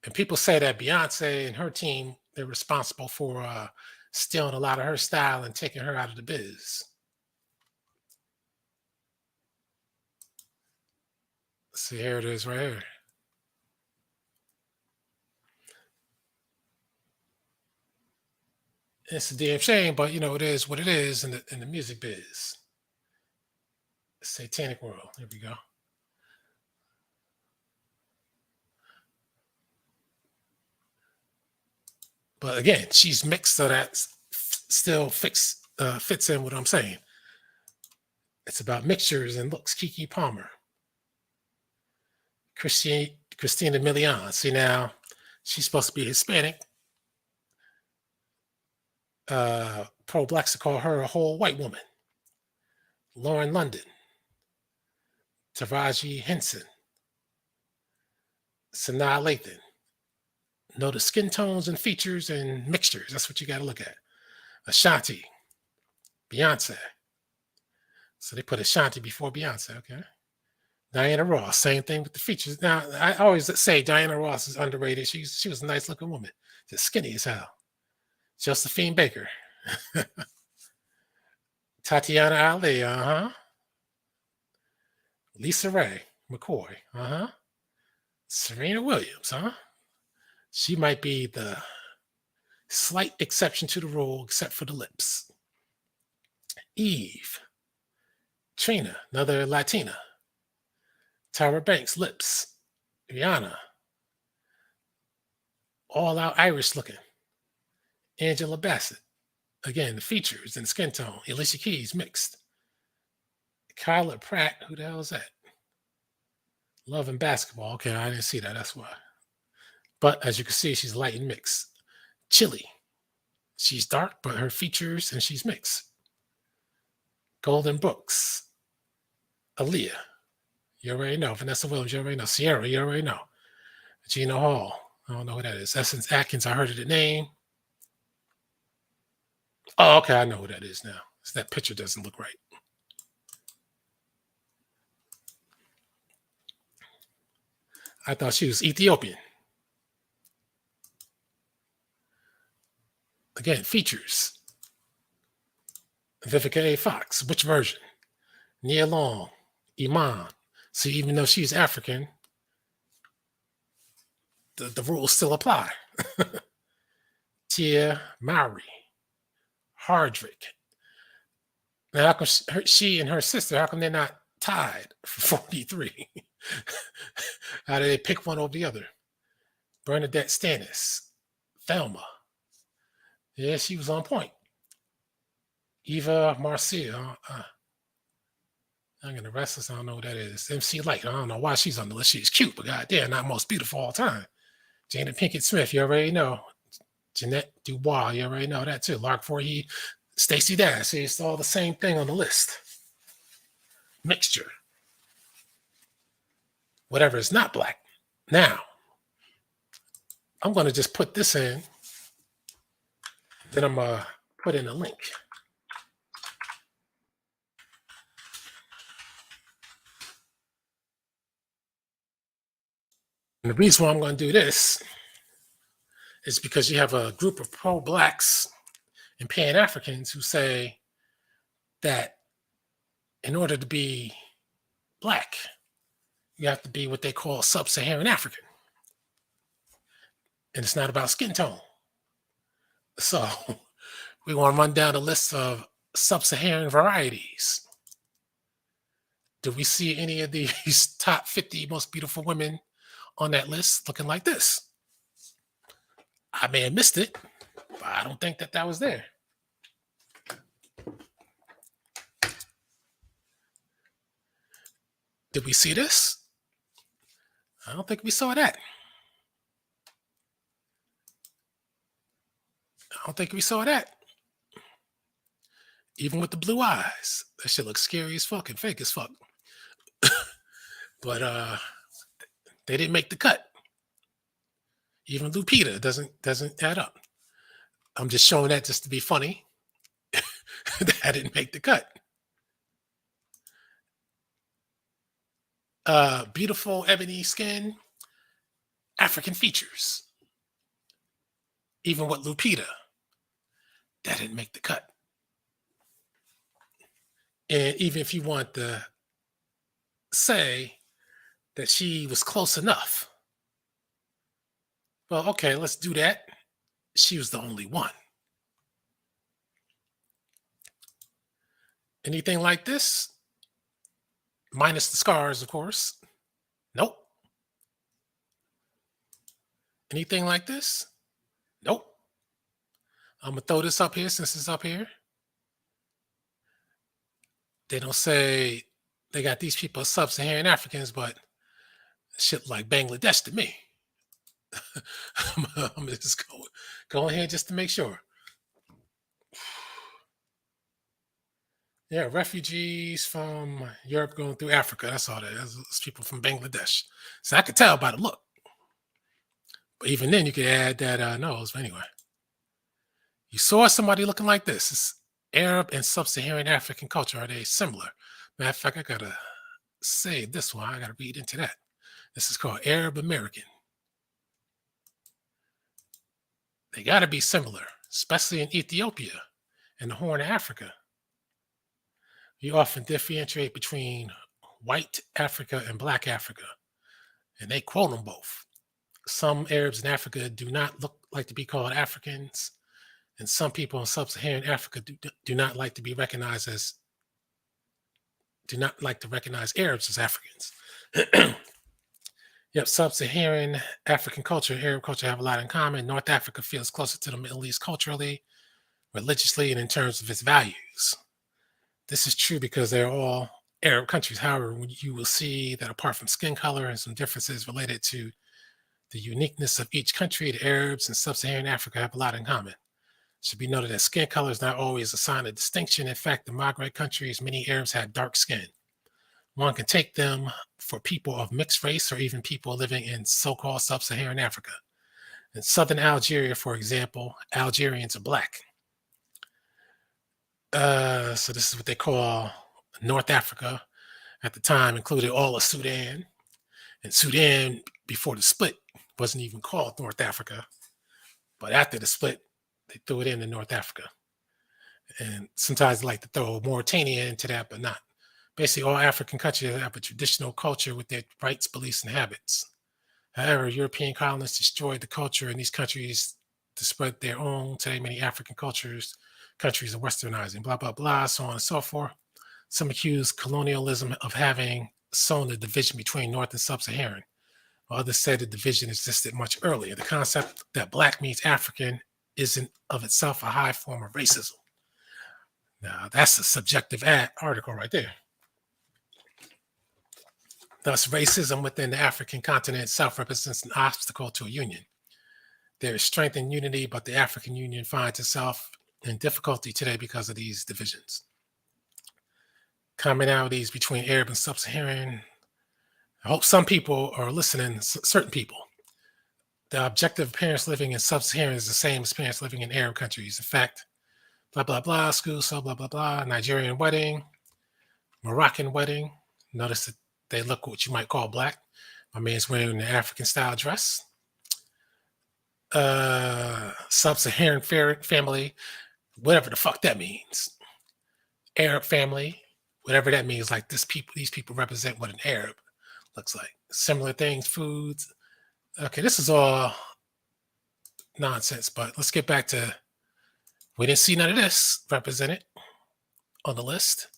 and people say that Beyonce and her team, they're responsible for stealing a lot of her style and taking her out of the biz. See, here it is right here. It's a damn shame, but you know, it is what it is in the music biz. Satanic world. Here we go. But again, she's mixed, so that still fits in what I'm saying. It's about mixtures and looks. Kiki Palmer, Christina Milian. See now, she's supposed to be Hispanic. Pro blacks to call her a whole white woman. Lauren London, Taraji Henson, Sanaa Lathan. Know the skin tones and features and mixtures. That's what you got to look at. Ashanti, Beyonce. So they put Ashanti before Beyonce, okay? Diana Ross, same thing with the features. Now, I always say Diana Ross is underrated. She was a nice looking woman, just skinny as hell. Josephine Baker. Tatiana Ali, Lisa Ray McCoy, Serena Williams, She might be the slight exception to the rule, except for the lips. Eve, Trina, another Latina. Tyra Banks, lips. Rihanna, all out Irish looking. Angela Bassett. Again, the features and skin tone. Alicia Keys mixed. Kyla Pratt. Who the hell is that? Love and Basketball. Okay, I didn't see that. That's why. But as you can see, she's light and mixed. Chili. She's dark, but her features and she's mixed. Golden Books. Aaliyah. You already know. Vanessa Williams, you already know. Sierra, you already know. Gina Hall. I don't know who that is. Essence Atkins, I heard of the name. Oh, okay, I know who that is now. That picture doesn't look right. I thought she was Ethiopian. Again, features. Vivica A. Fox. Which version? Nia Long. Iman. See, even though she's African, the rules still apply. Tia Mowry. Hardrick. Now, how come she and her sister, how come they're not tied for 43? How do they pick one over the other? Bernadette Stannis. Thelma. Yeah, she was on point. Eva Marcia. I'm going to restless. I don't know what that is. MC Light. I don't know why she's on the list. She's cute, but goddamn, not most beautiful all time. Jada Pinkett Smith. You already know. Jeanette Dubois. You already know that too. Lark Voorhees. Stacey Dash. See, it's all the same thing on the list. Mixture. Whatever is not black. Now, I'm going to just put this in. Then I'm going to put in a link. And the reason why I'm going to do this is because you have a group of pro-blacks and pan-Africans who say that in order to be black, you have to be what they call sub-Saharan African. And it's not about skin tone. So we want to run down a list of sub-Saharan varieties. Do we see any of these top 50 most beautiful women on that list looking like this? I may have missed it, but I don't think that was there. Did we see this? I don't think we saw that. I don't think we saw that. Even with the blue eyes. That shit looks scary as fuck and fake as fuck. But they didn't make the cut. Even Lupita doesn't add up. I'm just showing that just to be funny. That didn't make the cut. Beautiful ebony skin, African features. Even with Lupita, that didn't make the cut. And even if you want to say that she was close enough, well, okay, let's do that. She was the only one. Anything like this? Minus the scars, of course. Nope. Anything like this? Nope. I'm going to throw this up here since it's up here. They don't say they got these people as sub-Saharan Africans, but shit like Bangladesh to me. I'm going to just go ahead just to make sure. Yeah, refugees from Europe going through Africa. That's all that is. It's people from Bangladesh. So I could tell by the look. But even then, you could add that nose. But anyway, you saw somebody looking like this. It's Arab and sub-Saharan African culture. Are they similar? Matter of fact, I got to save this one. I got to read into that. This is called Arab American. They got to be similar, especially in Ethiopia and the Horn of Africa. You often differentiate between white Africa and black Africa, and they quote them both. Some Arabs in Africa do not look like to be called Africans, and some people in sub-Saharan Africa do not like to be recognized as, do not like to recognize Arabs as Africans. Yep, sub-Saharan African culture and Arab culture have a lot in common. North Africa feels closer to the Middle East culturally, religiously, and in terms of its values. This is true because they're all Arab countries. However, you will see that apart from skin color and some differences related to the uniqueness of each country, the Arabs and sub-Saharan Africa have a lot in common. It should be noted that skin color is not always a sign of distinction. In fact, in Maghreb countries, many Arabs have dark skin. One can take them for people of mixed race or even people living in so-called sub-Saharan Africa. In southern Algeria, for example, Algerians are black. So this is what they call North Africa. At the time, included all of Sudan. And Sudan, before the split, wasn't even called North Africa. But after the split, they threw it into North Africa. And sometimes they like to throw Mauritania into that, but not. Basically, all African countries have a traditional culture with their rights, beliefs, and habits. However, European colonists destroyed the culture in these countries to spread their own. Today, many African countries are westernizing, blah, blah, blah, so on and so forth. Some accuse colonialism of having sown the division between North and Sub-Saharan, while others said the division existed much earlier. The concept that black means African isn't of itself a high form of racism. Now, that's a subjective article right there. Thus, racism within the African continent itself represents an obstacle to a union. There is strength in unity, but the African Union finds itself in difficulty today because of these divisions. Commonalities between Arab and Sub-Saharan. I hope some people are listening, certain people. The objective of parents living in Sub-Saharan is the same as parents living in Arab countries. In fact, blah, blah, blah, school, so blah, blah, blah, Nigerian wedding, Moroccan wedding. Notice that they look what you might call black. My man's wearing an African-style dress. Sub-Saharan family, whatever the fuck that means. Arab family, whatever that means. Like these people represent what an Arab looks like. Similar things, foods. Okay, this is all nonsense, but let's get back to, we didn't see none of this represented on the list.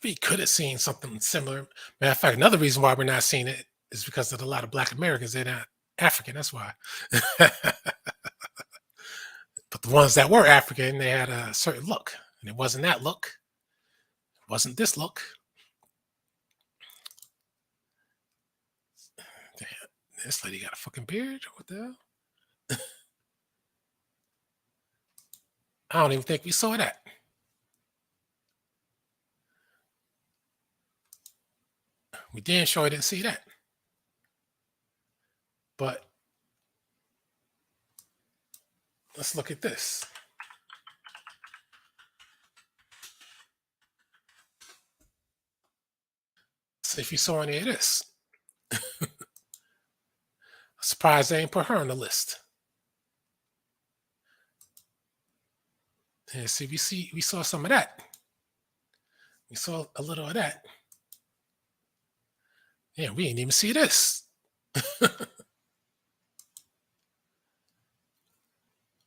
We could have seen something similar. Matter of fact, another reason why we're not seeing it is because of a lot of Black Americans. They're not African. That's why. But the ones that were African, they had a certain look. And it wasn't that look. It wasn't this look. Damn, this lady got a fucking beard? What the hell? I don't even think we saw that. We damn sure didn't see that. But let's look at this. See if you saw any of this. Surprised they ain't put her on the list. And see, we saw some of that. We saw a little of that. Yeah, we didn't even see this.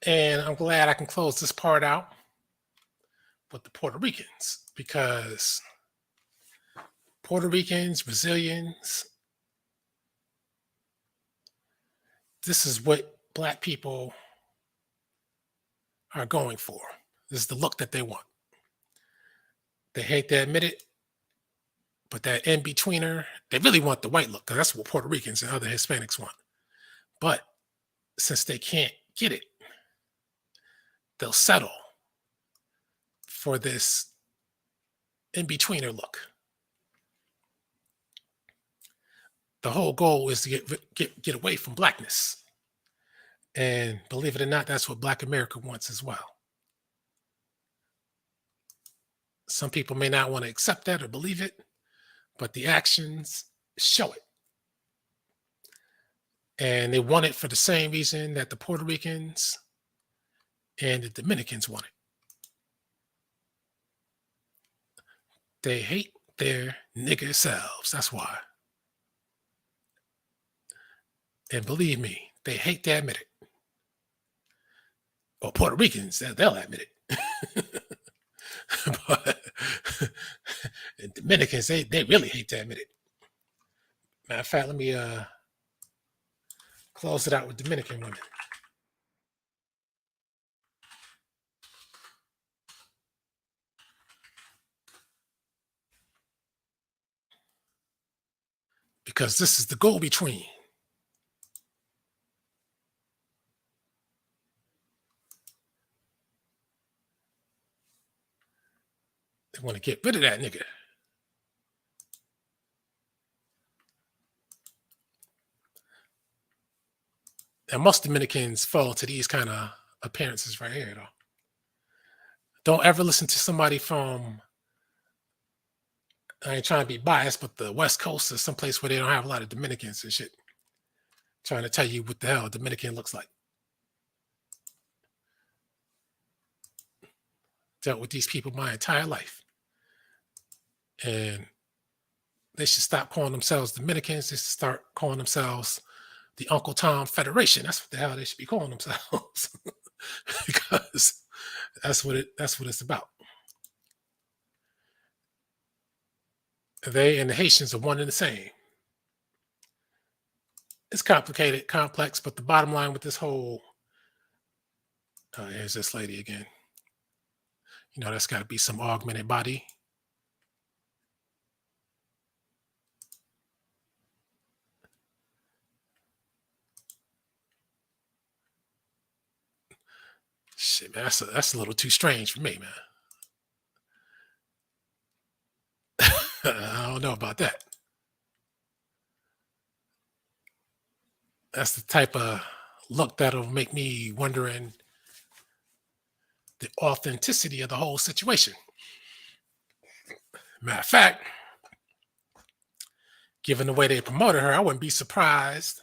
And I'm glad I can close this part out with the Puerto Ricans, because Puerto Ricans, Brazilians, this is what Black people are going for. This is the look that they want. They hate to admit it, but that in-betweener, they really want the white look, because that's what Puerto Ricans and other Hispanics want. But since they can't get it, they'll settle for this in-betweener look. The whole goal is to get away from Blackness. And believe it or not, that's what Black America wants as well. Some people may not want to accept that or believe it, but the actions show it. And they want it for the same reason that the Puerto Ricans and the Dominicans want it. They hate their nigger selves. That's why. And believe me, they hate to admit it. Well, Puerto Ricans, they'll admit it. But and Dominicans, they really hate to admit it. Matter of fact, let me close it out with Dominican women. Because this is the go-between. They want to get rid of that nigga. And most Dominicans fall to these kind of appearances right here, though. Don't ever listen to somebody from, I ain't trying to be biased, but the West Coast is someplace where they don't have a lot of Dominicans and shit, trying to tell you what the hell a Dominican looks like. Dealt with these people my entire life. And they should stop calling themselves Dominicans. They should start calling themselves the Uncle Tom Federation. That's what the hell they should be calling themselves. Because that's what it's about. They and the Haitians are one and the same. It's complicated, complex, but the bottom line with this whole here's this lady again. You know, that's got to be some augmented body. Shit, man, that's a little too strange for me, man. I don't know about that. That's the type of look that'll make me wondering the authenticity of the whole situation. Matter of fact, given the way they promoted her, I wouldn't be surprised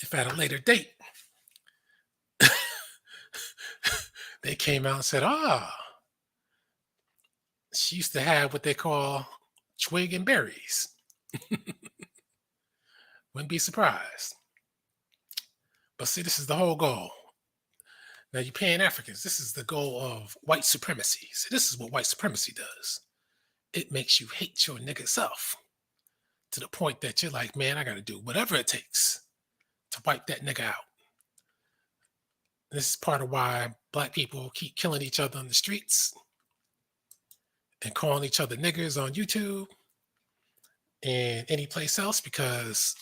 if at a later date they came out and said, she used to have what they call twig and berries. Wouldn't be surprised. But see, this is the whole goal. Now, you pan-Africans, this is the goal of white supremacy. See, this is what white supremacy does. It makes you hate your nigga self to the point that you're like, man, I got to do whatever it takes to wipe that nigga out. This is part of why black people keep killing each other on the streets and calling each other niggers on YouTube and any place else, because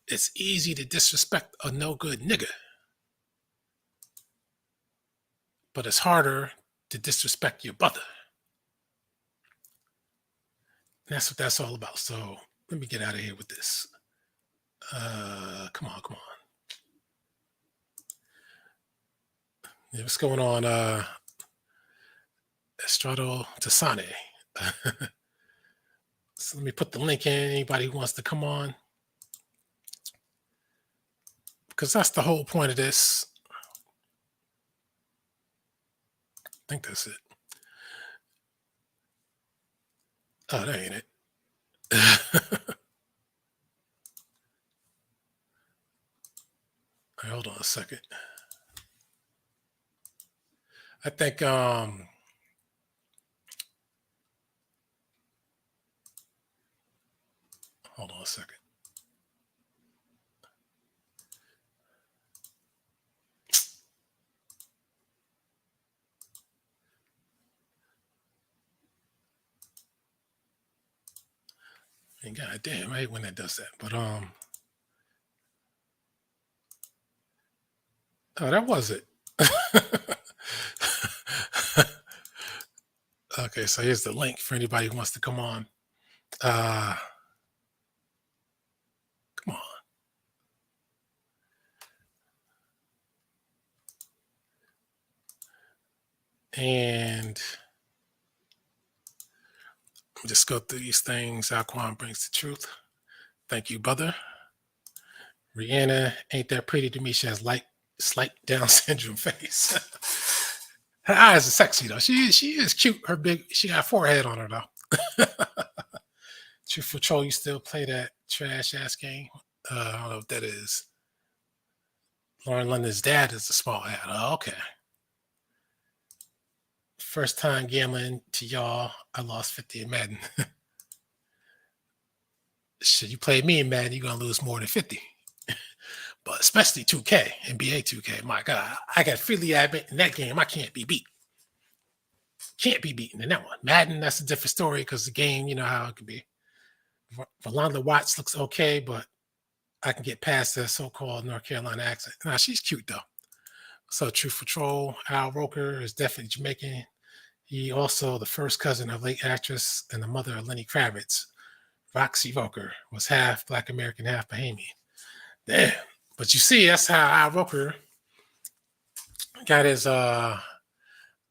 it's easy to disrespect a no good nigga, but it's harder to disrespect your brother. And that's what that's all about. So let me get out of here with this. Come on. Yeah, what's going on? Estrado Tasane. So let me put the link in. Anybody who wants to come on, because that's the whole point of this. I think that's it. Oh, that ain't it. Right, hold on a second. I think hold on a second. And god damn, I hate when that does that. But oh, that was it. Okay, so here's the link for anybody who wants to come on. Come on. And just go through these things. Alquanr brings the truth. Thank you, brother. Rihanna ain't that pretty to me. She has slight Down syndrome face. Her eyes are sexy though. She is cute. She got a forehead on her though. Truthful Troll, you still play that trash ass game? I don't know what that is. Lauren London's dad is a small hat. Oh, okay. First time gambling to y'all. I lost 50 in Madden. Shit, you play me, man, you're gonna lose more than 50. But especially 2K, NBA 2K. My God, I got freely admit in that game, I can't be beat. Can't be beaten in that one. Madden, that's a different story because the game, you know how it could be. Valanda Watts looks okay, but I can get past the so-called North Carolina accent. Nah, she's cute though. So Truth Patrol, Al Roker is definitely Jamaican. He also the first cousin of late actress and the mother of Lenny Kravitz. Roxy Roker was half Black American, half Bahamian. Damn. But you see, that's how Al Roker got his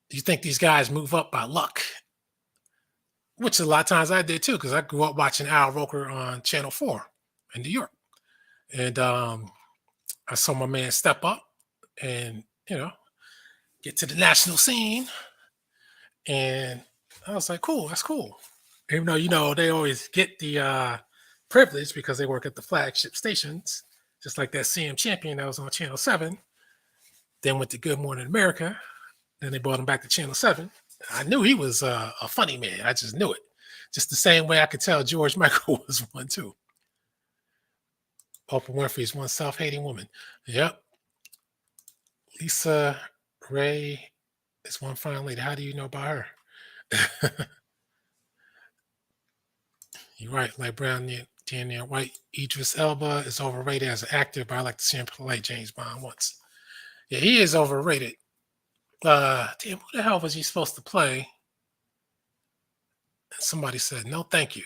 you think these guys move up by luck, which a lot of times I did too, because I grew up watching Al Roker on Channel 4 in New York. And I saw my man step up and, get to the national scene. And I was like, cool, that's cool. Even though, they always get the privilege because they work at the flagship stations, just like that CM Champion that was on Channel 7. Then went to Good Morning America. Then they brought him back to Channel 7. I knew he was a funny man. I just knew it. Just the same way I could tell George Michael was one too. Oprah Winfrey's one self-hating woman. Yep. Lisa Ray is one fine lady. How do you know about her? You're right. Like Brown, Daniel White, Idris Elba is overrated as an actor, but I like to see him play James Bond once. Yeah, he is overrated. Damn, who the hell was he supposed to play? And somebody said, no, thank you.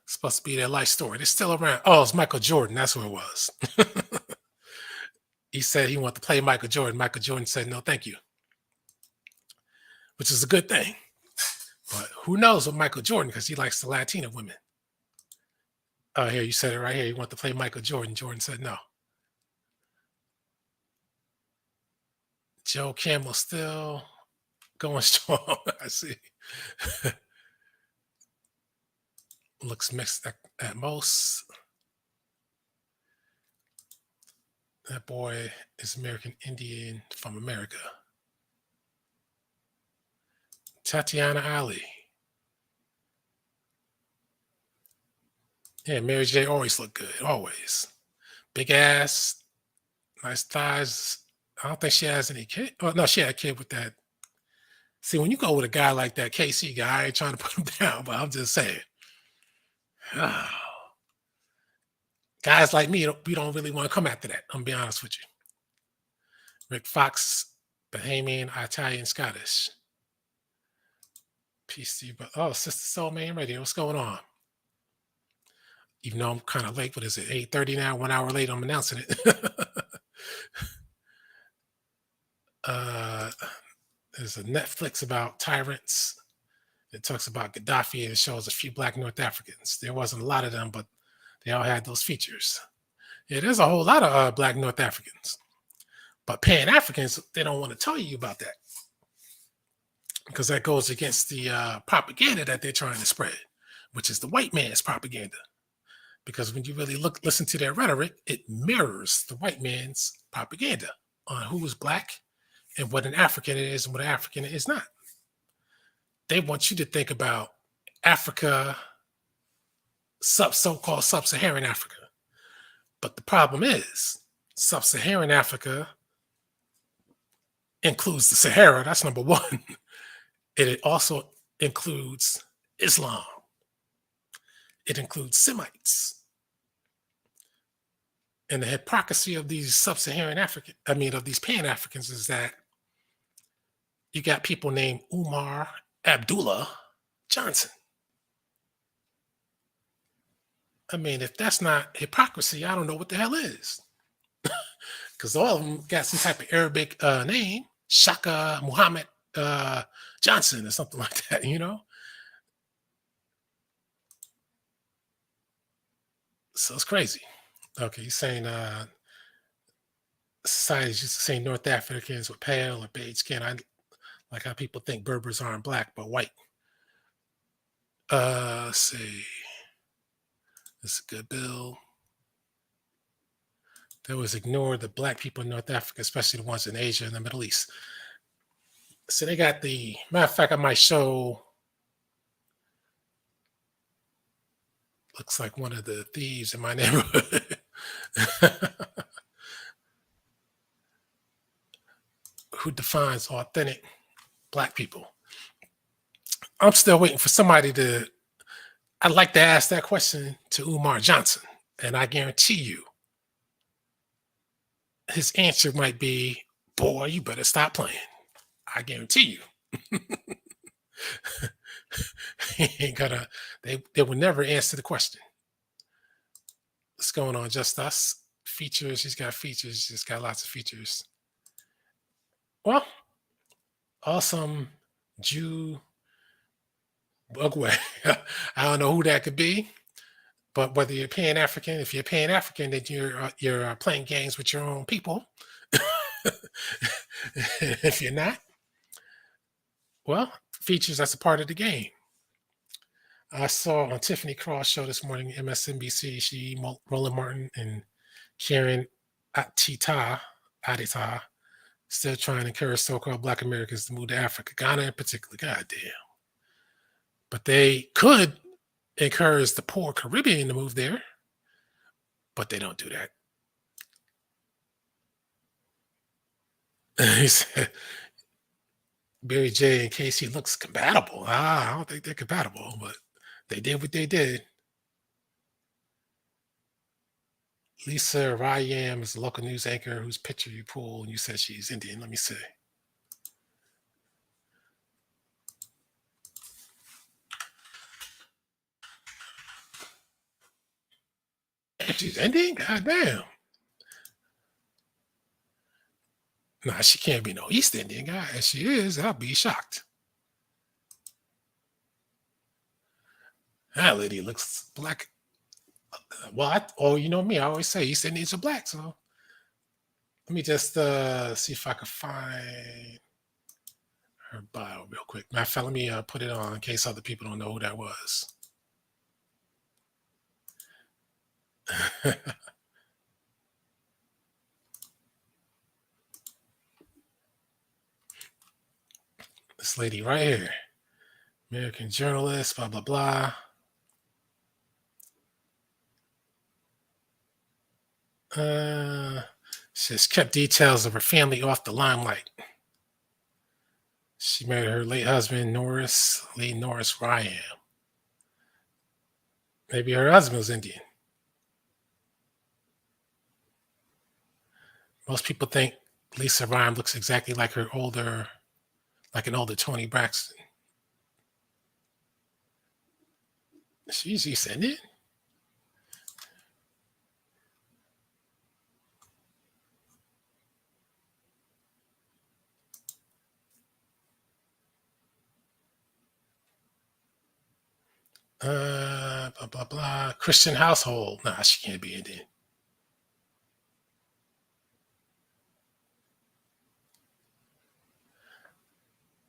It's supposed to be their life story. They're still around. Oh, it's Michael Jordan. That's who it was. He said he wanted to play Michael Jordan. Michael Jordan said, no, thank you. Which is a good thing. But who knows with Michael Jordan because he likes the Latina women. Oh, here, you said it right here. You want to play Michael Jordan. Jordan said no. Joe Camel still going strong. I see. Looks mixed at most. That boy is American Indian from America. Tatiana Ali. Yeah, Mary J always look good. Always. Big ass, nice thighs. I don't think she has any kid. Oh, no, she had a kid with that. See, when you go with a guy like that KC guy, I ain't trying to put him down, but I'm just saying. Guys like me, we don't really want to come after that. I'm gonna be honest with you. Rick Fox, Bahamian, Italian, Scottish. PC, but Sister Soul Man Radio, what's going on? Even though I'm kind of late, what is it? 8:30 now, 1 hour late, I'm announcing it. There's a Netflix about tyrants. It talks about Gaddafi and it shows a few Black North Africans. There wasn't a lot of them, but they all had those features. Yeah, there's a whole lot of Black North Africans. But Pan-Africans, they don't want to tell you about that because that goes against the propaganda that they're trying to spread, which is the white man's propaganda. Because when you really listen to their rhetoric, it mirrors the white man's propaganda on who is Black and what an African is and what an African is not. They want you to think about Africa, so-called sub-Saharan Africa. But the problem is, sub-Saharan Africa includes the Sahara. That's number one. It also includes Islam. It includes Semites. And the hypocrisy of these sub-Saharan African, of these Pan-Africans is that you got people named Umar Abdullah Johnson. If that's not hypocrisy, I don't know what the hell is. Because all of them got some type of Arabic name, Shaka Muhammad Johnson or something like that, So it's crazy. Okay, you're saying societies used to say North Africans with pale or beige skin. I like how people think Berbers aren't Black but white. Let's see. This is a good bill. They always ignore the Black people in North Africa, especially the ones in Asia and the Middle East. So they got matter of fact, I might show Looks like one of the thieves in my neighborhood. Who defines authentic black people? I'm still waiting for somebody to. I'd like to ask that question to Umar Johnson, and I guarantee you his answer might be, "Boy, you better stop playing." I guarantee you. He ain't gonna. They will never answer the question. What's going on? Just us features. He's got features. He's got lots of features. Well, awesome Jew Bugway. I don't know who that could be, but whether you're Pan African, if you're Pan African, then you're playing games with your own people. If you're not, well, features that's a part of the game. I saw on Tiffany Cross show this morning, MSNBC, Roland Martin, and Karen Atita still trying to encourage so-called Black Americans to move to Africa, Ghana in particular. God damn. But they could encourage the poor Caribbean to move there, but they don't do that. He said, Barry J and Casey looks compatible. I don't think they're compatible, but they did what they did. Lisa Ryam is a local news anchor whose picture you pull and you said she's Indian. Let me see. She's Indian? God damn. Nah, she can't be no East Indian guy. If she is, I'll be shocked. That lady looks black. Well, you know me, I always say East Indians are black. So let me just see if I can find her bio real quick. Matter of fact, let me put it on in case other people don't know who that was. This lady right here, American journalist, blah, blah, blah. She has kept details of her family off the limelight. She married her late husband, Lee Norris Ryan. Maybe her husband was Indian. Most people think Lisa Ryan looks exactly like an older Tony Braxton. She's East Indian? Blah, blah, blah. Christian household. Nah, she can't be Indian.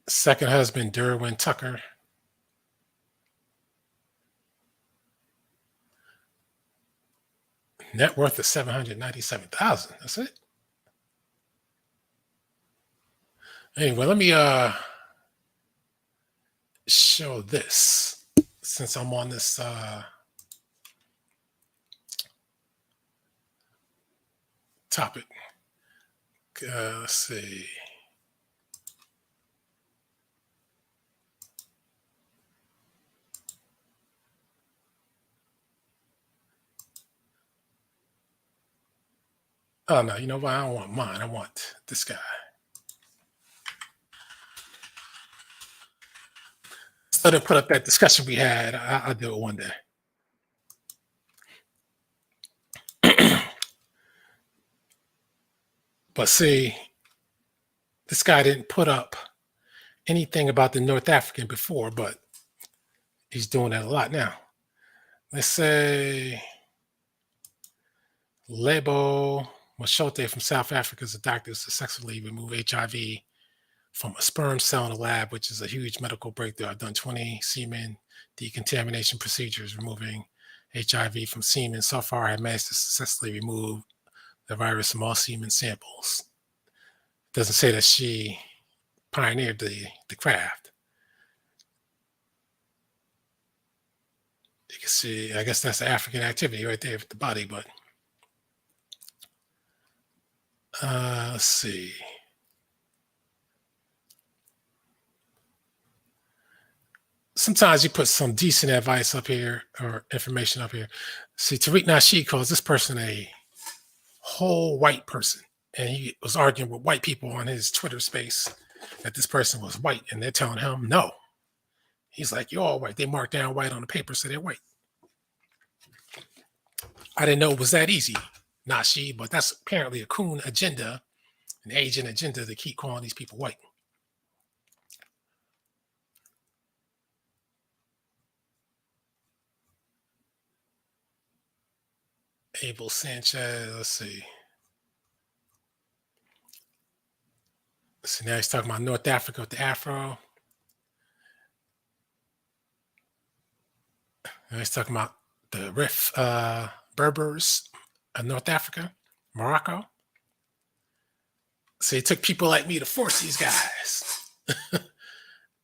Second husband, Derwin Tucker. Net worth of $797,000. That's it. Anyway, let me show this since I'm on this topic. Let's see. Oh no, you know what? I don't want mine. I want this guy. Instead of put up that discussion we had, I'll do it one day. But see, this guy didn't put up anything about the North African before, but he's doing that a lot now. Let's say Lebo Mashote from South Africa is a doctor who successfully removed HIV from a sperm cell in a lab, which is a huge medical breakthrough. I've done 20 semen decontamination procedures removing HIV from semen. So far, I managed to successfully remove the virus from all semen samples. It doesn't say that she pioneered the craft. can see, I guess that's the African activity right there with the body. But let's see. Sometimes you put some decent advice up here or information up here. See, Tariq Nasheed calls this person a whole white person. And he was arguing with white people on his Twitter space that this person was white. And they're telling him no. He's like, you're all white. They marked down white on the paper, so they're white. I didn't know it was that easy, Nasheed, but that's apparently a coon agenda, an Asian agenda to keep calling these people white. Abel Sanchez, let's see. So now he's talking about North Africa with the Afro. Now he's talking about the Rif Berbers of North Africa, Morocco. So it took people like me to force these guys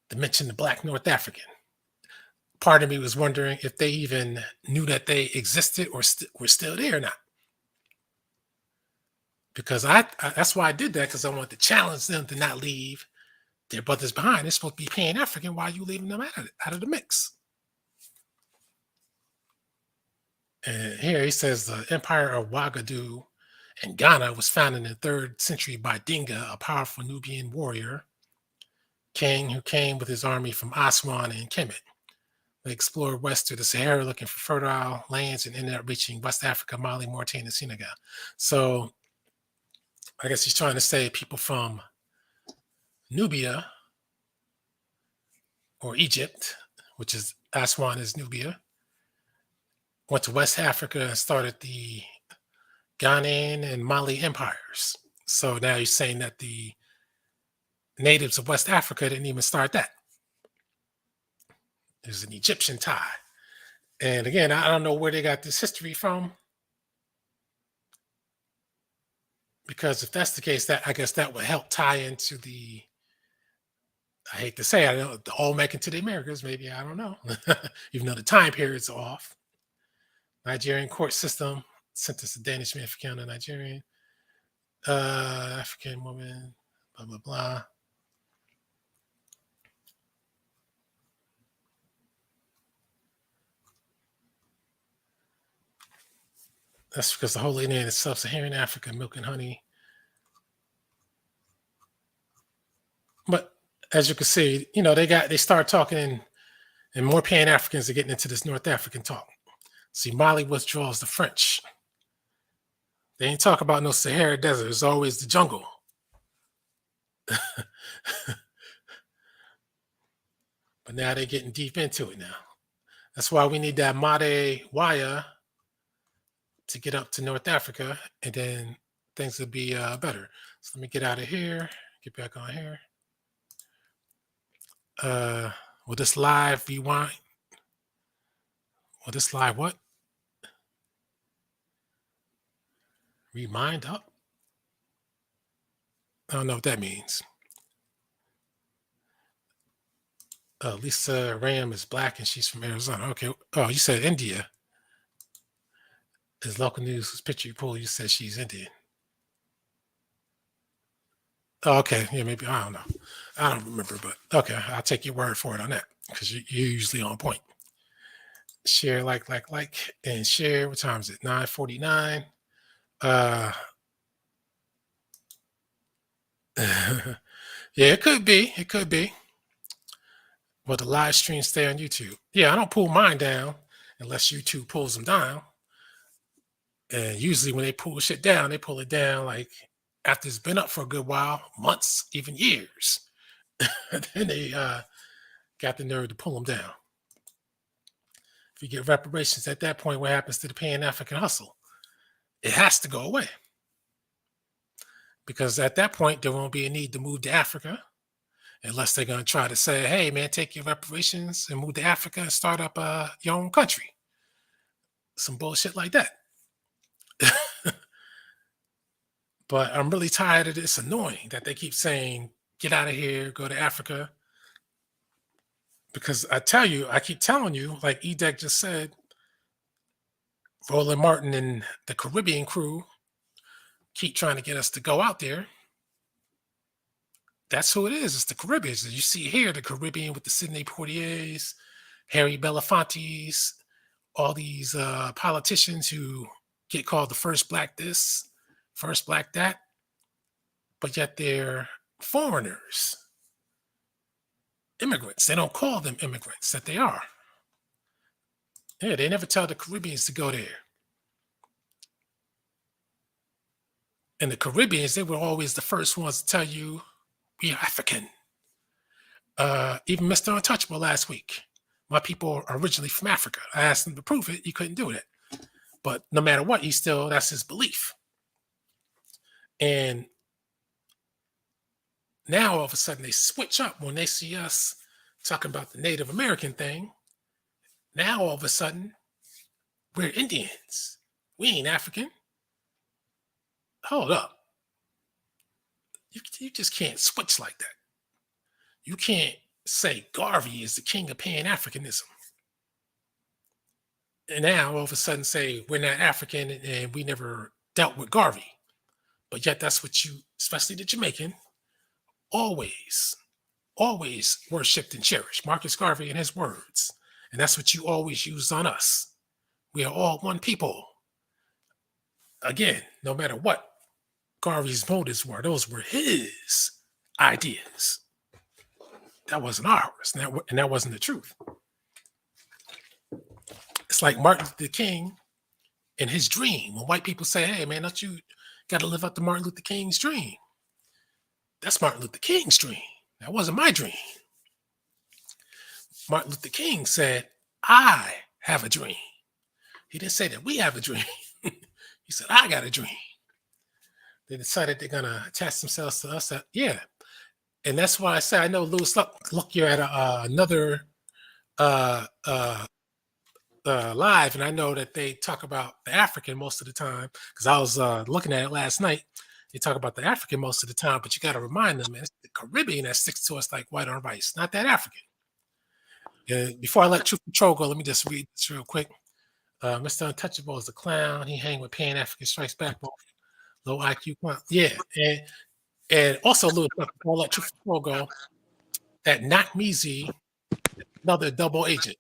to mention the Black North African. Part of me was wondering if they even knew that they existed or were still there or not. Because that's why I did that, because I wanted to challenge them to not leave their brothers behind. They're supposed to be pan-African. Why are you leaving them out of the mix? And here he says the empire of Ouagadougou in Ghana was founded in the 3rd century by Dinga, a powerful Nubian warrior king who came with his army from Aswan and Kemet. They explored west to the Sahara looking for fertile lands and ended up reaching West Africa, Mali, Mauritania, and Senegal. So I guess he's trying to say people from Nubia or Egypt, which is Aswan is Nubia, went to West Africa and started the Ghanaian and Mali empires. So now he's saying that the natives of West Africa didn't even start that. There's an Egyptian tie. And again, I don't know where they got this history from. Because if that's the case, that I guess that would help tie into the, I hate to say, I know the Olmec to the Americas, maybe, I don't know. Even though the time period's off. Nigerian court system sentenced a Danish man for killing a Nigerian African woman, blah, blah, blah. That's because the Holy Land is sub-Saharan Africa, milk and honey. But as you can see, they start talking, and more Pan-Africans are getting into this North African talk. See, Mali withdraws the French. They ain't talk about no Sahara Desert. It's always the jungle. But now they're getting deep into it now. That's why we need that Made Waya to get up to North Africa, and then things will be better. So let me get out of here, get back on here. Will this live rewind? Will this live what? Remind up? I don't know what that means. Lisa Ram is Black and she's from Arizona. Okay. Oh, you said India. Is local news picture you pulled? You said she's Indian. Oh, okay. Yeah, maybe. I don't know. I don't remember, but okay. I'll take your word for it on that because you're usually on point. Share, like, and share. What time is it? 9:49. Yeah, it could be. It could be. Will the live stream stay on YouTube? Yeah, I don't pull mine down unless YouTube pulls them down. And usually when they pull shit down, they pull it down like after it's been up for a good while, months, even years. Then they got the nerve to pull them down. If you get reparations at that point, what happens to the Pan-African hustle? It has to go away. Because at that point, there won't be a need to move to Africa unless they're going to try to say, hey, man, take your reparations and move to Africa and start up your own country. Some bullshit like that. But I'm really tired of it. It's annoying that they keep saying, get out of here, go to Africa. Because I keep telling you, like Edek just said, Roland Martin and the Caribbean crew keep trying to get us to go out there. That's who it is. It's the Caribbean. You see here the Caribbean with the Sidney Poitiers, Harry Belafontes, all these politicians who get called the first black this, first black that, but yet they're foreigners, immigrants. They don't call them immigrants, that they are. Yeah, they never tell the Caribbeans to go there. And the Caribbeans, they were always the first ones to tell you, we are African. Even Mr. Untouchable last week. My people are originally from Africa. I asked him to prove it. He couldn't do it. But no matter what, that's his belief. And now all of a sudden they switch up when they see us talking about the Native American thing. Now all of a sudden we're Indians. We ain't African. Hold up. You just can't switch like that. You can't say Garvey is the king of pan-Africanism. And now all of a sudden say we're not African and we never dealt with Garvey. But yet that's what you, especially the Jamaican, always worshipped and cherished. Marcus Garvey and his words. And that's what you always used on us. We are all one people. Again, no matter what Garvey's motives were, those were his ideas. That wasn't ours, and that wasn't the truth. It's like Martin Luther King and his dream. When white people say, hey, man, don't you got to live up to Martin Luther King's dream? That's Martin Luther King's dream. That wasn't my dream. Martin Luther King said, I have a dream. He didn't say that we have a dream. He said, I got a dream. They decided they're going to attach themselves to us. Yeah. And that's why I say, I know, Louis, look, you're at another live, and I know that they talk about the African most of the time, because I was looking at it last night. They talk about the African most of the time, but you got to remind them, man, it's the Caribbean that sticks to us like white on rice, not that African. Before I let Truth Patrol go, let me just read this real quick. Mr. Untouchable is a clown. He hang with Pan-African Strikes Back, low IQ. Yeah, and also, Louis, I'll let Truth Patrol go. That Knock Measy, another double agent.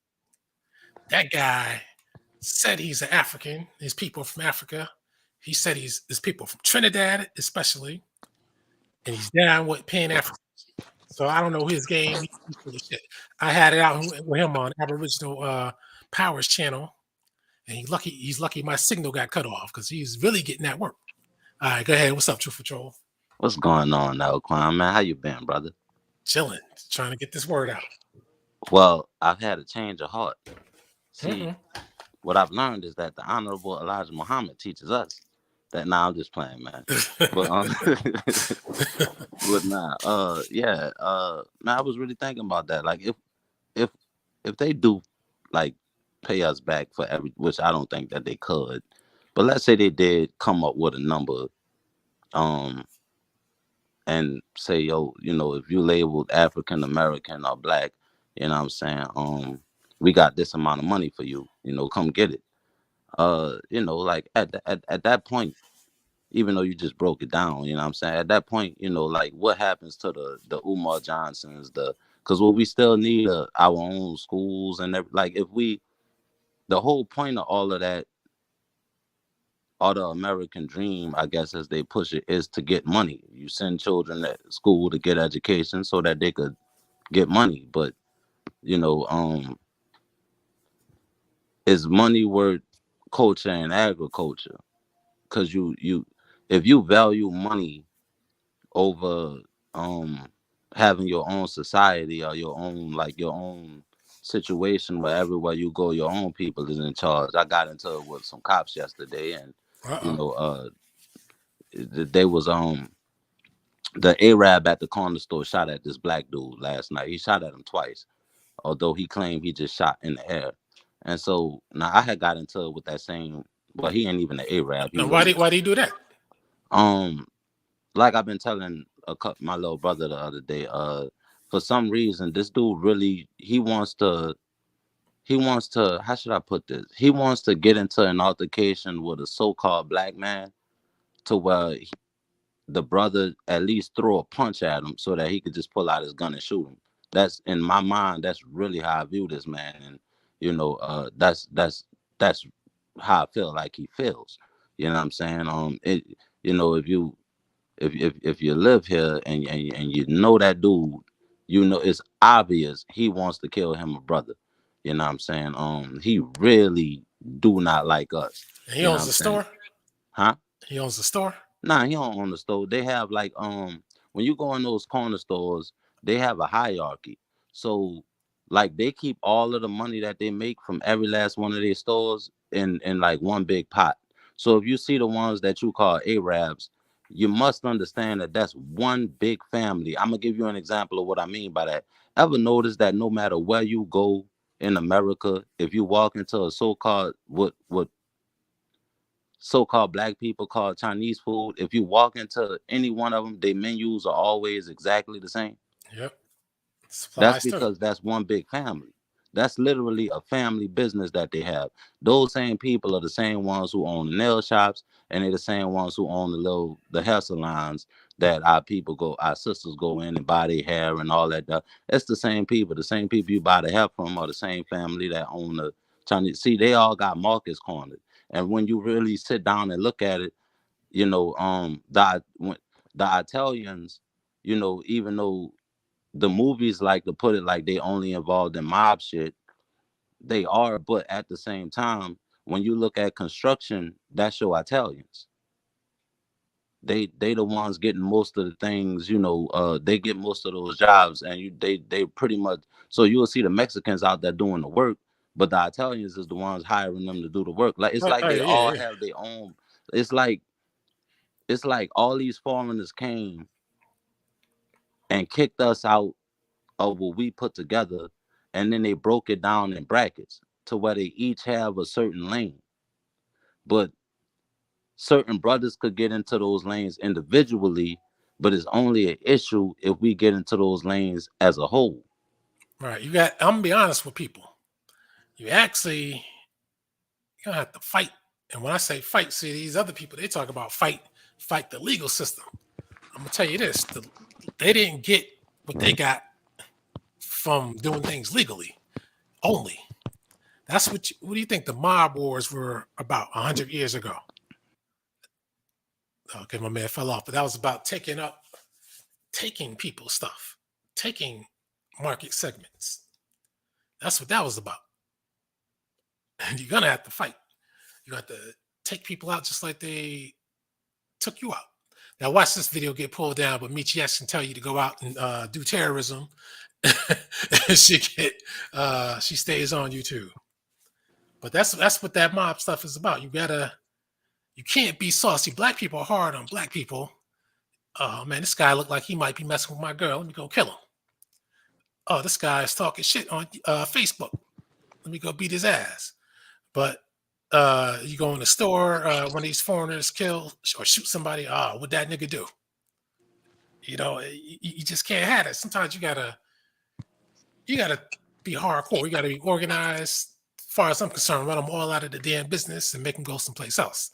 That guy said he's an African. His people from Africa. He said his people from Trinidad, especially, and he's down with Pan-African. So I don't know his game. He's full of shit. I had it out with him on Aboriginal Powers channel, and he's lucky my signal got cut off because he's really getting that work. All right, go ahead. What's up, Truth Patrol? What's going on, Alquanr, man? How you been, brother? Chilling, trying to get this word out. Well, I've had a change of heart. See, what I've learned is that the Honorable Elijah Muhammad teaches us that. Now I'm just playing, man. But man, I was really thinking about that. Like, if they do, like, pay us back for which I don't think that they could, but let's say they did come up with a number, and say, yo, if you labeled African American or black, you know what I'm saying, we got this amount of money for you, come get it. Like at that point, even though you just broke it down, you know what I'm saying, at that point, like, what happens to the Umar Johnsons, because what we still need our own schools and like, the whole point of all of that, or the American dream, I guess, as they push it, is to get money. You send children to school to get education so that they could get money. But, is money worth culture and agriculture? Because if you value money over having your own society or your own situation where everywhere you go, your own people is in charge. I got into it with some cops yesterday, and they was the Arab at the corner store shot at this black dude last night. He shot at him twice, although he claimed he just shot in the air. And so now I had got into it with that same. Well, he ain't even an Arab. Now, why did he do that? Like I've been telling my little brother the other day. For some reason, this dude really he wants to he wants to, how should I put this? He wants to get into an altercation with a so-called black man to where the brother at least throw a punch at him so that he could just pull out his gun and shoot him. That's in my mind. That's really how I view this man, and that's how I feel like he feels. You know what I'm saying? If if you live here and you know that dude, it's obvious he wants to kill him a brother. You know what I'm saying? He really do not like us. And he You know what owns I'm the saying? store. Huh? He owns the store. Nah, he don't own the store. They have like when you go in those corner stores, they have a hierarchy. So like they keep all of the money that they make from every last one of their stores in like one big pot. So if you see the ones that you call Arabs, you must understand that that's one big family. I'm gonna give you an example of what I mean by that. Ever notice that no matter where you go in America, if you walk into a so-called what so-called black people call Chinese food, if you walk into any one of them, their menus are always exactly the same. Yep. That's Supplies too. because that's one big family. That's literally a family business that they have. Those same people are the same ones who own the nail shops, and they're the same ones who own the hair salons that our sisters go in and buy their hair and all that. It's the same people. The same people you buy the hair from are the same family that own the Chinese. See, they all got markets cornered. And when you really sit down and look at it, the Italians, even though the movies like to put it like they only involved in mob shit, they are, but at the same time, when you look at construction, that's your Italians. They the ones getting most of the things, they get most of those jobs, and they pretty much, so you will see the Mexicans out there doing the work, but the Italians is the ones hiring them to do the work. Like it's Oh, like oh, they yeah, all yeah. have their own. It's like all these foreigners came and kicked us out of what we put together, and then they broke it down in brackets to where they each have a certain lane. But certain brothers could get into those lanes individually, but it's only an issue if we get into those lanes as a whole. Right. I'm gonna be honest with people. You actually you're gonna have to fight. And when I say fight, see these other people, they talk about fight the legal system. I'm gonna tell you this: they didn't get what they got from doing things legally only. That's what do you think the mob wars were about 100 years ago? Okay, my man fell off, but that was about taking people's stuff, taking market segments. That's what that was about. And you're gonna have to fight. You have to take people out just like they took you out. Now watch this video get pulled down, but Michi X can tell you to go out and do terrorism. And she stays on YouTube. But that's what that mob stuff is about. You can't be saucy. Black people are hard on black people. Oh man, this guy looked like he might be messing with my girl. Let me go kill him. Oh, this guy is talking shit on Facebook. Let me go beat his ass. But you go in the store, when these foreigners kill or shoot somebody, what that nigga do? You just can't have it. Sometimes you gotta be hardcore. You gotta be organized. As far as I'm concerned, run them all out of the damn business and make them go someplace else.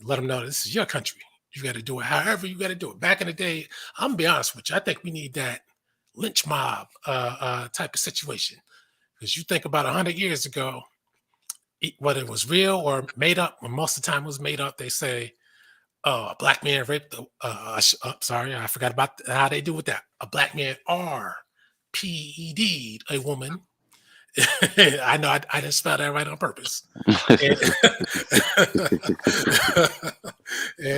Let them know this is your country. You got to do it however you got to do it. Back in the day, I'm gonna be honest with you. I think we need that lynch mob type of situation, because you think about 100 years ago, whether it was real or made up, or most of the time it was made up. They say, "Oh, a black man raped the." Sorry, I forgot about how they do with that. A black man RPED'd a woman. I know I didn't spell that right on purpose. And,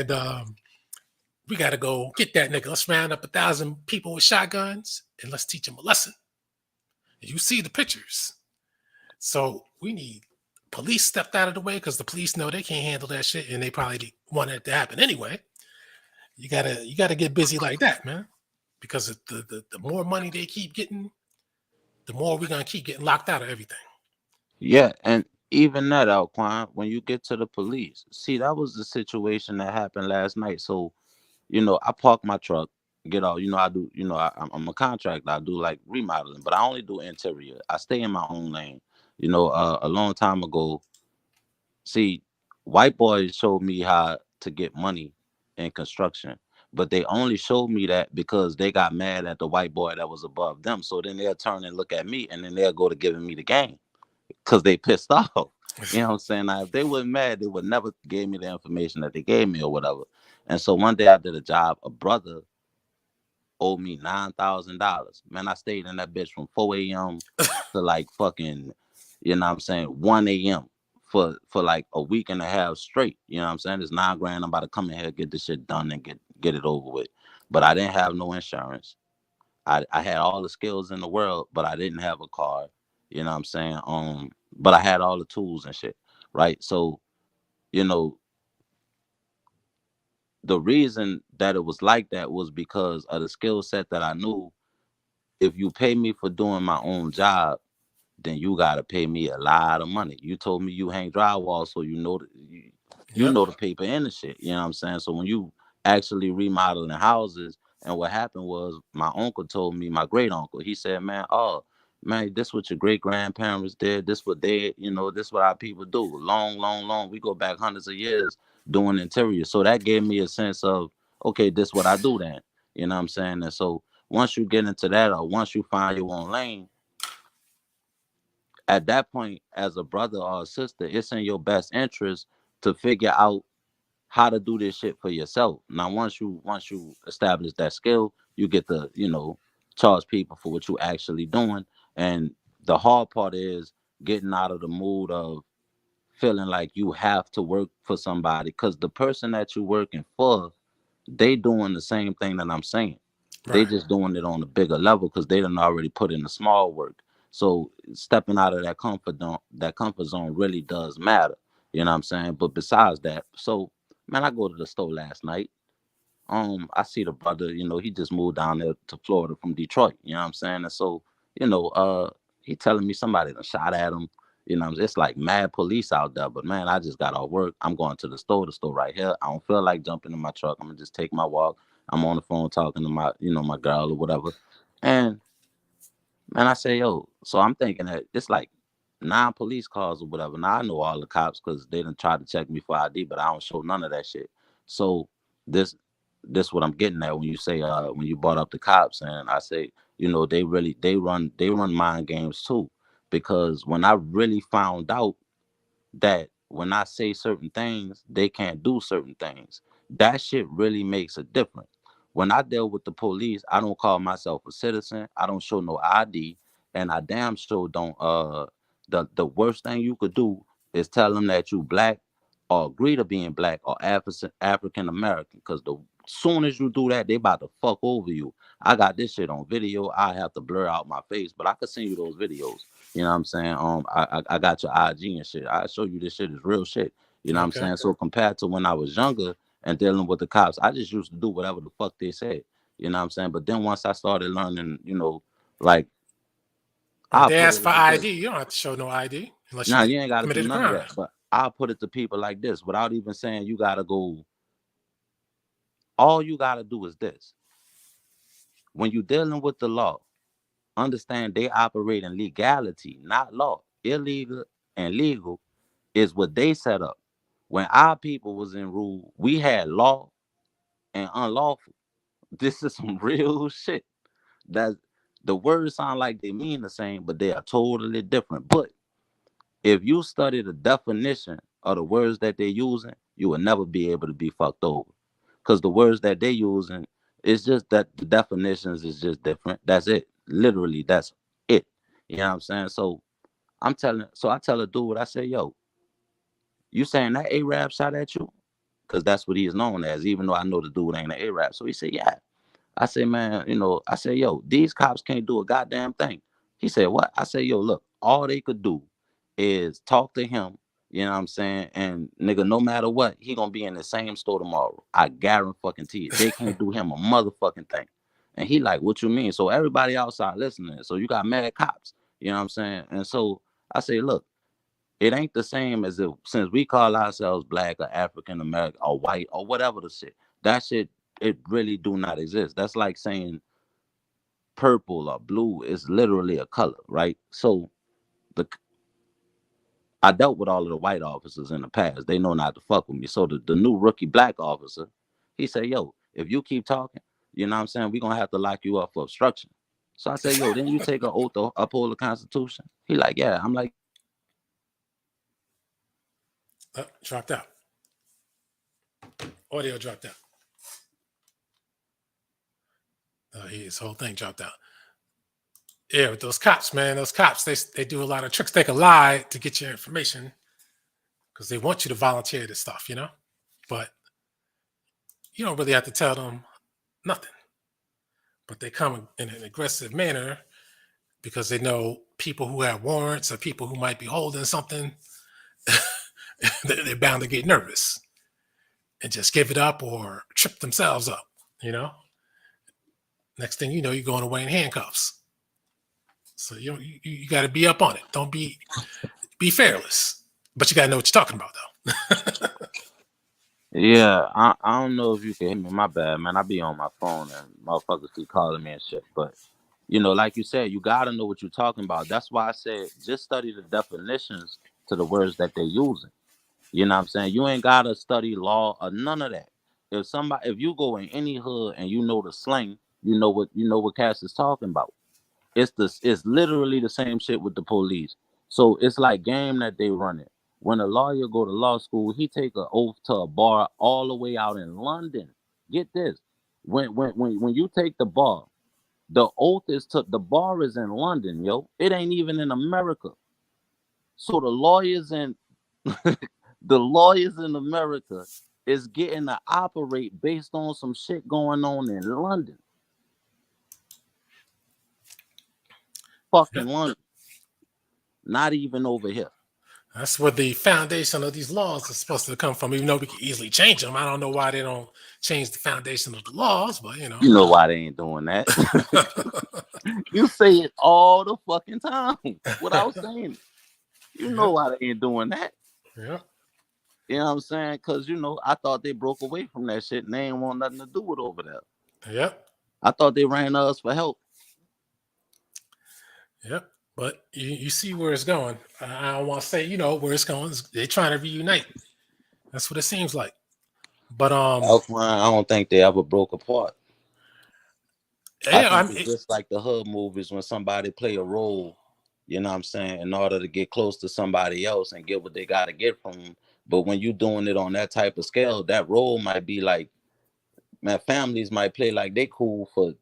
and we got to go get that nigga. Let's round up 1,000 people with shotguns and let's teach them a lesson. And you see the pictures. So we need police stepped out of the way because the police know they can't handle that shit, and they probably want it to happen anyway. You gotta get busy like that, man. Because the more money they keep getting, the more we're gonna keep getting locked out of everything. Yeah, and even that, Alquanr, when you get to the police, see, that was the situation that happened last night. So, I park my truck, get out. I do. I'm a contractor. I do like remodeling, but I only do interior. I stay in my own lane. A long time ago, see, white boys showed me how to get money in construction, but they only showed me that because they got mad at the white boy that was above them. So then they'll turn and look at me, and then they'll go to giving me the game because they pissed off. You know what I'm saying? Now, if they weren't mad, they would never gave me the information that they gave me or whatever. And so one day I did a job. A brother owed me $9,000. Man, I stayed in that bitch from 4 a.m. to like fucking, you know what I'm saying, 1 a.m. for like a week and a half straight. You know what I'm saying? It's 9 grand. I'm about to come in here, get this shit done and get it over with. But I didn't have no insurance. I had all the skills in the world, but I didn't have a car. You know what I'm saying? But I had all the tools and shit. Right. So, you know, the reason that it was like that was because of the skill set that I knew. If you pay me for doing my own job, then you gotta pay me a lot of money. You told me you hang drywall, so you Yep. know the paper and the shit. You know what I'm saying? So when you actually remodeling houses, and what happened was my uncle told me, my great uncle, he said, "Man, oh man, this what your great grandparents did. This what they, this what our people do. Long, long, long. We go back hundreds of years doing interior." So that gave me a sense of, okay, this what I do then. You know what I'm saying? And so once you get into that, or once you find your own lane, at that point, as a brother or a sister, it's in your best interest to figure out how to do this shit for yourself. Now, once you establish that skill, you get to charge people for what you actually doing. And the hard part is getting out of the mood of feeling like you have to work for somebody, because the person that you're working for, they doing the same thing that I'm saying. They Right. just doing it on a bigger level because they done already put in the small work. So stepping out of that comfort zone really does matter. You know what I'm saying? But besides that, so man, I go to the store last night. I see the brother, he just moved down there to Florida from Detroit, you know what I'm saying? And so, you know, uh, he telling me somebody done shot at him. It's like mad police out there. But man, I just got off work. I'm going to the store right here. I don't feel like jumping in my truck. I'm gonna just take my walk. I'm on the phone talking to my girl or whatever. And man, I say, yo, so I'm thinking that it's like 9 police cars or whatever. Now I know all the cops because they done tried to check me for ID, but I don't show none of that shit. So this this what I'm getting at when you say when you brought up the cops, and I say, they run mind games too. Because when I really found out that when I say certain things, they can't do certain things. That shit really makes a difference. When I deal with the police, I don't call myself a citizen. I don't show no ID, and I damn sure don't. The worst thing you could do is tell them that you black, or agree to being black, or African American. Because the soon as you do that, they about to fuck over you. I got this shit on video. I have to blur out my face, but I could send you those videos. You know what I'm saying? I got your IG and shit. I show you this shit is real shit. You know what I'm Okay. saying? So compared to when I was younger and dealing with the cops, I just used to do whatever the fuck they said. You know what I'm saying? But then once I started learning, like Well, if I'll they put ask it for like this. ID, you don't have to show no ID unless Now you you ain't gotta do committed a none of crime. that. But I'll put it to people like this without even saying you gotta go. All you gotta do is this. When you're dealing with the law, understand they operate in legality, not law. Illegal and legal is what they set up. When our people was in rule, we had law and unlawful. This is some real shit. That the words sound like they mean the same, but they are totally different. But if you study the definition of the words that they're using, you will never be able to be fucked over. Because the words that they're using, it's just that the definitions is just different. That's it. Literally, that's it. You know what I'm saying? So I tell a dude, I say, yo, you saying that Arab shot at you? Because that's what he is known as, even though I know the dude ain't an Arab. So he said, yeah. I say, man, I say, yo, these cops can't do a goddamn thing. He said, what? I say, yo, look, all they could do is talk to him, you know what I'm saying? And nigga, no matter what, he gonna be in the same store tomorrow. I guarantee fucking to you. They can't do him a motherfucking thing. And he like, what you mean? So everybody outside listening. So you got mad cops, you know what I'm saying? And so I say, look, it ain't the same as if since we call ourselves black or African American or white or whatever the shit. That shit, it really do not exist. That's like saying purple or blue is literally a color, right? So the I dealt with all of the white officers in the past. They know not to fuck with me. So the new rookie black officer, he said, yo, if you keep talking, you know what I'm saying, we're gonna have to lock you up for obstruction. So I said, yo, then you take an oath to uphold the Constitution? He like, yeah. I'm like, Dropped out. Audio dropped out. His whole thing dropped out. Yeah, with those cops, man, those cops, they do a lot of tricks. They can lie to get your information because they want you to volunteer this stuff, But you don't really have to tell them nothing. But they come in an aggressive manner because they know people who have warrants or people who might be holding something, they're bound to get nervous and just give it up or trip themselves up, Next thing you know, you're going away in handcuffs. So you got to be up on it. Don't be fearless, but you got to know what you're talking about, though. yeah, I don't know if you can hear me. My bad, man. I be on my phone and motherfuckers keep calling me and shit. But like you said, you gotta know what you're talking about. That's why I said just study the definitions to the words that they're using. You know what I'm saying? You ain't gotta study law or none of that. If you go in any hood and you know the slang, you know what Cass is talking about. It's literally the same shit with the police. So it's like game that they run it. When a lawyer go to law school, he take an oath to a bar all the way out in London. Get this. When you take the bar, the oath is to the bar is in London, yo. It ain't even in America. So the lawyers in America is getting to operate based on some shit going on in London. Fucking London. Not even over here. That's where the foundation of these laws is supposed to come from, even though we can easily change them. I don't know why they don't change the foundation of the laws, but You know why they ain't doing that. You say it all the fucking time without saying it. You know why they ain't doing that. Yeah. You know what I'm saying? Because, I thought they broke away from that shit and they ain't want nothing to do with over there. Yep. I thought they ran to us for help. Yep. But you see where it's going. I don't want to say, where it's going. They're trying to reunite. That's what it seems like. But Alquanr, I don't think they ever broke apart. I yeah, think it's just like the hood movies when somebody play a role, you know what I'm saying, in order to get close to somebody else and get what they got to get from them. But when you doing it on that type of scale, that role might be like, man, families might play like they cool for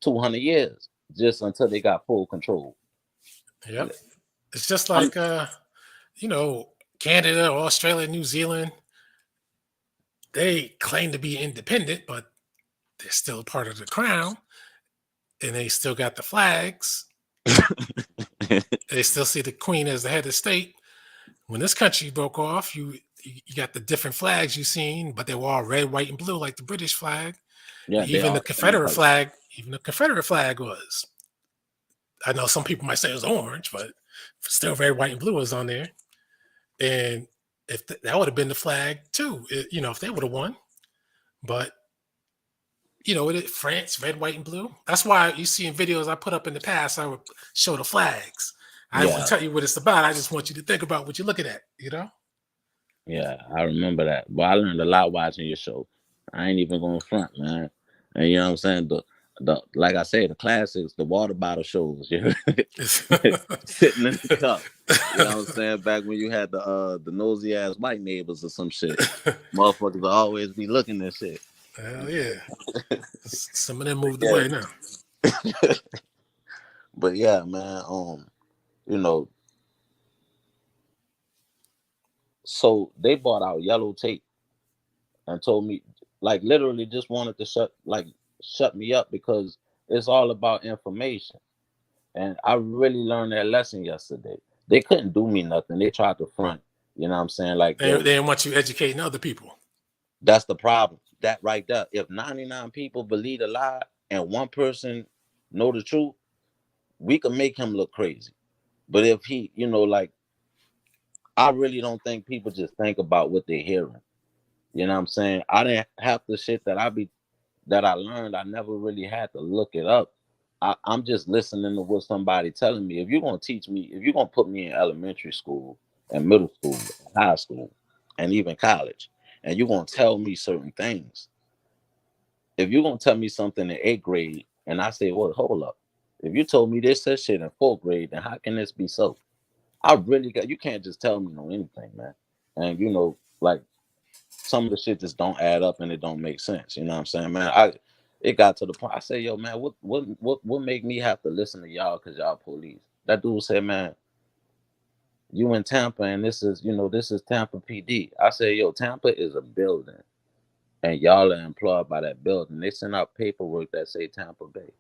200 years just until they got full control. Yep. It's just like Canada, Australia, New Zealand. They claim to be independent, but they're still part of the crown, and they still got the flags. They still see the queen as the head of state. When this country broke off, you got the different flags you seen, but they were all red, white, and blue like the British flag. Yeah, Even the Confederate flag. Even the Confederate flag was. I know some people might say it was orange, but still red, white, and blue was on there. And if that would have been the flag too, if they would have won. But France, red, white, and blue. That's why you see in videos I put up in the past, I would show the flags. I won't tell you what it's about. I just want you to think about what you're looking at, Yeah, I remember that. But I learned a lot watching your show. I ain't even going front, man. And you know what I'm saying? The like I said, the classics, the water bottle shows, sitting in the cup. You know what I'm saying? Back when you had the nosy ass white neighbors or some shit. Motherfuckers will always be looking at shit. Hell yeah. Some of them moved away now. But yeah, man, so they bought out yellow tape and told me, like, literally just wanted to shut me up because it's all about information. And I really learned that lesson yesterday. They couldn't do me nothing. They tried to front. You know what I'm saying? Like, They didn't want you educating other people. That's the problem. That right there. If 99 people believe a lie and one person know the truth, we can make him look crazy. But if he, like, I really don't think people just think about what they're hearing. You know what I'm saying? I didn't have the shit that I learned. I never really had to look it up. I'm just listening to what somebody telling me. If you're gonna teach me, if you're gonna put me in elementary school and middle school, high school, and even college. And you're gonna tell me certain things. If you're gonna tell me something in 8th grade, and I say, well, hold up. If you told me this shit in 4th grade, then how can this be so? I really got, you can't just tell me no anything, man. And like some of the shit just don't add up and it don't make sense. You know what I'm saying, man? It got to the point I say, yo, man, what make me have to listen to y'all because y'all police? That dude said, man, you in Tampa and this is Tampa PD. I say, yo, Tampa is a building and y'all are employed by that building. They send out paperwork that say Tampa Bay.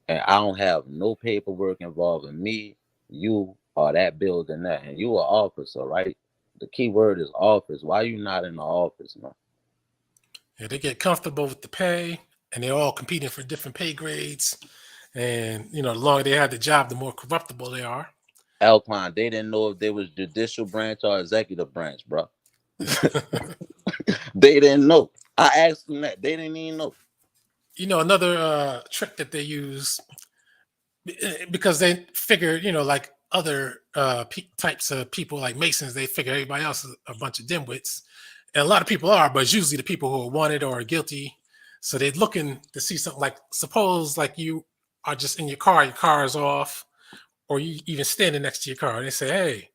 And I don't have no paperwork involving me, you, or that building there. And you an officer, right? The key word is office. Why you not in the office, man? Yeah, they get comfortable with the pay, and they're all competing for different pay grades. And the longer they have the job, the more corruptible they are. Alquanr, they didn't know if they was judicial branch or executive branch, bro. They didn't know. I asked them that. They didn't even know. Another trick that they use, because they figure, like other types of people like Masons, they figure everybody else is a bunch of dimwits. And a lot of people are, but it's usually the people who are wanted or are guilty. So they're looking to see something like, suppose like you are just in your car is off, or you even standing next to your car, and they say, hey,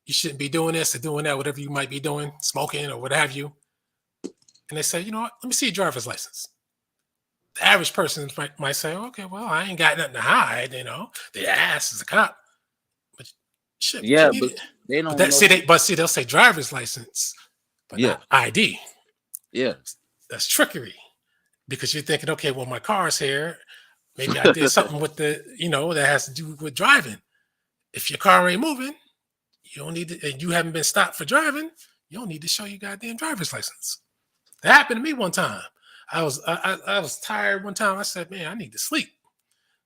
you shouldn't be doing this or doing that, whatever you might be doing, smoking or what have you. And they say, you know what, let me see your driver's license. The average person might say, okay, well, I ain't got nothing to hide, the ass is a cop. But shit, what you Yeah, need but it? they But don't know. they'll say driver's license, but Yeah, not ID. yeah. That's trickery, because you're thinking, okay, well, my car's here. Maybe I did something with that has to do with driving. If your car ain't moving, you don't need to, and you haven't been stopped for driving, you don't need to show your goddamn driver's license. That happened to me one time. I was tired one time. I said, man, I need to sleep.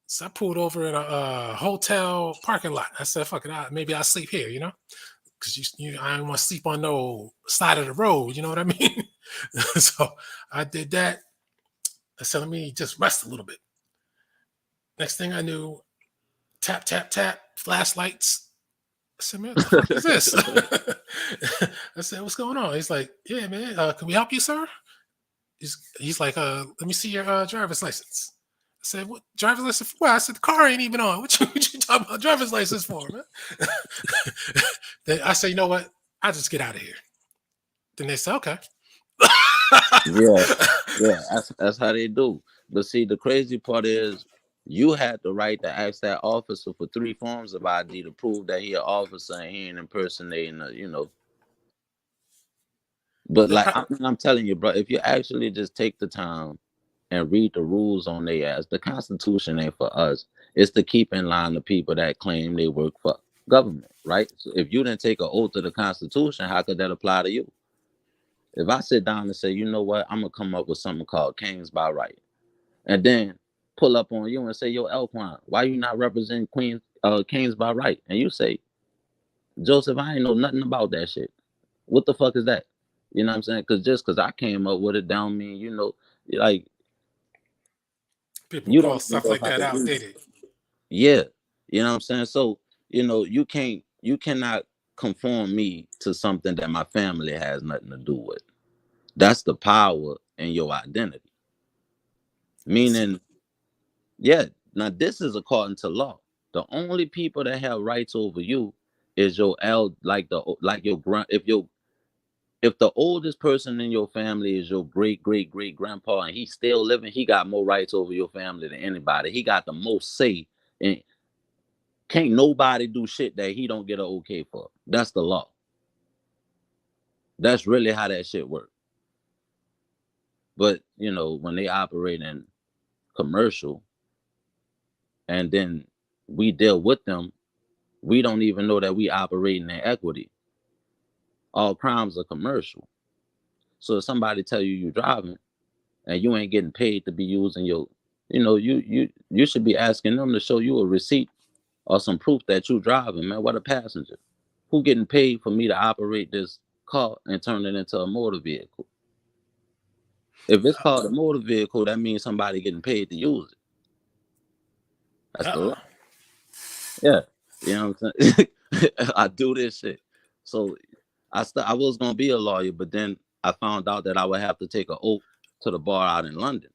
So I pulled over in a hotel parking lot. I said, fuck it, maybe I'll sleep here, because I don't want to sleep on no side of the road. You know what I mean? So I did that. I said, let me just rest a little bit. Next thing I knew, tap, tap, tap, flashlights. I said, man, what the fuck is this? I said, what's going on? He's like, yeah, man, can we help you, sir? He's like, let me see your driver's license. I said, what driver's license for? Well, I said, the car ain't even on. What you talking about driver's license for, man? Then I said, you know what? I'll just get out of here. Then they said, okay. Yeah, yeah. That's how they do. But see, the crazy part is you had the right to ask that officer for 3 forms of ID to prove that he an officer and he ain't impersonating a. But like I'm telling you, bro, if you actually just take the time and read the rules on their ass, the Constitution ain't for us. It's to keep in line the people that claim they work for government, right? So if you didn't take an oath to the Constitution, how could that apply to you? If I sit down and say, you know what, I'm gonna come up with something called Kings by Right, and then pull up on you and say, yo, Alquanr, why you not representing Kings by Right? And you say, Joseph, I ain't know nothing about that shit. What the fuck is that? You know what I'm saying? Because just because I came up with it, don't mean like People you call don't even stuff know like how that to use it. outdated. Yeah, you know what I'm saying. So you cannot conform me to something that my family has nothing to do with. That's the power in your identity. Meaning, yeah. Now this is according to law. The only people that have rights over you is your like your grand if the oldest person in your family is your great great great grandpa and he's still living, he got more rights over your family than anybody. He got the most say, and can't nobody do shit that he don't get an okay for. That's the law. That's really how that shit works. But when they operate in commercial and then we deal with them, we don't even know that we operating in equity. All crimes are commercial. So if somebody tell you driving and you ain't getting paid to be using you should be asking them to show you a receipt or some proof that you driving, man. What a passenger. Who getting paid for me to operate this car and turn it into a motor vehicle? If it's called a motor vehicle, that means somebody getting paid to use it. That's the Uh-uh. law. Yeah. You know what I'm saying? I do this shit. So I was gonna be a lawyer, but then I found out that I would have to take an oath to the bar out in London.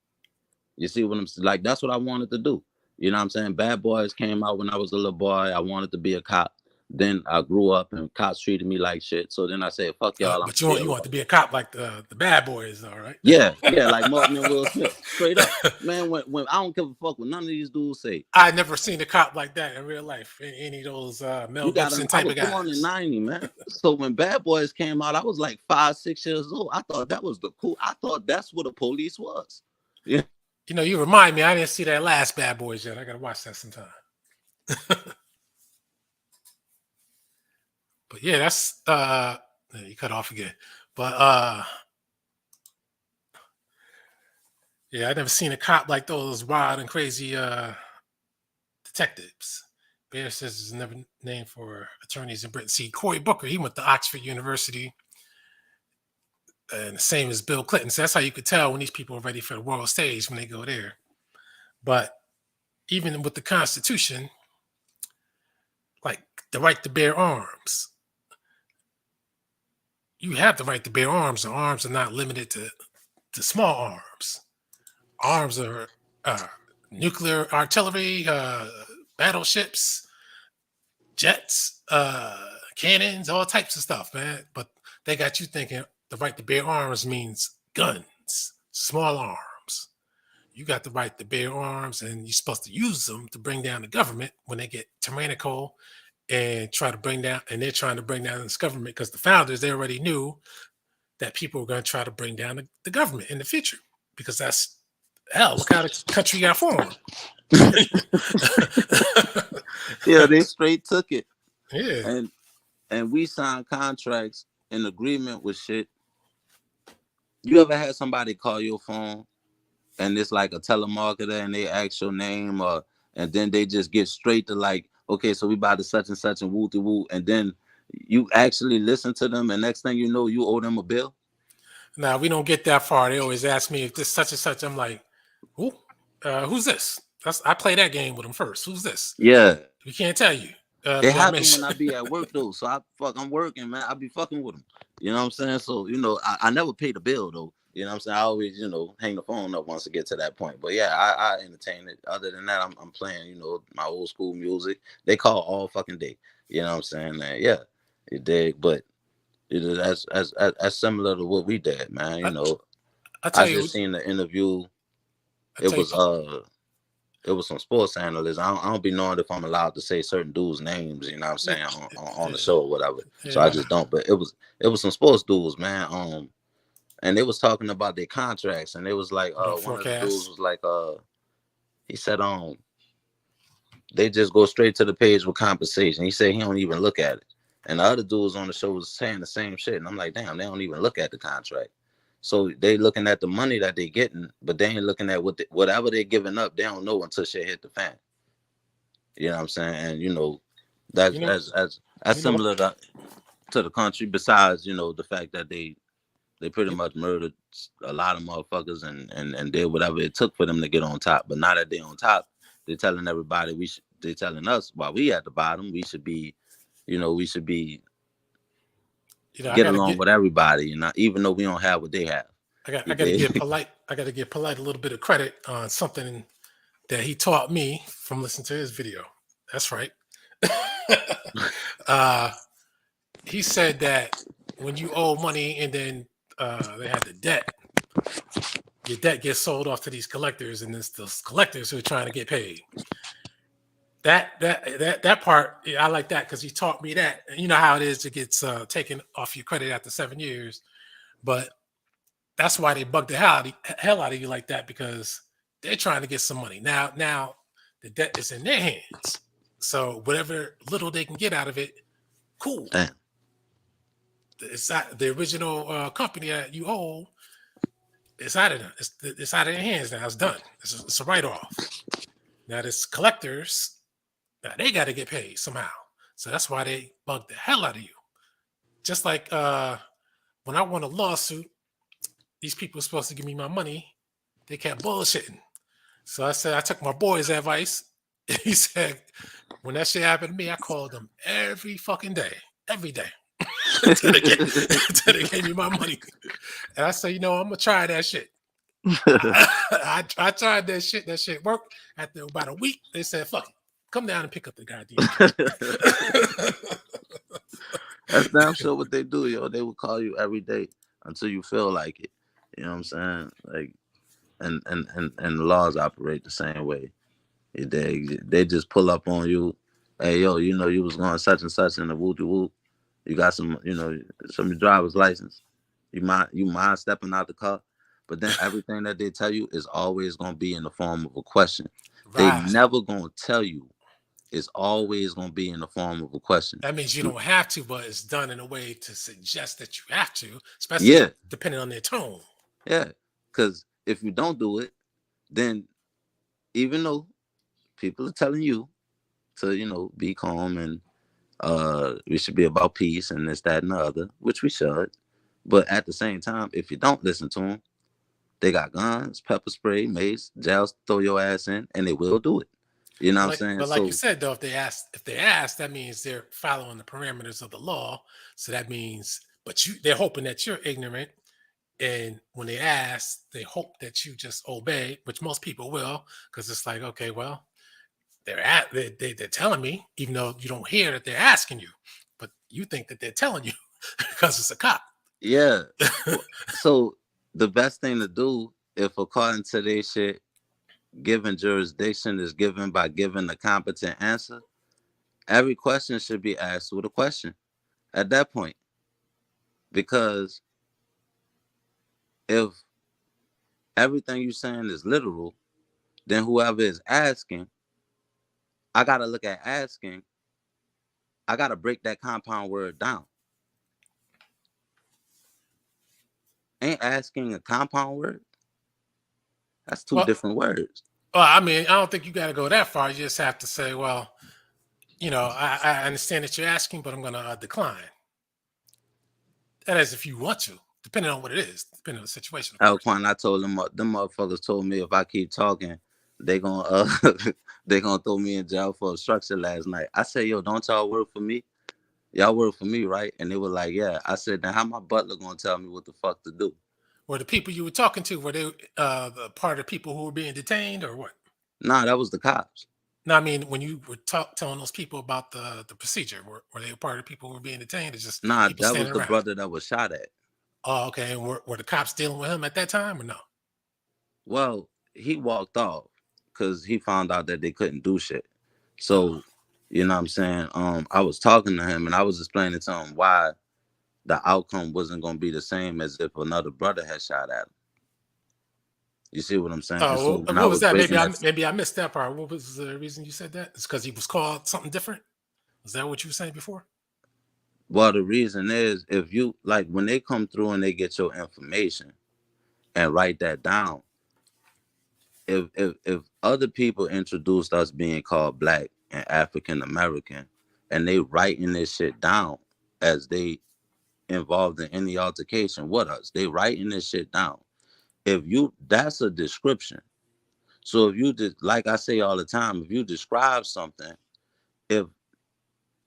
You see what I'm saying? Like, that's what I wanted to do. You know what I'm saying? Bad Boys came out when I was a little boy. I wanted to be a cop. Then I grew up and cops treated me like shit. So then I said, fuck y'all, I'm But gonna be a you want to lawyer. be a cop like the bad boys, all right? Yeah, yeah, like Martin and Will Smith. Straight up. Man, when I don't give a fuck what none of these dudes say. I never seen a cop like that in real life. Any of those Mel You got Gibson them. I type was of born in guys. '90, man. So when Bad Boys came out, I was like 5, 6 years old. I thought that was the cool. I thought that's what the police was. Yeah. You know, you remind me. I didn't see that last Bad Boys yet. I gotta watch that sometime. But yeah, that's you cut off again. But yeah, I never seen a cop like those wild and crazy detectives. Bear says is never named for attorneys in Britain. See, Cory Booker, he went to Oxford University, and the same as Bill Clinton. So that's how you could tell when these people are ready for the world stage when they go there. But even with the Constitution, like the right to bear arms, you have the right to bear arms. The arms are not limited to small arms. Arms are nuclear artillery, battleships, jets, cannons, all types of stuff, man. But they got you thinking the right to bear arms means guns, small arms. You got the right to bear arms, and you're supposed to use them to bring down the government when they get tyrannical and try to bring down, and they're trying to bring down this government because the founders, they already knew that people were going to try to bring down the government in the future because that's hell. Look how the country got formed. Yeah, they straight took it. Yeah. And we signed contracts in agreement with shit. You ever had somebody call your phone and it's like a telemarketer and they ask your name and then they just get straight to like, okay, so we about to such and woo woo, and then you actually listen to them and next thing you know you owe them a bill? Now we don't get that far. They always ask me if this such and such. I'm like, who? Who's this? I play that game with them first. Who's this? Yeah. We can't tell you. It happened when I be at work though. So I'm working, man. I be fucking with them. You know what I'm saying? So, I never pay the bill though. You know what I'm saying? I always, hang the phone up once I get to that point. But yeah, I entertain it. Other than that, I'm playing, my old school music. They call all fucking day. You know what I'm saying? And yeah, you dig. But that's as similar to what we did, man. I just seen the interview. It was some sports analysts. I don't be knowing if I'm allowed to say certain dudes' names, you know what I'm saying, on the show or whatever. Yeah. So I just don't. But it was some sports dudes, man. And they was talking about their contracts, and it was like one of the dudes was like, he said they just go straight to the page with compensation. He said he don't even look at it. And the other dudes on the show was saying the same shit. And I'm like, damn, they don't even look at the contract. So they looking at the money that they getting, but they ain't looking at whatever they're giving up. They don't know until shit hit the fan. You know what I'm saying? And that's similar to the country. Besides, the fact that they pretty much murdered a lot of motherfuckers and did whatever it took for them to get on top. But now that they're on top, they're telling everybody they're telling us while we at the bottom, we should be get along with everybody, even though we don't have what they have. I got to give Polite. I got to give Polite a little bit of credit on something that he taught me from listening to his video. That's right. He said that when you owe money and then they had the debt, your debt gets sold off to these collectors, and it's those collectors who are trying to get paid. That part, I like that because he taught me that. You know how it is; it gets taken off your credit after 7 years, but that's why they bug the hell out of you like that, because they're trying to get some money. Now the debt is in their hands, so whatever little they can get out of it, cool. Damn. It's not the original company that you owe. It's out of them. It's out of their hands now. It's done. It's a write-off. Now this collectors. Now they got to get paid somehow. So that's why they bug the hell out of you. Just like when I won a lawsuit, these people were supposed to give me my money. They kept bullshitting. So I said, I took my boy's advice. He said, when that shit happened to me, I called them every fucking day, every day, until they get, until they gave me my money. And I said, I'm gonna try that shit. I tried that shit. That shit worked. After about a week, they said, "Fuck it, come down and pick up the goddamn account." That's damn sure what they do, yo. They will call you every day until you feel like it. You know what I'm saying? Like, and the laws operate the same way. They just pull up on you. Hey, yo, you was going such and such in the whoop whoop. You got some driver's license. You mind stepping out the car? But then everything that they tell you is always gonna be in the form of a question. They Right. never gonna tell you. It's always gonna be in the form of a question. That means you don't have to, but it's done in a way to suggest that you have to, especially Yeah, depending on their tone. yeah. Because if you don't do it, then even though people are telling you to, be calm and we should be about peace and this, that, and the other, which we should. But at the same time, if you don't listen to them, they got guns, pepper spray, mace, jails, throw your ass in, and they will do it. You know what I'm saying? But like you So said, though, if they ask, that means they're following the parameters of the law. So that means, but they're hoping that you're ignorant. And when they ask, they hope that you just obey, which most people will, because it's like, okay, well, they're telling me, even though you don't hear that they're asking you, but you think that they're telling you because it's a cop. yeah. So the best thing to do, if according to their shit, given jurisdiction is given by giving a competent answer, every question should be asked with a question at that point. Because if everything you're saying is literal, then whoever is asking, I gotta look at asking, I gotta break that compound word down. Ain't asking a compound word? That's two Well, different words. I mean, I don't think you got to go that far. You just have to say, well, I understand that you're asking, but I'm going to decline. That is, if you want to, depending on what it is, depending on the situation, of course. Alquanr, I told them motherfuckers told me if I keep talking, they gonna they gonna throw me in jail for obstruction last night. I said, yo, don't y'all work for me? Y'all work for me, right? And they were like, yeah. I said, then how my butler gonna tell me what the fuck to do? Were the people you were talking to, were they the part of the people who were being detained or what? Nah, that was the cops. No, I mean, when you were telling those people about the procedure, were they a part of the people who were being detained or just Nah, people that was standing the around? brother that was shot at. Oh, okay. And were the cops dealing with him at that time or no? Well, he walked off because he found out that they couldn't do shit. Oh, So, you know what I'm saying? I was talking to him and I was explaining to him why the outcome wasn't gonna be the same as if another brother had shot at him. You see what I'm saying? So when I what was was that? breaking that, Maybe I missed that part. What was the reason you said that? It's because he was called something different. Was that what you were saying before? well, the reason is if you like when they come through and they get your information and write that down, if other people introduced us being called black and African American and they writing this shit down as they involved in any altercation with us, they writing this shit down. If you that's a description. So if you just like I say all the time, if you describe something, if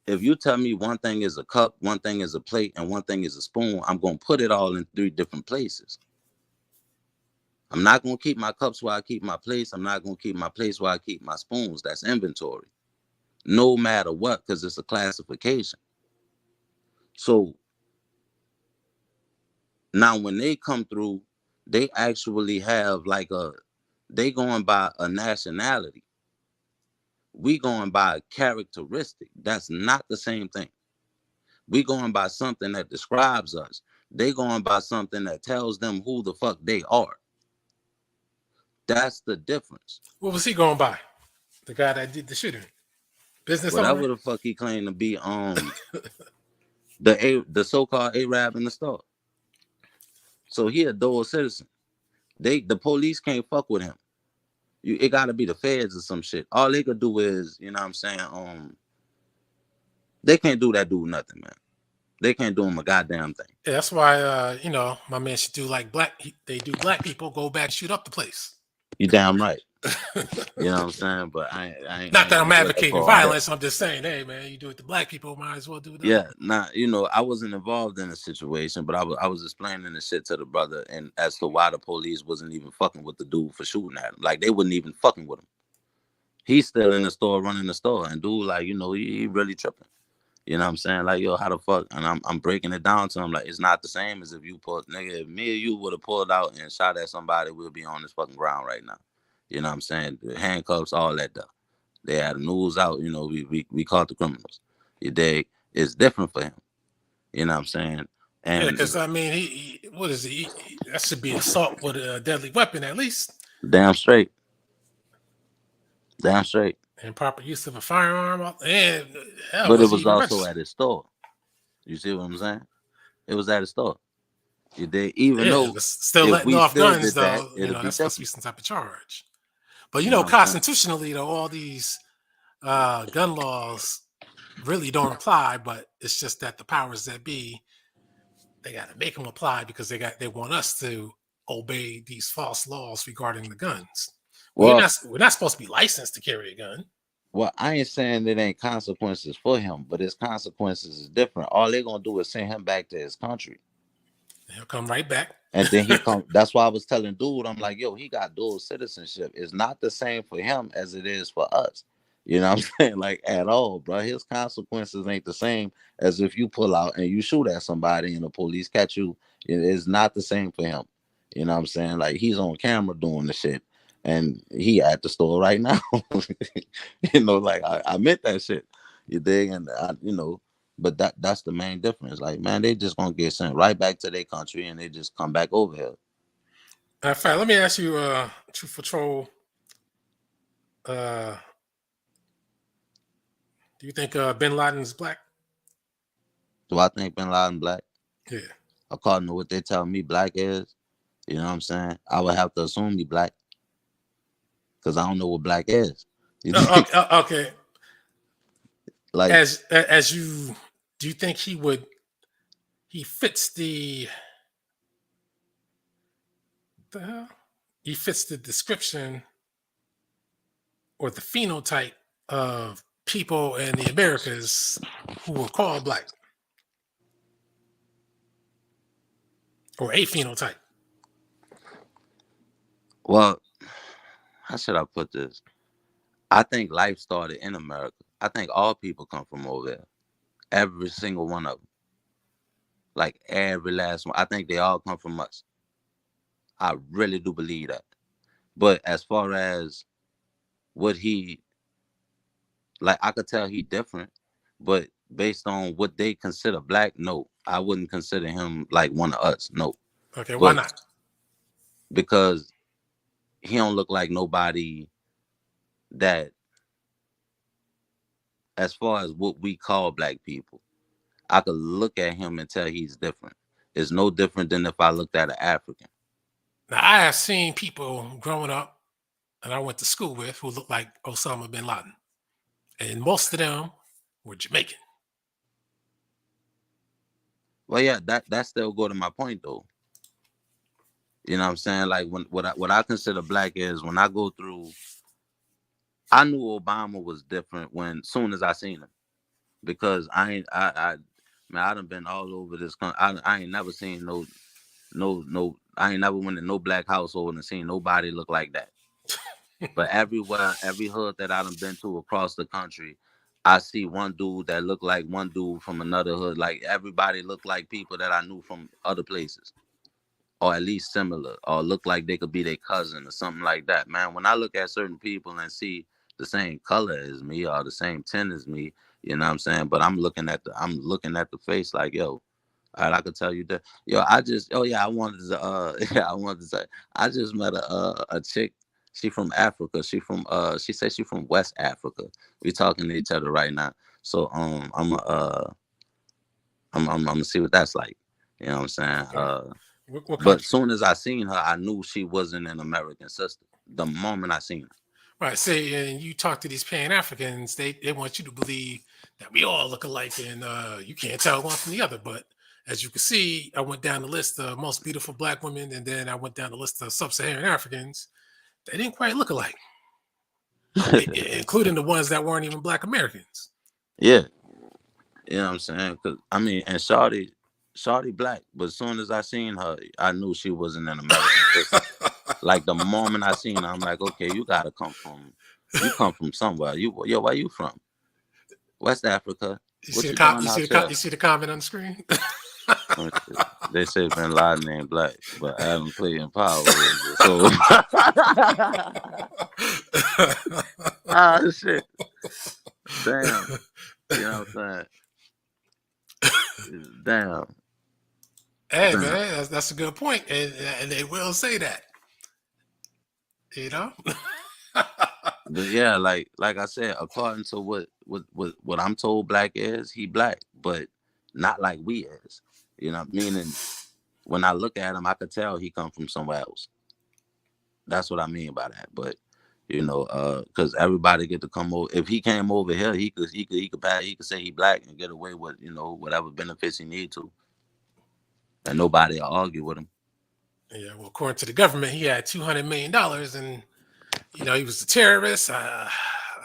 if you tell me one thing is a cup, one thing is a plate, and one thing is a spoon, I'm gonna put it all in three different places. I'm not gonna keep my cups where I keep my plates. I'm not gonna keep my plates where I keep my spoons. That's inventory. No matter what, because it's a classification. So now when they come through, they actually have like they going by a nationality. We going by a characteristic. That's not the same thing. We going by something that describes us. They going by something that tells them who the fuck they are. That's the difference. What was he going by? The guy that did the shooting, business owner. Whatever the fuck he claimed to be, the so-called Arab in the store. So he a dual citizen. The police can't fuck with him. It gotta be the feds or some shit. All they could do is, you know what I'm saying, they can't do that dude nothing, man. They can't do him a goddamn thing. Yeah, that's why my man should do like they do black people, go back, shoot up the place. You damn right. You know what I'm saying? But I Not ain't that gonna I'm go that advocating far on that. violence. I'm just saying, hey man, you do it to black people, might as well do it to Yeah, other. I wasn't involved in the situation, but I was explaining the shit to the brother, and as to why the police wasn't even fucking with the dude for shooting at him. Like they wasn't even fucking with him. He's still in the store running the store, and dude, like he really tripping. You know what I'm saying? Like, yo, how the fuck? And I'm breaking it down to him. Like, it's not the same as if you pulled, nigga, if me or you would have pulled out and shot at somebody, we'll be on this fucking ground right now. You know what I'm saying? The handcuffs, all that stuff. They had the news out, we caught the criminals. You dig? It's different for him. You know what I'm saying? Yeah, And because I mean, what is that should be assault with a deadly weapon at least, damn straight. Damn straight. and proper use of a firearm. And hell, But it was he was even also registered? at his store. You see what I'm saying? It was at his store. You dig? Even Yeah, though but still if letting we off still guns did that, though. it'll be That's supposed to be different. some type of charge. But You know what I'm saying? constitutionally though, all these gun laws really don't apply. But it's just that the powers that be, they got to make them apply because they want us to obey these false laws regarding the guns. Well, We're not supposed to be licensed to carry a gun. Well, I ain't saying it ain't consequences for him, but his consequences is different. All they're gonna do is send him back to his country. He'll come right back. And then he come. That's why I was telling dude, I'm like, yo, he got dual citizenship. It's not the same for him as it is for us. You know what I'm saying? Like at all, bro. His consequences ain't the same as if you pull out and you shoot at somebody and the police catch you. It is not the same for him. You know what I'm saying? Like he's on camera doing the shit. And he at the store right now. Like I meant that shit. You dig? And but that's the main difference. Like, man, they just gonna get sent right back to their country and they just come back over here. In fact, let me ask you, Truth Patrol. Do you think Bin Laden is black? Do I think Bin Laden black? Yeah. According to what they tell me black is, you know what I'm saying? I would have to assume he black because I don't know what black is. You think? Okay. Okay. Like, As you, do you think he fits the hell? He fits the description or the phenotype of people in the Americas who were called black, or a phenotype? well, how should I put this? I think life started in America. I think all people come from over there. Every single one of them. Like every last one. I think they all come from us. I really do believe that. But as far as what he like, I could tell he different, but based on what they consider black, no, I wouldn't consider him like one of us. No, Okay, why but not? because he don't look like nobody that, as far as what we call black people, I could look at him and tell he's different. It's no different than if I looked at an African. Now, I have seen people growing up and I went to school with who looked like Osama bin Laden, and most of them were Jamaican. Well, yeah, that still go to my point though. You know what I'm saying? Like when what I consider black is when I go through. I knew Obama was different when soon as I seen him because I ain't I man I done been all over this country. I ain't never seen no I ain't never went in no black household and seen nobody look like that. But everywhere, every hood that I done been to across the country, I see one dude that look like one dude from another hood. Like everybody look like people that I knew from other places, or at least similar, or look like they could be their cousin or something like that. Man, when I look at certain people and see the same color as me or the same tint as me, you know what I'm saying? But I'm looking at the face like, yo, all right, I could tell you that. Yo, oh yeah, I wanted to yeah, I wanted to say I just met a chick. She from Africa. She said she from West Africa. We talking to each other right now. So I'm gonna see what that's like. You know what I'm saying? Okay. What But country? soon as I seen her, I knew she wasn't an American sister. The moment I seen her. Right. Say, and you talk to these Pan Africans, they want you to believe that we all look alike, and you can't tell one from the other. But as you can see, I went down the list of most beautiful black women, and then I went down the list of sub-Saharan Africans. They didn't quite look alike. including the ones that weren't even Black Americans. Yeah, you know what I'm saying? Cause I mean, and Shawty black, but as soon as I seen her, I knew she wasn't an American citizen. Like the moment I seen her, I'm like, okay, you come from somewhere. Yo, where you from? West Africa. What you doing out here? You see the comment on the screen? Oh, shit. They say Bin Laden ain't black, but Adam Clayton Powell is. So, ah, shit. Damn. You know what I'm saying? Damn. Hey Damn. man, that's a good point, and they will say that, you know. But yeah, like I said, according to what I'm told black is, he black, but not like we is. You know, meaning when I look at him, I could tell he come from somewhere else. That's what I mean by that. But you know, because everybody get to come over. If he came over here, he could say he black and get away with, you know, whatever benefits he need to, and nobody will argue with him. Yeah, well, according to the government, he had $200 million, and you know he was a terrorist. I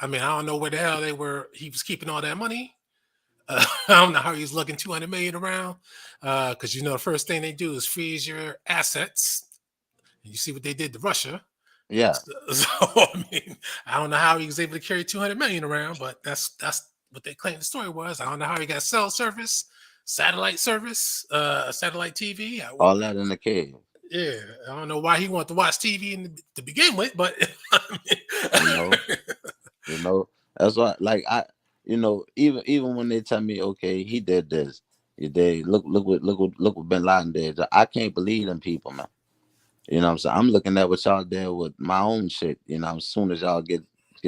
mean, I don't know where the hell they were. He was keeping all that money. I don't know how he's looking 200 million around, because you know the first thing they do is freeze your assets. You see what they did to Russia. Yeah, So I mean, I don't know how he was able to carry 200 million around, but that's what they claim the story was. I don't know how he got cell service, satellite service, satellite TV. all that in the cave. Yeah, I don't know why he wanted to watch TV to begin with, but You know, you know. That's why, like you know, even when they tell me, okay, he did this, he did. Look what Bin Laden did. I can't believe them people, man. You know what I'm saying? I'm looking at what y'all did with my own shit. You know, as soon as y'all get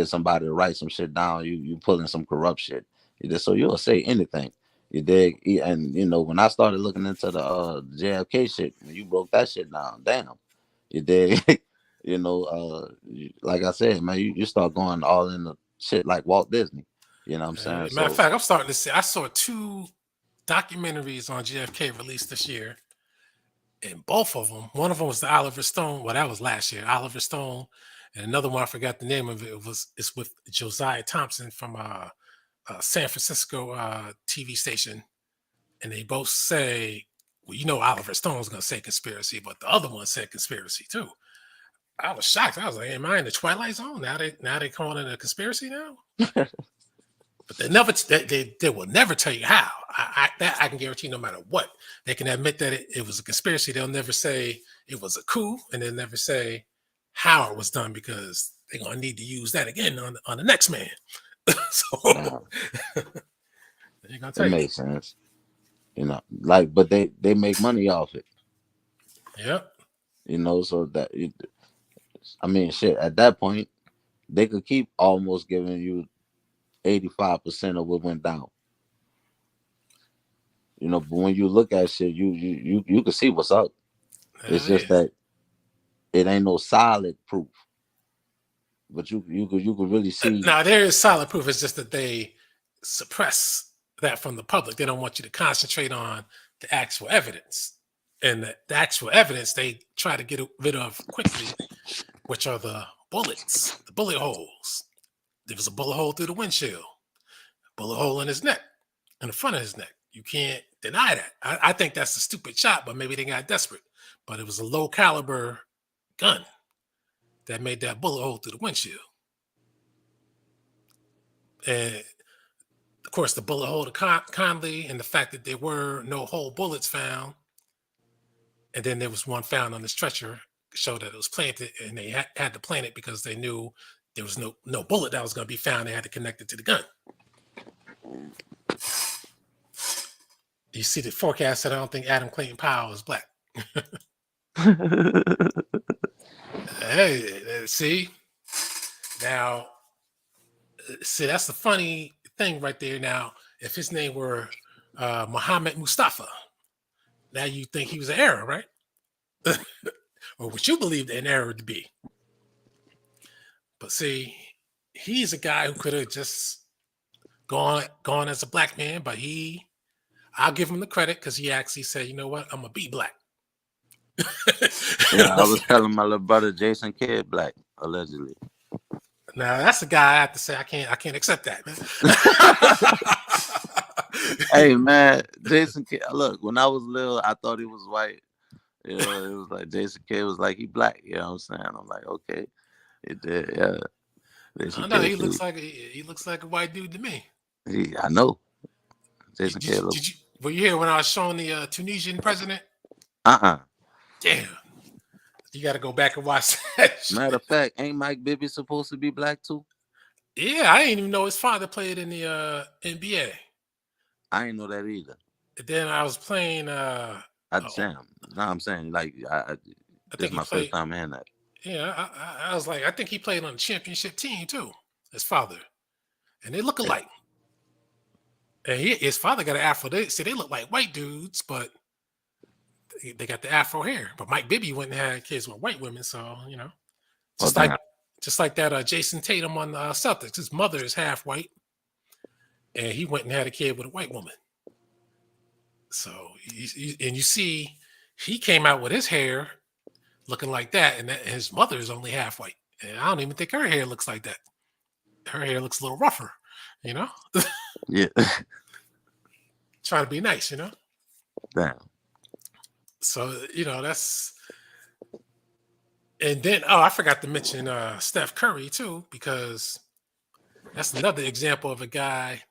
somebody to write some shit down, you pulling some corrupt shit. So you'll say anything. You dig? And you know, when I started looking into the JFK shit, when you broke that shit down, damn. You dig? You know, like I said, man, you start going all in the shit like Walt Disney. You know what I'm saying? matter of So fact, I'm starting to see. I saw 2 documentaries on JFK released this year, and both of them. One of them was the Oliver Stone. Well, that was last year. Oliver Stone, and another one I forgot the name of it. It's with Josiah Thompson from San Francisco TV station, and they both say, well, you know, Oliver Stone's going to say conspiracy, but the other one said conspiracy too. I was shocked. I was like, "Am I in the Twilight Zone now? They calling it a conspiracy now?" But they will never tell you how. I can guarantee, no matter what, they can admit that it was a conspiracy. They'll never say it was a coup, and they'll never say how it was done, because they're gonna need to use that again on the next man. So nah, they're gonna it tell you. makes sense. You know, like, but they make money off it. Yep. You know, so that I mean, shit. At that point, they could keep almost giving you 85% of what went down. You know, but when you look at shit, you can see what's up. It's Hell just yeah. that it ain't no solid proof, but you could really see. Now there is solid proof. It's just that they suppress that from the public. They don't want you to concentrate on the actual evidence. And the actual evidence they try to get rid of quickly, which are the bullets, the bullet holes. There was a bullet hole through the windshield, bullet hole in his neck, in the front of his neck. You can't deny that. I think that's a stupid shot, but maybe they got desperate. But it was a low caliber gun that made that bullet hole through the windshield. And of course, the bullet hole to Conley, and the fact that there were no whole bullets found, and then there was one found on the stretcher, showed that it was planted, and they had to plant it because they knew there was no bullet that was going to be found. They had to connect it to the gun. You see the forecast that I don't think Adam Clayton Powell is black. Hey, see now, see, that's the funny thing right there. Now, if his name were Muhammad Mustafa, now you think he was an Arab, right? Or what you believed an Arab to be. But see, he's a guy who could have just gone as a black man, but I'll give him the credit because he actually said, you know what, I'm gonna be black. Yeah, I was telling my little brother Jason Kidd black, allegedly. Now that's the guy I have to say I can't accept that, man. Hey man, Jason Kidd. Look, when I was little, I thought he was white. You know, it was like Jason Kidd was like he black. You know what I'm saying? I'm like, okay, it did. Yeah, I Jason don't know. Kidd. He looks like a white dude to me. I know Did, Jason did, Kidd. you, did you were you here when I was showing the Tunisian president? Uh. Damn, you got to go back and watch that Matter shit. of fact, ain't Mike Bibby supposed to be black too? Yeah, I didn't even know his father played in the NBA. I ain't know that either. And then I was playing. I Sam. No, I'm saying like I this think is he my first played. time hearing that. Yeah, I was like, I think he played on the championship team too. His father, and they look Yeah. alike. And his father got an afro. They look like white dudes, but they got the afro hair. But Mike Bibby went and had kids with white women, so Oh just like damn. just like that Jason Tatum on the Celtics. His mother is half white, and he went and had a kid with a white woman. So and you see, he came out with his hair looking like that, and his mother is only half white. And I don't even think her hair looks like that. Her hair looks a little rougher, you know. Yeah. Trying to be nice, Damn. So that's. And then I forgot to mention Steph Curry too, because that's another example of a guy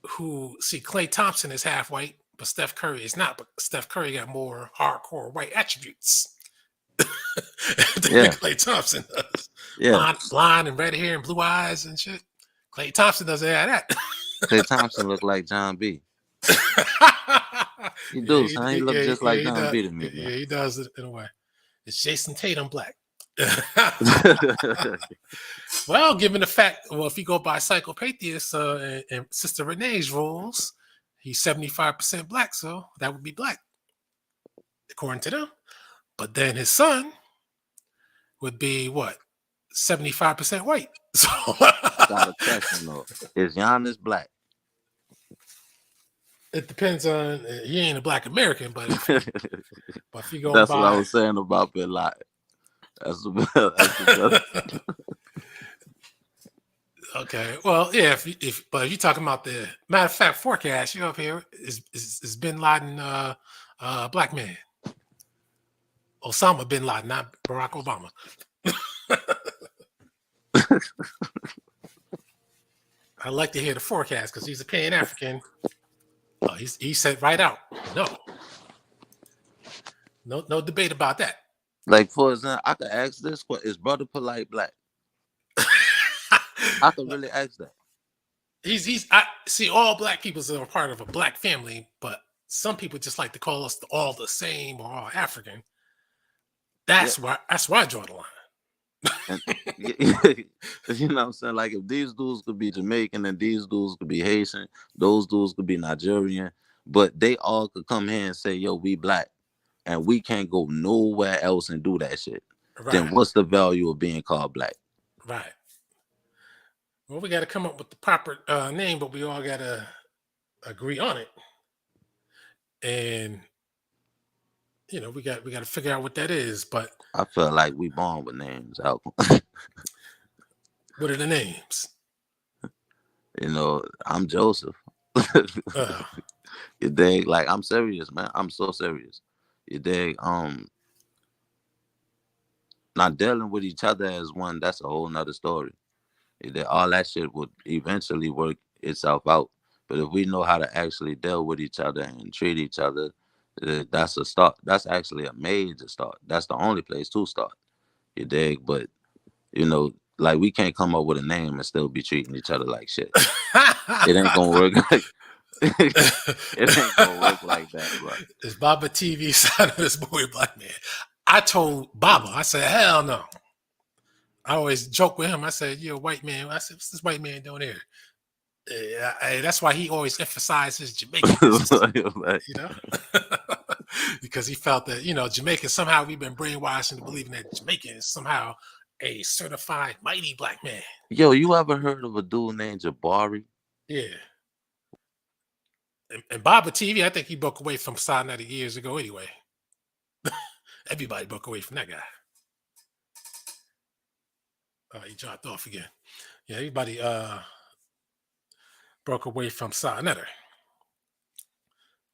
who Klay Thompson is half white, but Steph Curry is not. But Steph Curry got more hardcore white attributes than Yeah. Klay Thompson does. Yeah. Blonde and red hair and blue eyes and shit. Klay Thompson doesn't have that. Klay Thompson looked like John B. He Yeah, do, son. He looked just like he John does. B to me, Yeah, man. he does it in a way. It's Jason Tatum black. Well, given the fact, if you go by Psychopathia and Sister Renee's rules, he's 75% black, so that would be black, according to them. But then his son would be what? 75% white. So I got a question though. Is Giannis black? it depends on he ain't a black American, but if you go That's what I by was saying about Bin Laden. That's the best. okay, well, yeah, but if you're talking about the matter of fact forecast, you up here is Bin Laden black man. Osama bin Laden, not Barack Obama. I like to hear the forecast because he's a pan-African. He said right out, no debate about that. Like for example, I could ask this: What is Brother Polite black? I could really ask that. I see all black people are part of a black family, but some people just like to call us all the same or all African. That's why I draw the line. And, you know what I'm saying? Like if these dudes could be Jamaican and these dudes could be Haitian, those dudes could be Nigerian, but they all could come here and say, yo, we black and we can't go nowhere else and do that shit. Right. Then what's the value of being called black? Right. Well, we got to come up with the proper name, but we all got to agree on it. And we got to figure out what that is. But I feel like we born with names, Alquanr. What are the names? I'm Joseph. You dig? Like I'm serious, man. I'm so serious. You dig? Not dealing with each other as one, that's a whole nother story. All that shit would eventually work itself out. But if we know how to actually deal with each other and treat each other, that's a start. That's actually a major start. That's the only place to start. You dig? But like we can't come up with a name and still be treating each other like shit. It ain't gonna work like it ain't gonna work like that, bro. Is Baba TV side of this movie black man? I told Baba, I said, hell no. I always joke with him. I said, you're a white man. I said, what's this white man doing here? That's why he always emphasizes Jamaican. Because he felt that, Jamaicans, somehow we've been brainwashed into believing that Jamaican is somehow a certified mighty black man. Yo, you ever heard of a dude named Jabari? Yeah. And Baba TV, I think he broke away from Sinai years ago anyway. Everybody broke away from that guy. He dropped off again. Yeah, everybody broke away from Sa.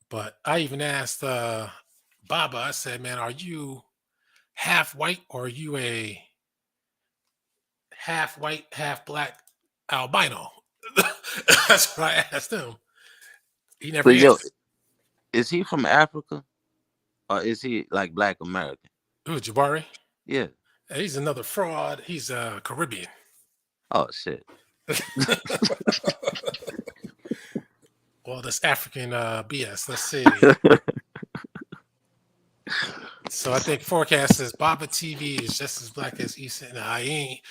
But I even asked Baba, I said, man, are you half white or are you a half white, half black albino? That's what I asked him. He never But yo, answered. is he from Africa or is he like Black American? Who, Jabari? Yeah. He's another fraud. He's Caribbean. Oh shit. Well, that's African BS. Let's see. So I think forecast says Baba TV is just as black as East. Nah, I ain't.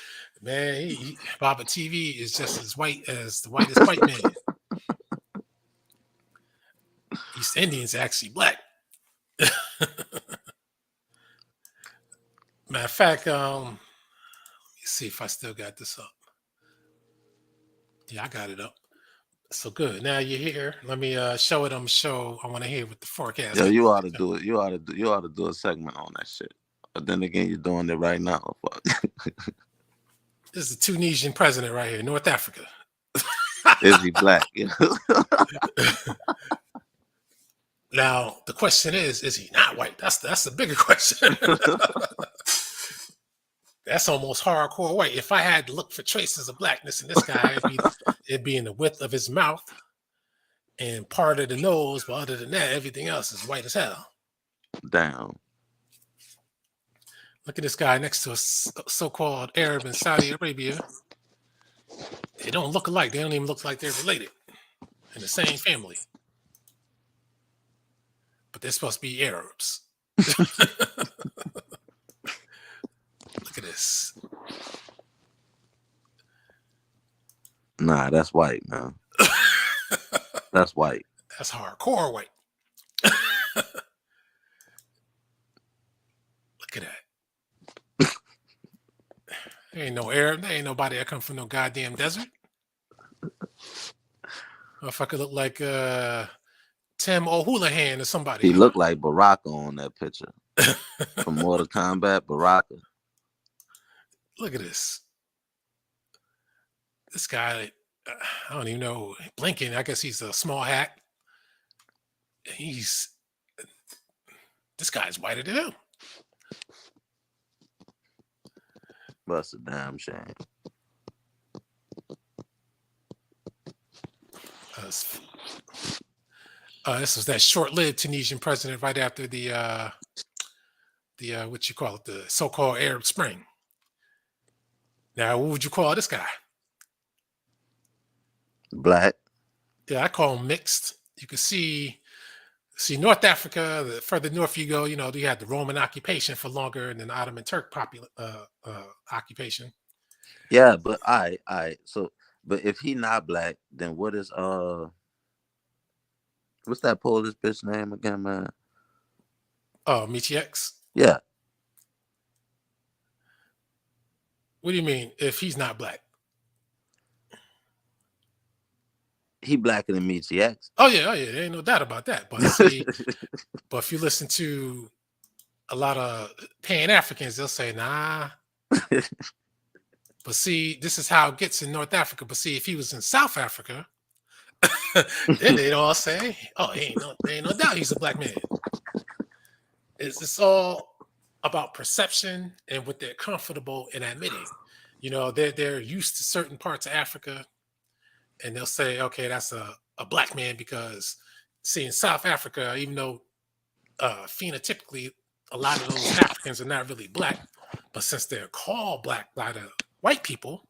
Man, Baba TV is just as white as the whitest white man. East Indians actually black. Matter of fact, let's see if I still got this up. Yeah, I got it up. So good. Now you're here. Let me show it on the show. I want to hear what the forecast. Yo, you ought to do it. You ought to do a segment on that shit. But then again, you're doing it right now. This is the Tunisian president right here, North Africa. Is he black? Now the question is he not white? That's the bigger question. That's almost hardcore white. If I had to look for traces of blackness in this guy, it'd be in the width of his mouth and part of the nose. But other than that, everything else is white as hell. Damn. Look at this guy next to a so-called Arab in Saudi Arabia. They don't look alike. They don't even look like they're related in the same family. But they're supposed to be Arabs. Look at this. Nah, that's white, man. That's white. That's hardcore white. Look at that. There ain't no Arab. There ain't nobody that come from no goddamn desert. If I could look like Tim O'Houlihan or somebody. He looked like Baraka on that picture. From Mortal Kombat, Baraka. Look at this. This guy, I don't even know, blinking. I guess he's a small hat. This guy's whiter than him. That's a damn shame. This was that short-lived Tunisian president right after the what you call it, the so-called Arab Spring. Now, what would you call this guy? Black. Yeah, I call him mixed. You can see North Africa. The further north you go, you had the Roman occupation for longer than the Ottoman Turk occupation. Yeah, but I. So, but if he not black, then what is what's that Polish bitch name again, man? Oh, Michiex? Yeah. What do you mean if he's not black? He blacker than Michiex. Oh yeah, there ain't no doubt about that. But see, but if you listen to a lot of pan-Africans, they'll say, nah. But see, this is how it gets in North Africa. But see, if he was in South Africa, then they'd all say, oh, there ain't no doubt he's a black man. It's all about perception and what they're comfortable in admitting. They're used to certain parts of Africa, and they'll say, okay, that's a black man because, see, in South Africa, even though phenotypically a lot of those Africans are not really black, but since they're called black by the white people,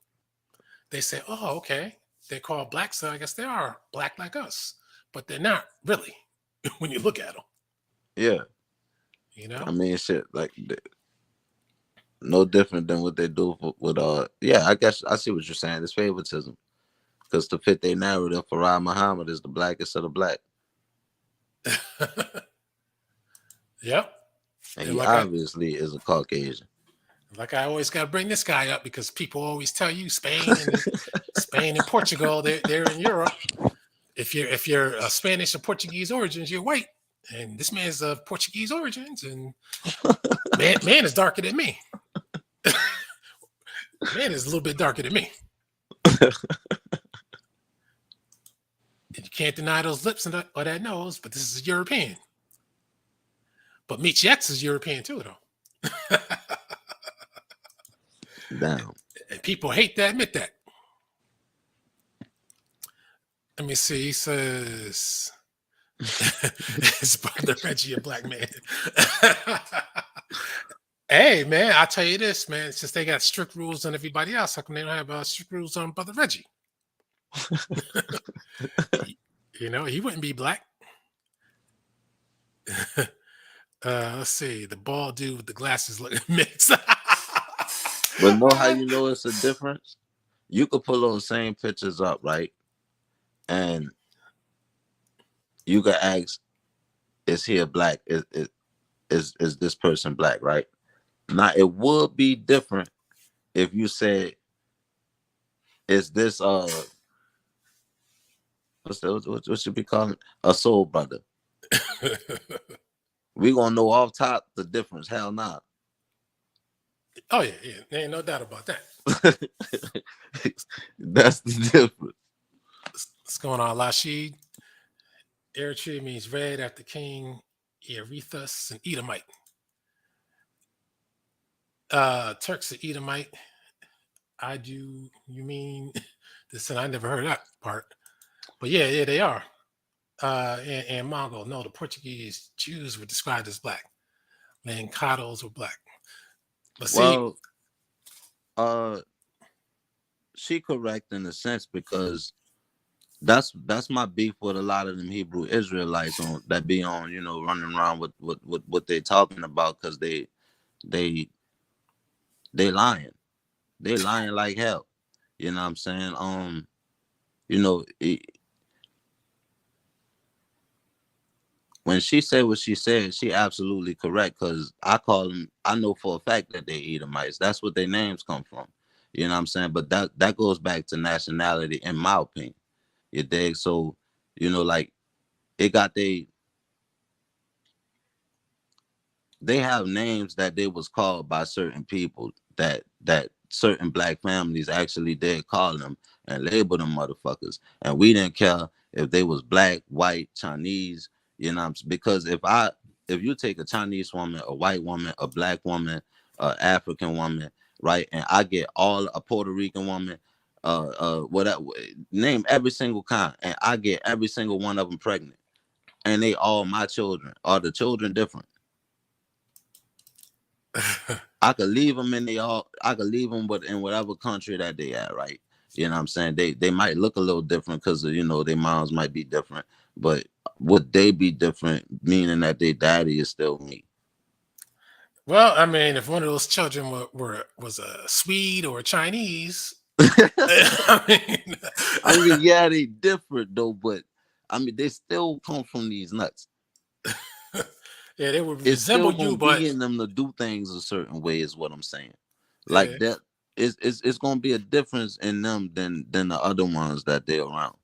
they say, oh, okay, they're called black, so I guess they are black like us, but they're not really when you look at them. Yeah. I mean, shit, like no different than what they do with yeah, I guess I see what you're saying. It's favoritism. Because to fit their narrative, Farah Muhammad is the blackest of the black. Yep. And he obviously is a Caucasian. Like I always got to bring this guy up because people always tell you Spain and Portugal, they're in Europe. If you're a Spanish or Portuguese origins, you're white. And this man's of Portuguese origins, and man is darker than me. Man is a little bit darker than me. You can't deny those lips or that nose, but this is European. But Michi X is European too, though. Damn. And people hate to admit that. Let me see. He says his brother Reggie, a black man. Hey, man, I'll tell you this, man. Since they got strict rules on everybody else, how come they don't have strict rules on brother Reggie? You know, he wouldn't be black. Let's see. The bald dude with the glasses looking mixed. But know how you know it's a difference? You could pull those same pictures up, right? And you could ask, is he a black? Is this person black, right? Now it would be different if you said, is this what should we call it? A soul brother. We gonna know off top the difference. Hell nah. Oh yeah, there ain't no doubt about that. That's the difference. What's going on, Lashid? Eritrea means red after King Erethus and Edomite. Turks are Edomite. I do. You mean this? And I never heard that part. But yeah, they are. And Mongol. No, the Portuguese Jews were described as black. Mankados were black. But see, well, she correct in a sense, because that's my beef with a lot of them Hebrew Israelites on that be on, you know, running around with what they're talking about, because they lying. They lying like hell. You know what I'm saying? You know, when she said what she said, she absolutely correct, because I call them, I know for a fact that they Edomites. That's what their names come from. You know what I'm saying? But that goes back to nationality, in my opinion. You dig? So, you know, like, it got they have names that they was called by certain people that certain black families actually did call them and label them motherfuckers. And we didn't care if they was black, white, Chinese, you know, because if you take a Chinese woman, a white woman, a black woman, a African woman, right, and I get all a Puerto Rican woman, whatever, name every single kind, and I get every single one of them pregnant, and they all my children. Are the children different? I could leave them I could leave them in whatever country that they at, right? You know what I'm saying? They might look a little different because, you know, their moms might be different, but would they be different, meaning that their daddy is still me? Well, I mean, if one of those children was a Swede or a Chinese, I mean, yeah, they different though, but I mean, they still come from these nuts. Yeah, they would it's resemble still you, but be in them to do things a certain way, is what I'm saying. Like that, it's gonna be a difference in them than the other ones that they're around.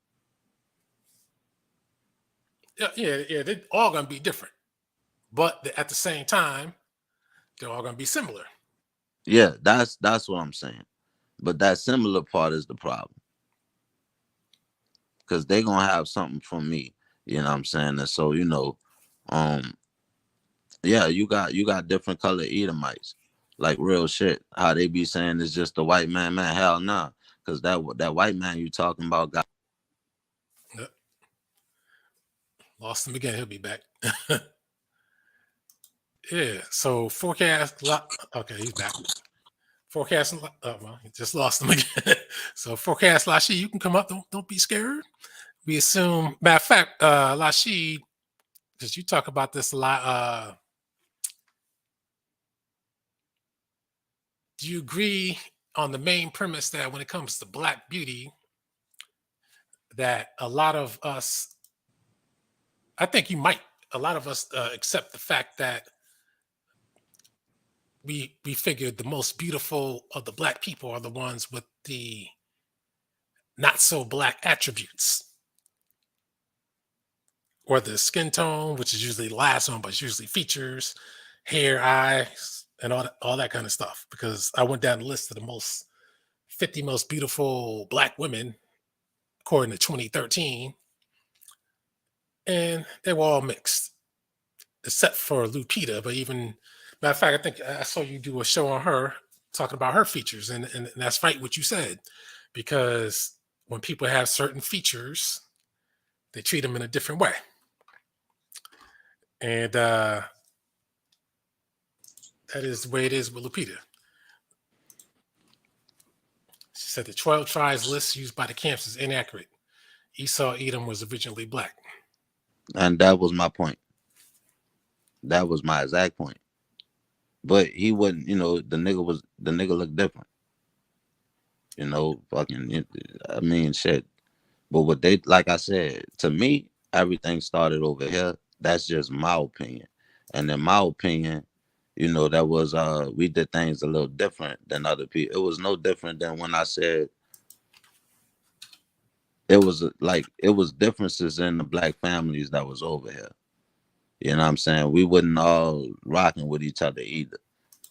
Yeah, they're all gonna be different, but at the same time, they're all gonna be similar. Yeah, that's what I'm saying. But that similar part is the problem, because they're gonna have something from me. You know what I'm saying? And so, you know, yeah, you got different color Edomites, like real shit. How they be saying it's just the white man, hell nah, because that white man you talking about got. Yep. Lost him again. He'll be back. Yeah. So forecast. Okay, he's back. Forecast. Well, he just lost him again. So forecast, Lashi, you can come up. Don't be scared. We assume. Matter of fact, Lashi, because you talk about this a lot. Do you agree on the main premise that when it comes to Black beauty, that a lot of us, I think you might, a lot of us accept the fact that we figured the most beautiful of the Black people are the ones with the not so Black attributes, or the skin tone, which is usually the last one, but it's usually features, hair, eyes, and all that kind of stuff. Because I went down the list of the most 50 most beautiful black women, according to 2013, and they were all mixed, except for Lupita. But even matter of fact, I think I saw you do a show on her talking about her features, and that's right what you said, because when people have certain features, they treat them in a different way, and that is the way it is with Lupita. She said the 12 tribes list used by the camps is inaccurate. Esau Edom was originally black. And that was my point. That was my exact point. But he wouldn't, the nigga looked different. Fucking, I mean, shit. But what they, like I said, to me, everything started over here. That's just my opinion. And in my opinion, that was we did things a little different than other people. It was no different than when I said it was it was differences in the black families that was over here. You know what I'm saying? We wasn't all rocking with each other either.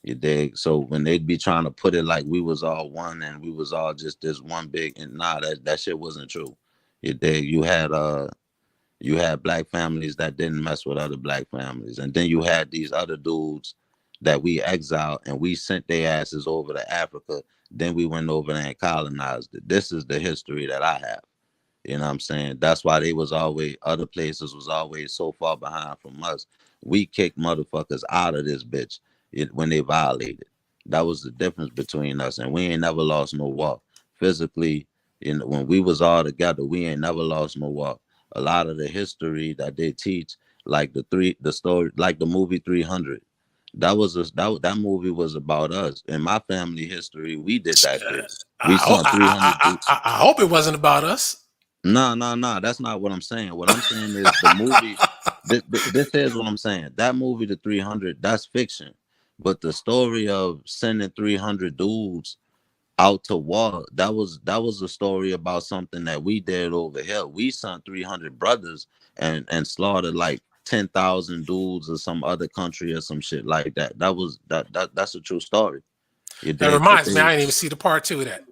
You dig? So when they'd be trying to put it like we was all one and we was all just this one big, and that shit wasn't true. You dig? You had black families that didn't mess with other black families, and then you had these other dudes that we exiled and we sent their asses over to Africa. Then we went over there and colonized it. This is the history that I have. You know what I'm saying? That's why they was always, other places was always so far behind from us. We kicked motherfuckers out of this bitch when they violated. That was the difference between us, and we ain't never lost no war. Physically, when we was all together, we ain't never lost no war. A lot of the history that they teach, like the story, like the movie 300, that movie was about us. In my family history, we did that shit. We saw 300 dudes. I hope it wasn't about us. No. That's not what I'm saying. What I'm saying is the movie. This is what I'm saying. That movie, the 300, that's fiction. But the story of sending 300 dudes out to war, that was a story about something that we did over here. We sent 300 brothers and slaughtered like 10,000 dudes or some other country or some shit like that. That's a true story. That reminds me, I didn't even see the part 2 of that.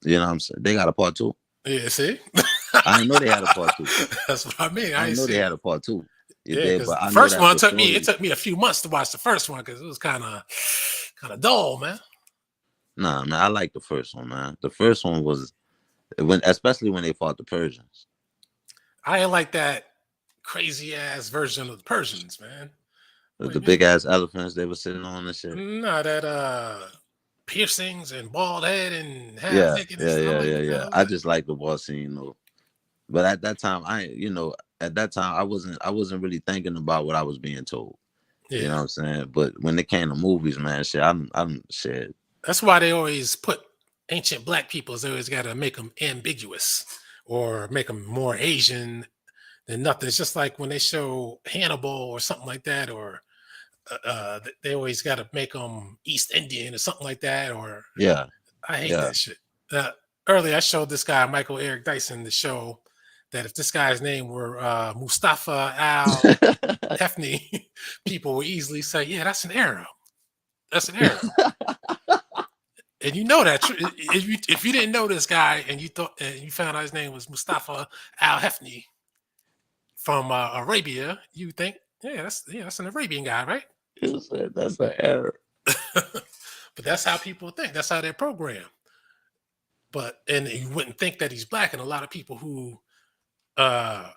You know what I'm saying? They got a part 2. Yeah, see? I didn't know they had a part 2. That's what I mean. I didn't know they had a part 2. Yeah, because the first one took me a few months to watch the first one because it was kind of dull, man. Nah, man, I like the first one, man. The first one was especially when they fought the Persians. I ain't like that crazy ass version of the Persians, man. The big ass elephants they were sitting on and shit. Nah, that piercings and bald head and half naked. Yeah. I just like the war scene though. But at that time, I wasn't really thinking about what I was being told. Yeah. You know what I'm saying? But when it came to movies, man, shit, I'm shit. That's why they always put ancient black peoples. They always got to make them ambiguous or make them more Asian than nothing. It's just like when they show Hannibal or something like that, or they always got to make them East Indian or something like that. Or yeah, I hate that shit. Earlier, I showed this guy Michael Eric Dyson the show that if this guy's name were Mustafa Al Hefni, people would easily say, "Yeah, that's an Arab. That's an Arab." And you know that if you didn't know this guy and you found out his name was Mustafa Al Hefni from Arabia, you think, yeah, that's an Arabian guy, right? That's an Arab. But that's how people think. That's how they're programmed. And you wouldn't think that he's black, and a lot of people who are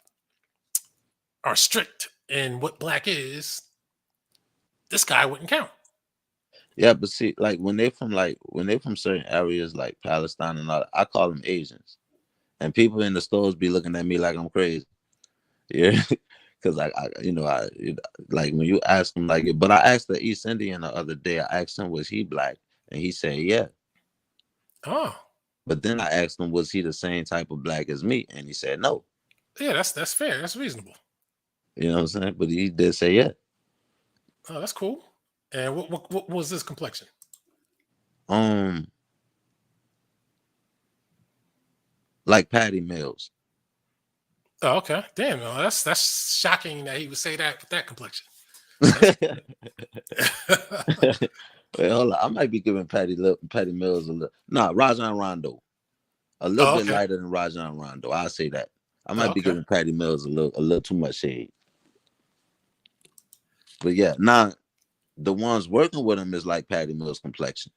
strict in what black is, this guy wouldn't count. Yeah, but see, like when they from certain areas like Palestine and all, I call them Asians, and people in the stores be looking at me like I'm crazy. Yeah, because I like when you ask them like, but I asked the East Indian the other day. I asked him, was he black, and he said yeah. Oh. But then I asked him, was he the same type of black as me, and he said no. Yeah, that's fair. That's reasonable. You know what I'm saying? But he did say yeah. Oh, that's cool. And what was this complexion? Like Patty Mills. Oh, okay. Damn, that's shocking that he would say that with that complexion. Wait, hold on. I might be giving Patty Mills a little. Nah, Rajon Rondo. A little Oh, bit okay. lighter than Rajon Rondo. I'll say that. I Oh, might be okay. giving Patty Mills a little too much shade. But yeah, now the ones working with him is like Patty Mills complexion.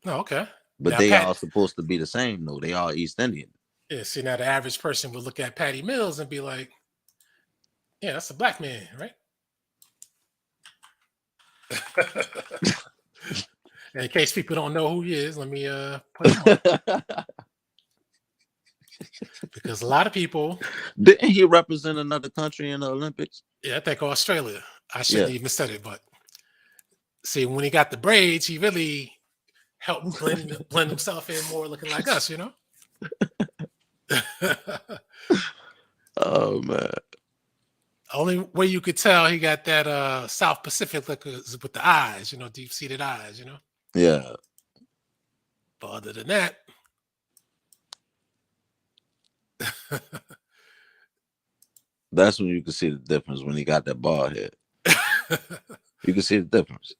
Oh, okay. But Now, they Pat. all supposed to be the same though. They all East Indian. Yeah. See, now the average person would look at Patty Mills and be like, "Yeah, that's a black man, right?" In case people don't know who he is, let me put him up because a lot of people, Didn't he represent another country in the Olympics? yeah, I think Australia. I shouldn't Yeah. even said it, but see, when he got the braids, he really helped blend himself in more, looking like us, you know. Oh man. Only way you could tell he got that South Pacific look is with the eyes, you know, deep seated eyes, you know. Yeah. But other than that, That's when you can see the difference when he got that bald head. You can see the difference.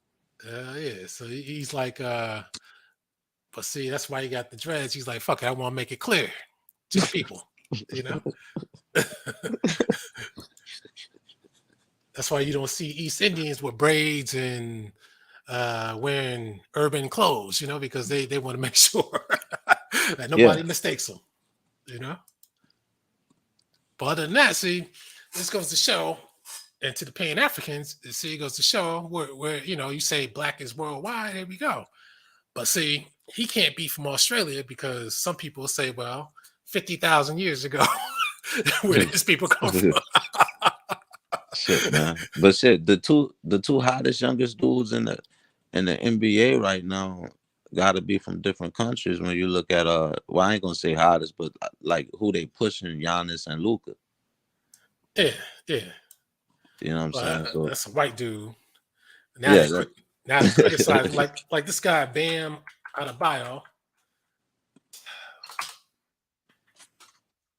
yeah. So he's like, but see, that's why he got the dreads. He's like, fuck it, I want to make it clear to the people, you know. That's why you don't see East Indians with braids and wearing urban clothes, you know, because they want to make sure that Yeah. nobody mistakes them, you know. But other than that, see, this goes to show, and to the Pan Africans, see, it goes to show where you know you say black is worldwide. There we go. But see, he can't be from Australia because some people say, well, 50,000 years ago, where did these people come from? Shit, man. But shit, the two hottest youngest dudes in the NBA right now gotta be from different countries when you look at well, I ain't gonna say hottest, but like who they pushing, Giannis and Luca. Yeah, yeah. You know what I'm saying? Well, So that's a white dude. Now yeah, they now they criticize like this guy Bam out of bio.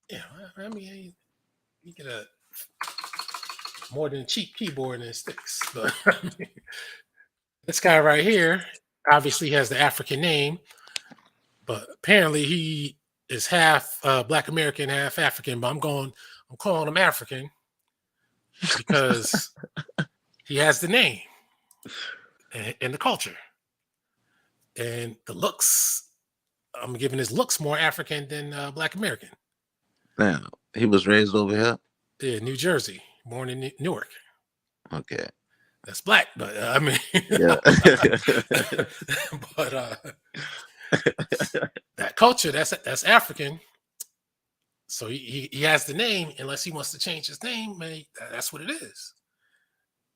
Yeah, I mean, you get a more than a cheap keyboard and it sticks. But I mean, this guy right here obviously has the African name, but apparently he is half Black American, half African. But I'm calling him African because he has the name and the culture and the looks. I'm giving his looks more African than Black American. damn, he was raised over here. Yeah, New Jersey, born in Newark. Okay. That's black, but I mean, Yeah. but that culture, that's African. So he has the name, unless he wants to change his name, man, that's what it is.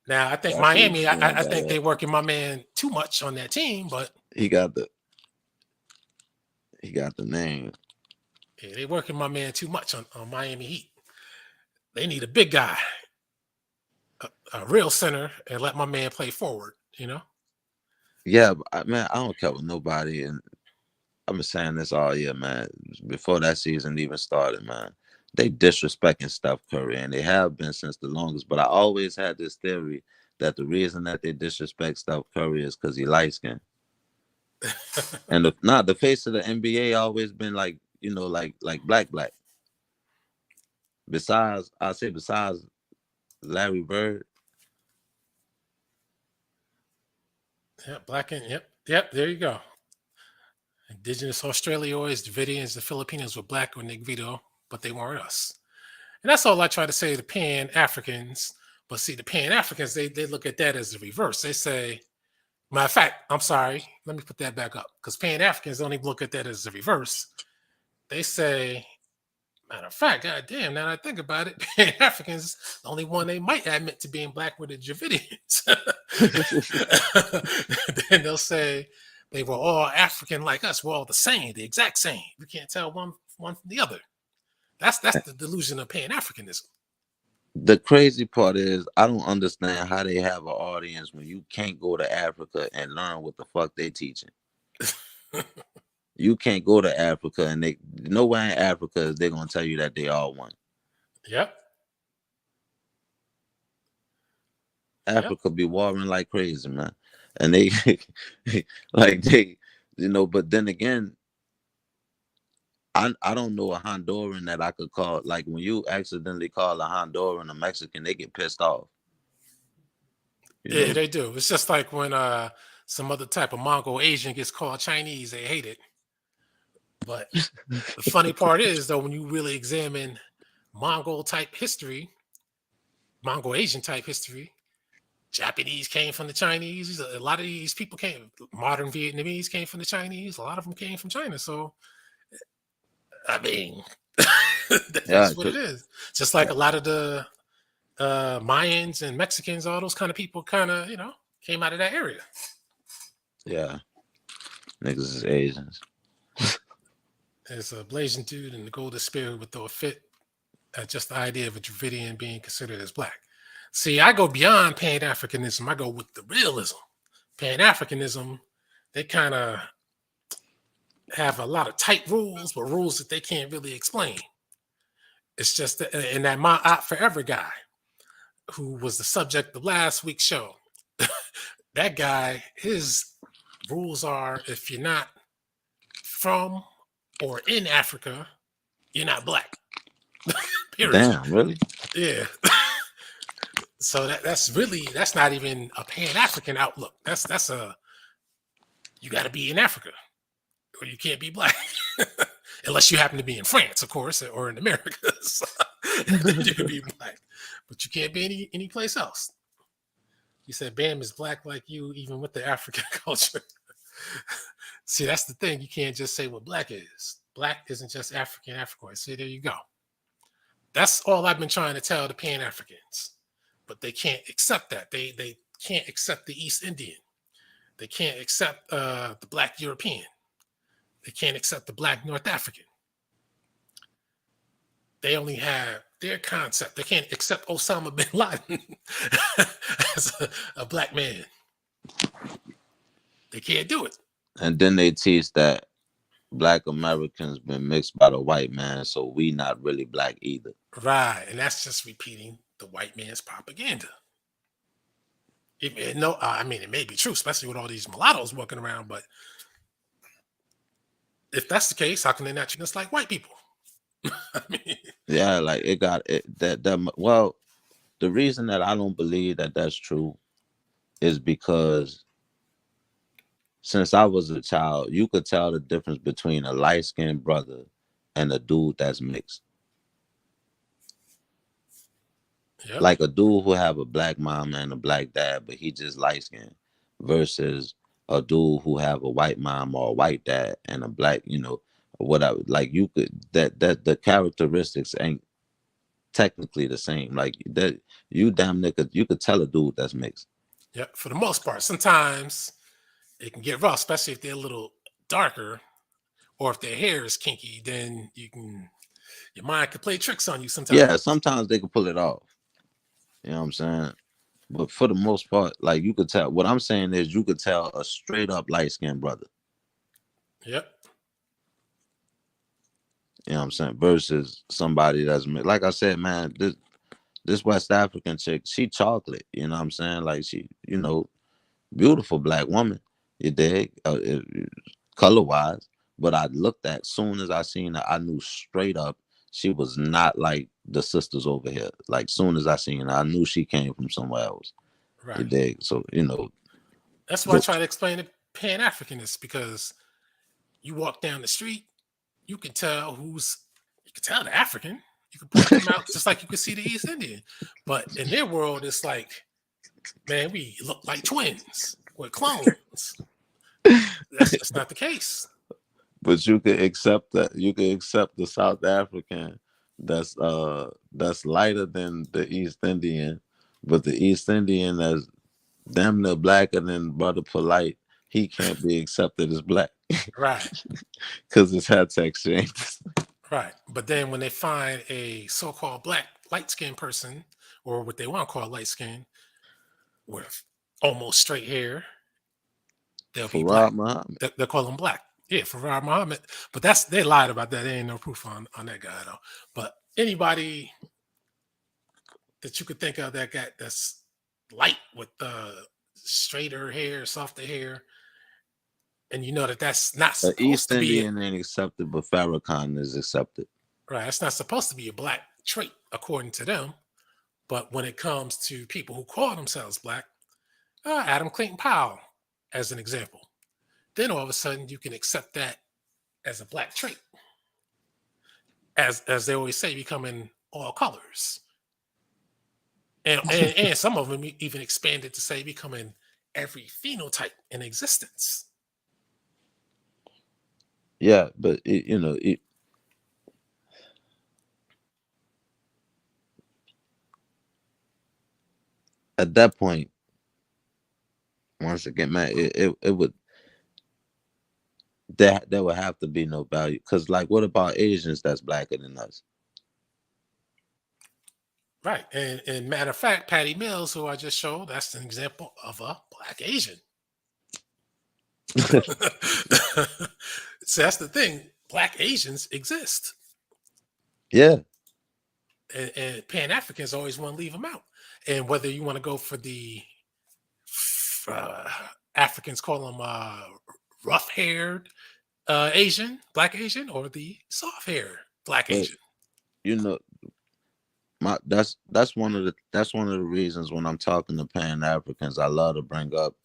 Now I think That's what he's Miami, going I by think that. they working my man too much on that team, but He got the he got the name. yeah, they working my man too much on Miami Heat. They need a big guy, a real center, and let my man play forward. You know. Yeah, but man, I don't care with nobody, and I've been saying this all year, man. Before that season even started, man, they disrespecting Steph Curry, and they have been since the longest. But I always had this theory that the reason that they disrespect Steph Curry is because he light skinned. And the face of the NBA always been like like black. Besides, I say besides Larry Bird. Yeah, black and yep. There you go. Indigenous Australioids, Davidians, the Filipinos were black or Negrito, but they weren't us. And that's all I try to say to Pan Africans. But see, the Pan Africans, they look at that as the reverse. They say, matter of fact, I'm sorry, let me put that back up because Pan Africans don't even look at that as the reverse. They say, matter of fact, God damn, now that I think about it, Pan Africans, the only one they might admit to being black were the Dravidians. Then they'll say they were all African like us. We're all the same, the exact same. We can't tell one from the other. That's the delusion of Pan Africanism. The crazy part is I don't understand how they have an audience when you can't go to Africa and learn what the fuck they teaching. You can't go to Africa and they nowhere in Africa they're gonna tell you that they all one. Yep. Yep. Africa be warring like crazy, man. and they like they, But then again, I don't know a Honduran that I could call. Like when you accidentally call a Honduran a Mexican, they get pissed off. You Yeah, know. they do. It's just like when some other type of Mongol Asian gets called Chinese, they hate it. But the funny part is though, when you really examine Mongol type history, Mongol Asian type history, Japanese came from the Chinese. A lot of these people came. Modern Vietnamese came from the Chinese. A lot of them came from China. So I mean, that Yeah, is what it is. Just like a lot of the Mayans and Mexicans, all those kind of people, kind of came out of that area. yeah. Niggas is Asians. There's a Blasian dude and the Golden Spirit would throw a fit at just the idea of a Dravidian being considered as black. See, I go beyond Pan Africanism. I go with the realism. Pan Africanism, they kind of have a lot of tight rules, but rules that they can't really explain. It's just and that my Op Forever guy, who was the subject of last week's show, that guy, his rules are if you're not from or in Africa, you're not black. Period. Damn, really? Yeah. So that's not even a Pan-African outlook. That's a you got to be in Africa or you can't be black. Unless you happen to be in France, of course, or in America. So, then you can be black. But you can't be any place else. You said Bam is black like you, even with the African culture. See, that's the thing. You can't just say what black is. Black isn't just African, African. See, there you go. That's all I've been trying to tell the Pan Africans. But they can't accept that. They can't accept the East Indian. They can't accept the Black European. They can't accept the Black North African. They only have their concept. They can't accept Osama bin Laden as a black man. They can't do it. And then they teach that black Americans been mixed by the white man, so we not really black either. Right. And that's just repeating the white man's propaganda. I mean, it may be true, especially with all these mulattoes walking around, but if that's the case, how can they not treat us like white people? I mean, Yeah, like it got it that well, the reason that I don't believe that that's true is because since I was a child, you could tell the difference between a light-skinned brother and a dude that's mixed. yep. Like a dude who have a black mom and a black dad, but he just light-skinned, versus a dude who have a white mom or a white dad and a black, or whatever. Like you could that the characteristics ain't technically the same. Like that you damn nigga, you could tell a dude that's mixed. Yep. For the most part, sometimes it can get rough, especially if they're a little darker or if their hair is kinky, then your mind can play tricks on you sometimes. Yeah, sometimes they can pull it off. You know what I'm saying? But for the most part, like you could tell. What I'm saying is, you could tell a straight up light skinned brother. Yep. You know what I'm saying? Versus somebody that's like I said, man. This West African chick, she chocolate. You know what I'm saying? Like she, beautiful black woman. You dig? Color wise, but I looked at soon as I seen her, I knew straight up she was not like the sisters over here. Like soon as I seen her, I knew she came from somewhere else. You Right. dig? So That's why I try to explain the Pan Africanist because you walk down the street, you can tell the African. You can point them out just like you can see the East Indian. But in their world, it's like, man, we look like twins. We're clones. That's just not the case. but you could accept that. You could accept the South African that's lighter than the East Indian, but the East Indian that's damn near blacker than Brother Polite, he can't be accepted as black. Right. Because his hair texture ain't the same. Right. But then when they find a so-called black light-skinned person, or what they want to call light skin, with almost straight hair, they'll be black. Farad Muhammad. They'll call them black. Yeah, Farad Muhammad. But they lied about that. There ain't no proof on that guy though. But anybody that you could think of that got that's light with straighter hair, softer hair, and you know that that's not The supposed East to be it. Indian ain't accepted, but Farrakhan is accepted. Right? That's not supposed to be a black trait according to them. But when it comes to people who call themselves black, Adam Clayton Powell, as an example, then all of a sudden you can accept that as a black trait, as they always say, becoming all colors, and some of them even expanded to say becoming every phenotype in existence. Yeah, but at that point, once again, man, it would there would have to be no value. Because, like, what about Asians that's blacker than us? Right. And matter of fact, Patty Mills, who I just showed, that's an example of a black Asian. So that's the thing. Black Asians exist. Yeah. And Pan-Africans always want to leave them out. And whether you want to go for the Africans call them rough-haired Asian, black Asian, or the soft-haired black But Asian. you know, that's one of the reasons when I'm talking to Pan Africans, I love to bring up.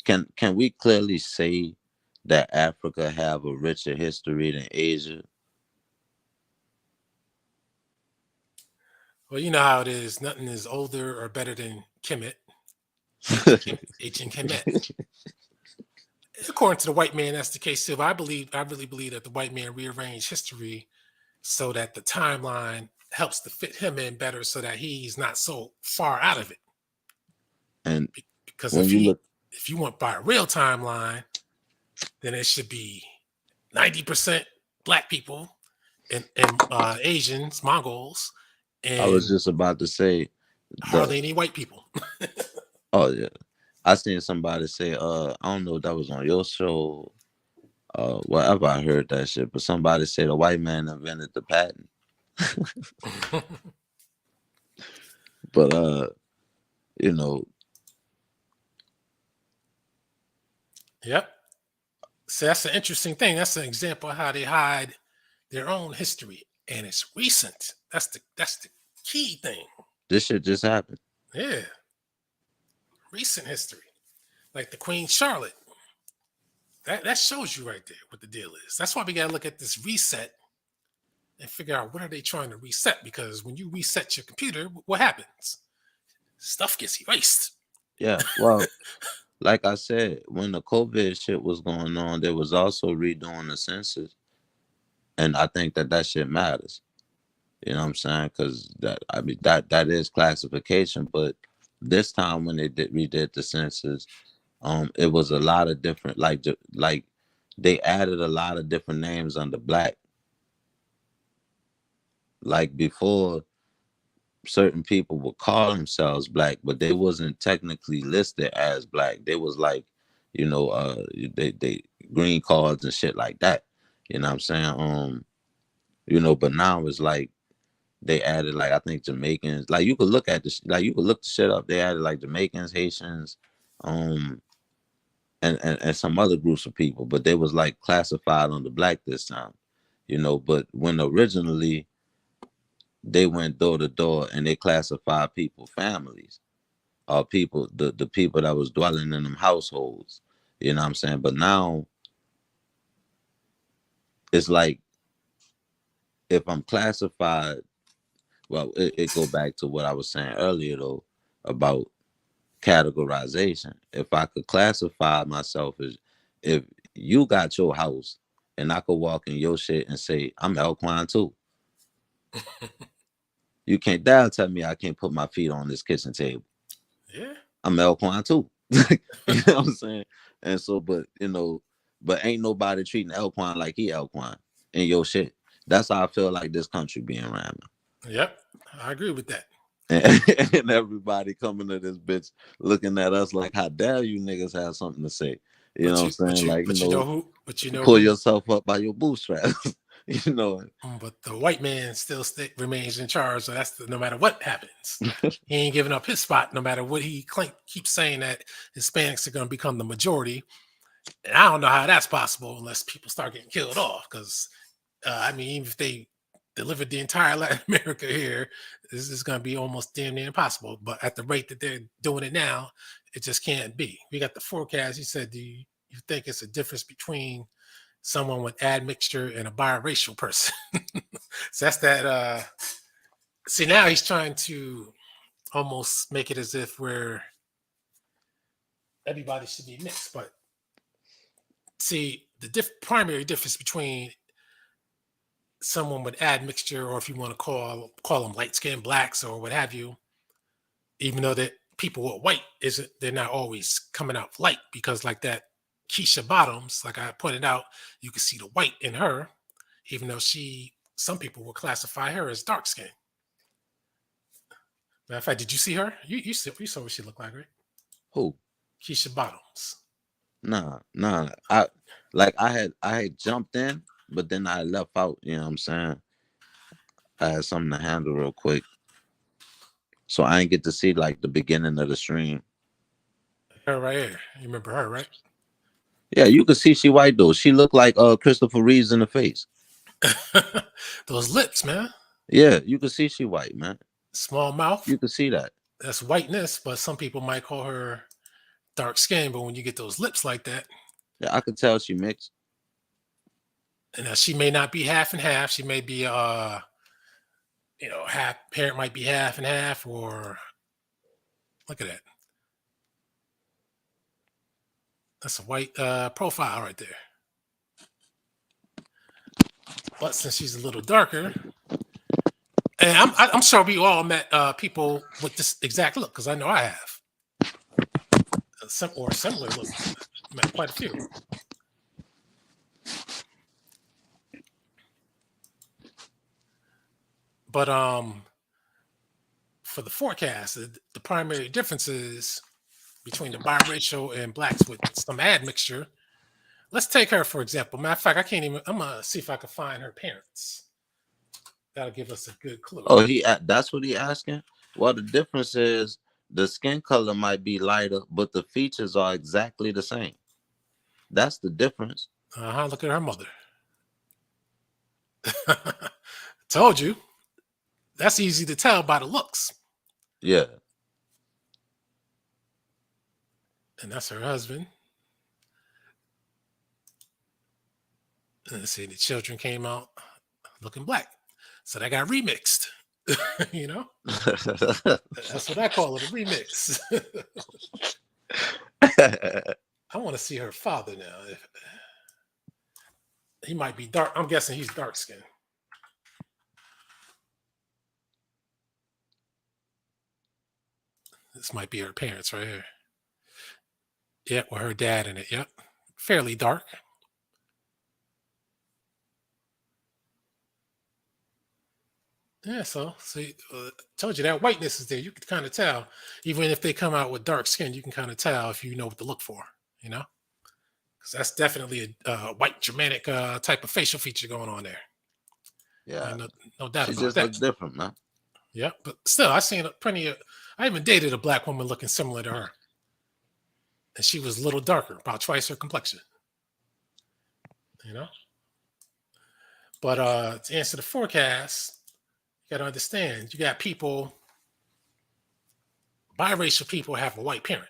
Can we clearly say that Africa have a richer history than Asia? Well, you know how it is. Nothing is older or better than Kemet, ancient Kemet. According to the white man, that's the case too. But I really believe that the white man rearranged history so that the timeline helps to fit him in better, so that he's not so far out of it. And Because when you look, if you want by a real timeline, then it should be 90% black people and Asians, Mongols, I was and just about to say hardly any white people. oh yeah, I seen somebody say, I don't know if that was on your show, wherever I heard that shit, but somebody said a white man invented the patent. But you know, Yep. So that's an interesting thing. That's an example of how they hide their own history, and it's recent. That's the key thing. this shit just happened. Yeah, recent history, like the Queen Charlotte. That shows you right there what the deal is. That's why we gotta look at this reset and figure out what are they trying to reset. Because when you reset your computer, what happens? Stuff gets erased. Yeah, well, like I said, when the COVID shit was going on, there was also redoing the census, and I think that shit matters. You know what I'm saying? Because that is classification. But this time when they redid the census, it was a lot of different, like they added a lot of different names under black. Like before, certain people would call themselves black, but they wasn't technically listed as black. They was like, they green cards and shit like that. You know what I'm saying? But now it's like they added, like, I think Jamaicans. Like, you could look at this, like, you could look the shit up. They added like Jamaicans, Haitians, and some other groups of people, but they was like classified under black this time. But when originally they went door to door and they classified people families, or people, the people that was dwelling in them households. You know what I'm saying? But now it's like, if I'm classified, well, it go back to what I was saying earlier though about categorization. If I could classify myself as, if you got your house and I could walk in your shit and say I'm Alquanr too. You can't dare tell me I can't put my feet on this kitchen table. Yeah. I'm Alquanr too. You know what I'm saying? And so, but ain't nobody treating Alquanr like he Alquanr in your shit. That's how I feel like this country being ran. Yep. I agree with that. And everybody coming to this bitch looking at us like, how dare you niggas have something to say? You know what I'm saying? Like, But you know who? But you know pull who? yourself up by your bootstraps. You know. But the white man still remains in charge. So no matter what happens, he ain't giving up his spot. No matter what he keeps saying that Hispanics are going to become the majority. And I don't know how that's possible unless people start getting killed off. Because I mean, even if they delivered the entire Latin America here, this is going to be almost damn near impossible. But at the rate that they're doing it now, it just can't be. We got the forecast. He said, "Do you think it's a difference between someone with admixture and a biracial person?" So that's that. See, now he's trying to almost make it as if everybody should be mixed. But see, the primary difference between someone with admixture, or if you want to call them light skinned blacks or what have you, even though that people with white isn't, they're not always coming out light, because like that Keisha Bottoms, like I pointed out, you can see the white in her, even though some people will classify her as dark skinned. Matter of fact, did you see her? You saw what she looked like, right? Who? Keisha Bottoms. Nah. I had jumped in, but then I left out. You know what I'm saying? I had something to handle real quick, so I didn't get to see like the beginning of the stream. Her right here. You remember her, right? Yeah, you can see she white though. She looked like Christopher Reeves in the face. Those lips, man. Yeah, you can see she white, man. Small mouth. You can see that. That's whiteness, but some people might call her dark skin. But when you get those lips like that, Yeah, I could tell she mixed. and she may not be half and half. She may be half parent might be half and half, or look at that. That's a white profile right there. But since she's a little darker, and I'm sure we all met people with this exact look, because I know I have a similar look. Met quite a few. But for the forecast, the primary differences between the biracial and blacks with some admixture. Let's take her for example. Matter of fact, I'm gonna see if I can find her parents. That'll give us a good clue. Oh, that's what he asking. Well, the difference is the skin color might be lighter, but the features are exactly the same. That's the difference. Look at her mother. Told you. That's easy to tell by the looks. Yeah. And that's her husband. And let's see, the children came out looking black. So they got remixed. You know? That's what I call it, a remix. I want to see her father now. He might be dark. I'm guessing he's dark skinned. This might be her parents right here. Yep, with her dad in it. Yep. Fairly dark. Yeah, so see, told you that whiteness is there. You can kind of tell, even if they come out with dark skin, you can kind of tell if you know what to look for. You know, because that's definitely a white Germanic type of facial feature going on there. Yeah, no doubt she about just that. looks different, man. Yeah, but still, I seen plenty of. I even dated a black woman looking similar to her, and she was a little darker, about twice her complexion. You know, but to answer the forecast, you got to understand, you got people. Biracial people have a white parent.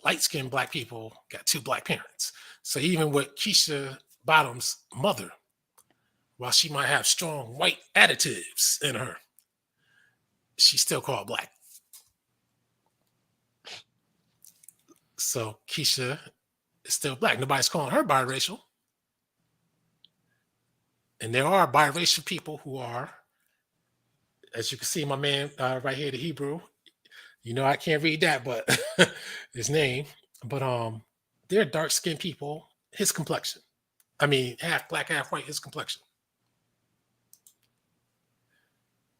Light-skinned black people got two black parents. So even with Keisha Bottom's mother, while she might have strong white additives in her, she's still called black. So Keisha is still black. Nobody's calling her biracial. And there are biracial people who are, as you can see, my man right here, the Hebrew. You know, I can't read that, but his name. But they're dark-skinned people, his complexion. I mean, half black, half white, his complexion.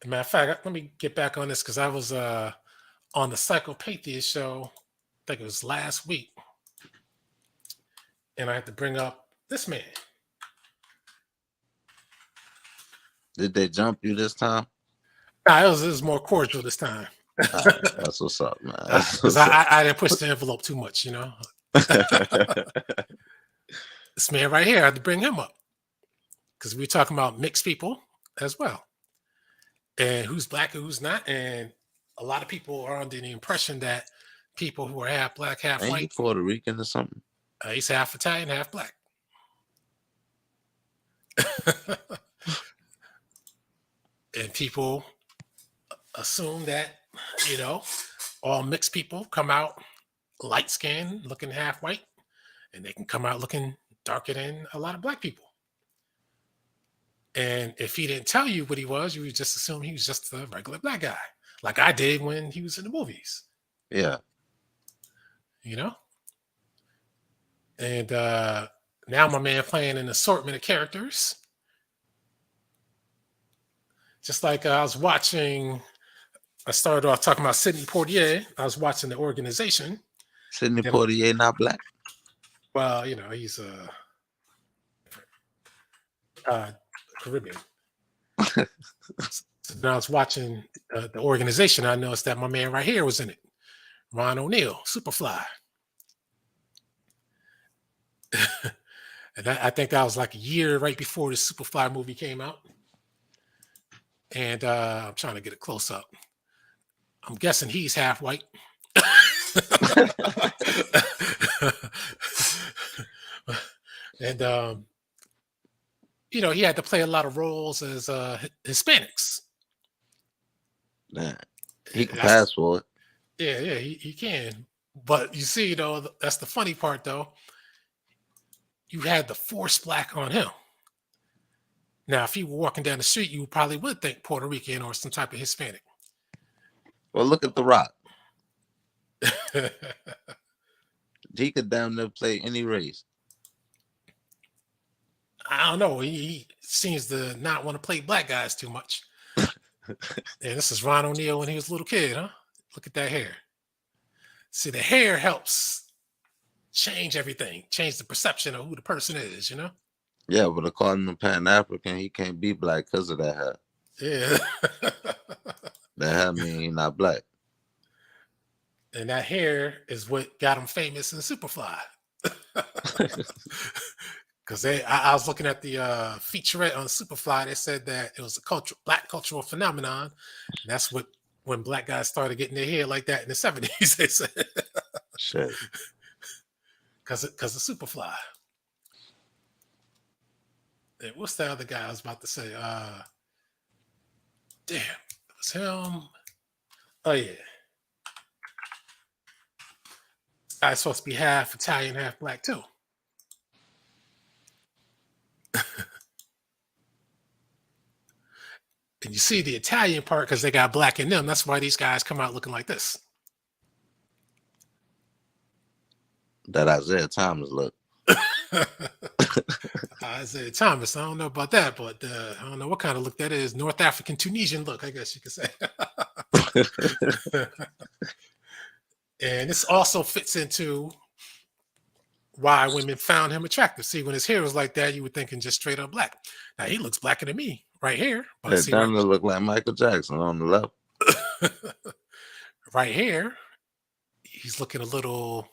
As a matter of fact, let me get back on this because I was on the Psychopathia show, I think it was last week. And I had to bring up this man. Did they jump you this time? Nah, it was more cordial this time. All right, that's what's up, man. That's Because what's up. I didn't push the envelope too much, you know. This man right here, I had to bring him up because we were talking about mixed people as well, and who's black and who's not. And a lot of people are under the impression that people who are half black, half Ain't he white, Puerto Rican or something? he's half Italian, half black. And people assume that, you know, all mixed people come out light skinned, looking half white, and they can come out looking darker than a lot of black people. And if he didn't tell you what he was, you would just assume he was just a regular black guy, like I did when he was in the movies, Yeah. you know? And now my man playing an assortment of characters. Just like I started off talking about Sidney Poitier. I was watching the organization. Sidney And, Poitier not black? well, you know, he's Caribbean. So when I was watching the organization, I noticed that my man right here was in it. Ron O'Neal, Superfly. And I think that was like a year right before the Superfly movie came out. And I'm trying to get a close up. I'm guessing he's half white. And you know, he had to play a lot of roles as Hispanics. Man, he can That's, pass for it. yeah, he can. But you see, though, that's the funny part, though. You had the force black on him. Now, if you were walking down the street, you probably would think Puerto Rican or some type of Hispanic. Well, look at The Rock. He could damn near play any race. I don't know. He seems to not want to play black guys too much. And this is Ron O'Neal when he was a little kid, huh? Look at that hair. See, the hair helps change everything, change the perception of who the person is, you know? Yeah, but according to Pan-African, he can't be black because of that hair. Yeah. That hair mean he not black. And that hair is what got him famous in Superfly. Because I was looking at the featurette on Superfly. They said that it was a black cultural phenomenon. And that's when black guys started getting their hair like that in the 70s, they said. Shit. Because of Superfly. And what's the other guy I was about to say? Damn, it was him. Oh, yeah. Guy's supposed to be half Italian, half black, too. And you see the Italian part because they got black in them. That's why these guys come out looking like this. That Isaiah Thomas look. Isaiah Thomas, I don't know about that, but I don't know what kind of look that is. North African Tunisian look, I guess you could say. And this also fits into why women found him attractive. See, when his hair was like that, you were thinking just straight up black. Now he looks blacker than me right here. But That see, damn near look like Michael Jackson on the left. right here, he's looking a little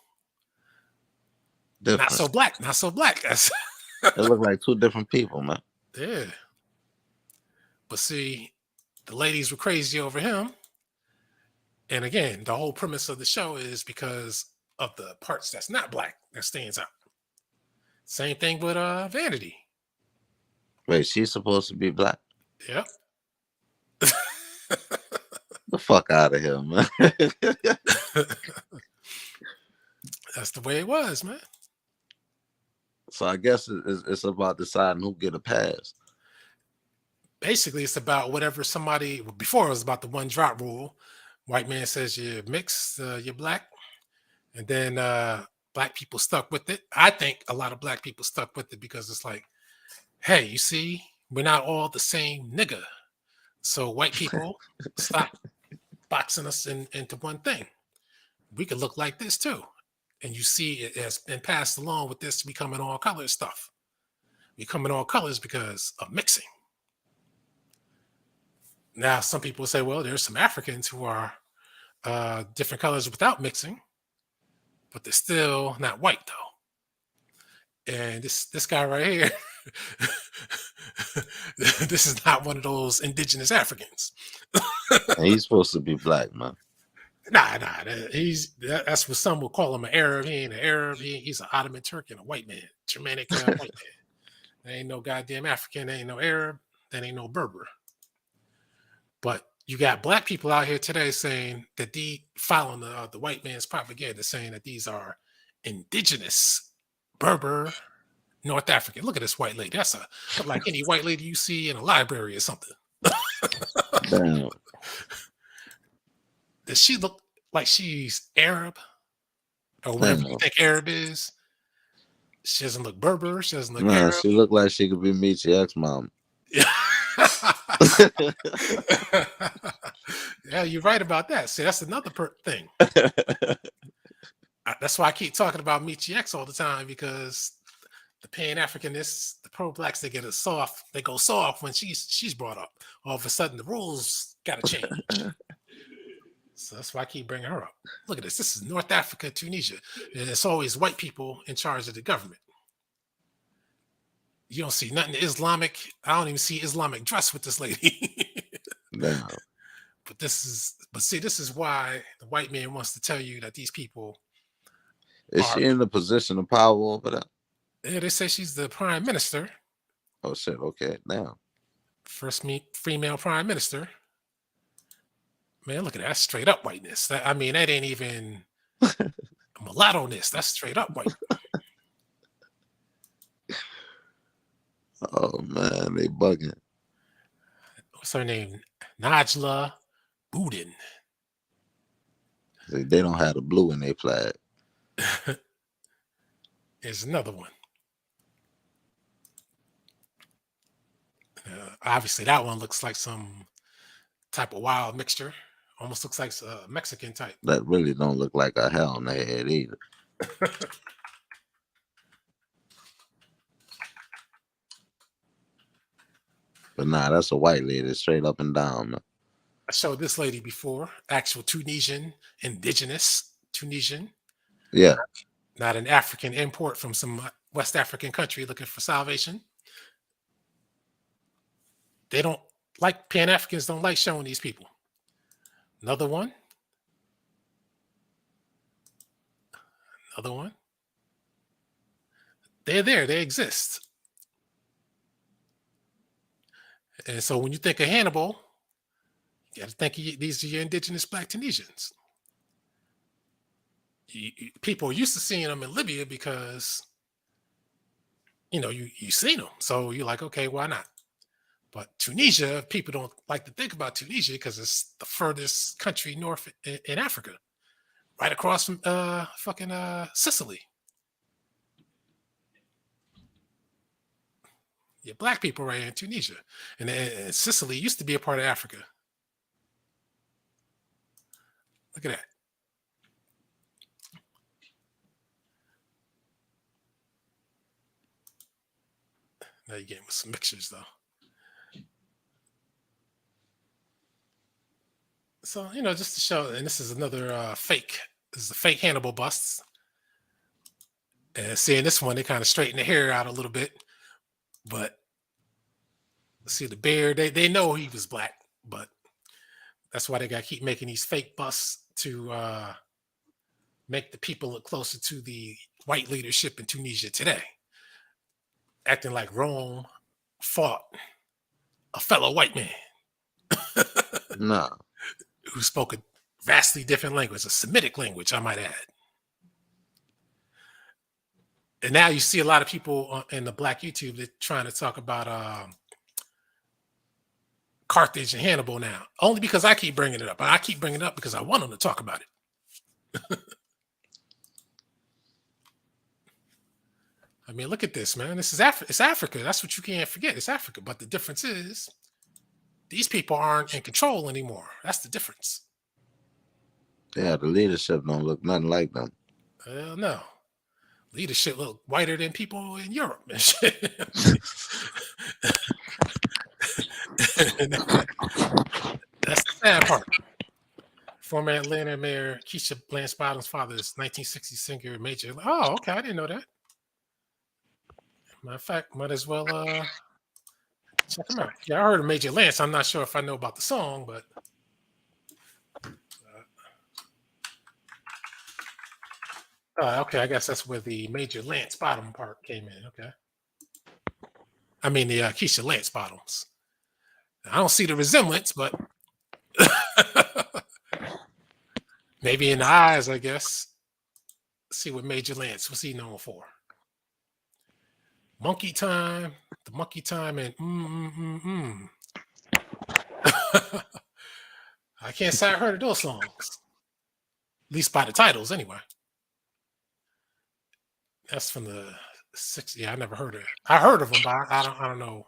Different. not so black. Not so black. That's It look like two different people, man. yeah. But see, the ladies were crazy over him. And again, the whole premise of the show is because of the parts that's not black that stands out. Same thing with Vanity. Wait, she's supposed to be black? Yep. The fuck out of here, man. That's the way it was, man. So I guess it's about deciding who get a pass. Basically, it's about whatever somebody, before it was about the one drop rule. White man says you're mixed, you're black. And then black people stuck with it. I think a lot of black people stuck with it because it's like, hey, you see, we're not all the same nigga. So white people stop boxing us into one thing. We could look like this too. And you see it has been passed along with this becoming all colors stuff. Becoming all colors because of mixing. Now, some people say, well, there's some Africans who are different colors without mixing, but they're still not white though. And this guy right here, this is not one of those indigenous Africans. And he's supposed to be black, man. Nah, that's what some will call him an Arab. He ain't an Arab. He's an Ottoman Turk and a white man, Germanic white man. There ain't no goddamn African. There ain't no Arab. There ain't no Berber. But you got black people out here today saying that following the white man's propaganda, saying that these are indigenous Berber North African. Look at this white lady. That's like any white lady you see in a library or something. Damn. Does she look like she's Arab or whatever you think Arab is? She doesn't look Berber. She doesn't look Arab. She looked like she could be Michi ex-mom. Yeah. Yeah, you're right about that. See, that's another thing. That's why I keep talking about Michi X all the time, because the pan-Africanists, the pro-blacks, they go soft when she's brought up. All of a sudden, the rules got to change. So that's why I keep bringing her up. Look at this. This is North Africa, Tunisia. And it's always white people in charge of the government. You don't see nothing Islamic. I don't even see Islamic dress with this lady. Damn. But see, this is why the white man wants to tell you that these people Is she in the position of power over there? Yeah, they say she's the prime minister. Oh shit, okay, now. First female prime minister. Man, look at that straight up whiteness. That ain't even mulatto-ness. That's straight up white. Oh man, they bugging. What's her name? Najla Boudin. They don't have the blue in their flag. There's another one. Obviously, that one looks like some type of wild mixture. Almost looks like a Mexican type. That really don't look like a hell on their head either. But nah, that's a white lady straight up and down, man. I showed this lady before. Actual Tunisian, indigenous Tunisian. Yeah. Not an African import from some West African country looking for salvation. They don't like, Pan-Africans don't like showing these people. Another one. Another one. They're there. They exist. And so when you think of Hannibal, you got to think these are your indigenous Black Tunisians. People are used to seeing them in Libya because, you seen them. So you're like, okay, why not? But Tunisia, people don't like to think about Tunisia because it's the furthest country north in Africa, right across from Sicily. Yeah, Black people right in Tunisia. And Sicily used to be a part of Africa. Look at that. Now you're getting with some mixtures, though. So, just to show, and this is another fake. This is a fake Hannibal bust. And seeing this one, they kind of straighten the hair out a little bit. But see the beard, they know he was Black, but that's why they got to keep making these fake busts to make the people look closer to the white leadership in Tunisia today. Acting like Rome fought a fellow white man. No. Who spoke a vastly different language, a Semitic language, I might add. And now you see a lot of people in the Black YouTube that trying to talk about Carthage and Hannibal now, only because I keep bringing it up. I keep bringing it up because I want them to talk about it. I mean, look at this, man. This is It's Africa. That's what you can't forget. It's Africa. But the difference is these people aren't in control anymore. That's the difference. Yeah, the leadership don't look nothing like them. Hell no. Leadership look whiter than people in Europe and shit. sad part. Former Atlanta Mayor Keisha Lance Bottom's father is 1960s singer Major. Oh, okay, I didn't know that. Matter of fact, might as well check him out. Yeah, I heard of Major Lance. I'm not sure if I know about the song, but okay, I guess that's where the Major Lance Bottom part came in. Okay, I mean the Keisha Lance Bottoms. I don't see the resemblance, but maybe in the eyes, I guess. See what Major Lance was he known for? Monkey Time, the Monkey Time, and I can't say I heard of those songs, at least by the titles, anyway. That's from the 60s. Yeah, I never heard of it. I heard of him, but I don't know.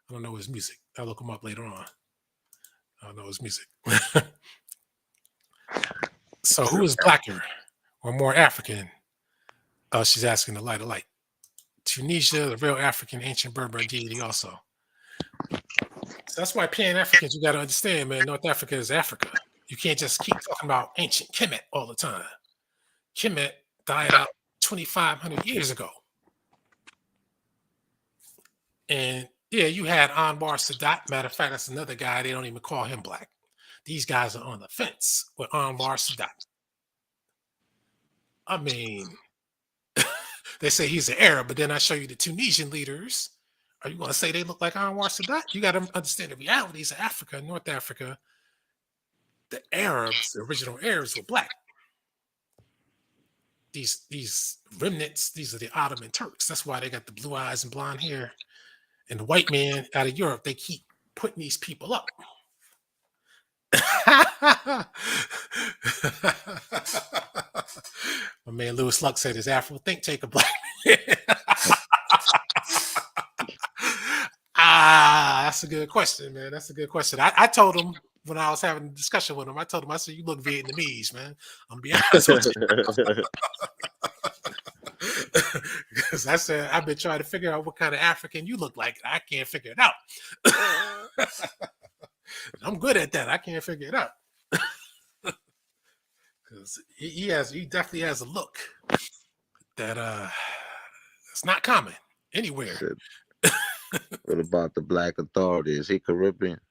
I don't know his music. I'll look him up later on. I don't know his music. So, who is blacker or more African? She's asking the light of light. Tunisia, the real African ancient Berber deity, also. So that's why Pan-Africans, you got to understand, man, North Africa is Africa. You can't just keep talking about ancient Kemet all the time. Kemet died out 2,500 years ago. And yeah, you had Anwar Sadat. Matter of fact, that's another guy. They don't even call him black. These guys are on the fence with Anwar Sadat. I mean, they say he's an Arab, but then I show you the Tunisian leaders. Are you going to say they look like Anwar Sadat? You got to understand the realities of Africa, North Africa. The Arabs, the original Arabs, were black. These remnants, these are the Ottoman Turks. That's why they got the blue eyes and blonde hair. And the white man out of Europe, they keep putting these people up. My man Lewis Luck said his Afro think take a black man. That's a good question, man. That's a good question. I told him when I was having a discussion with him, I told him, I said, you look Vietnamese, man. I'm gonna be honest with you. Because I said, I've been trying to figure out what kind of African you look like. I can't figure it out. I'm good at that. I can't figure it out. Because he definitely has a look that it's not common anywhere. Shit. What about the Black Authority? Is he Caribbean?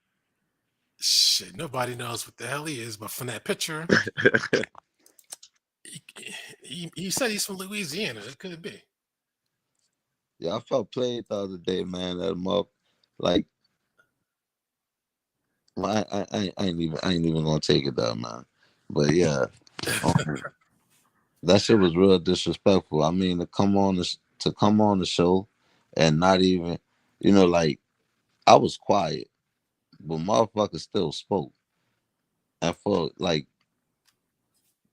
Shit, nobody knows what the hell he is, but from that picture, he said he's from Louisiana. It could be. Yeah, I felt played the other day, man. That up, like, well, I ain't even gonna take it down, man. But yeah, that shit was real disrespectful. I mean, to come on the show and not even, like, I was quiet, but motherfuckers still spoke, and for like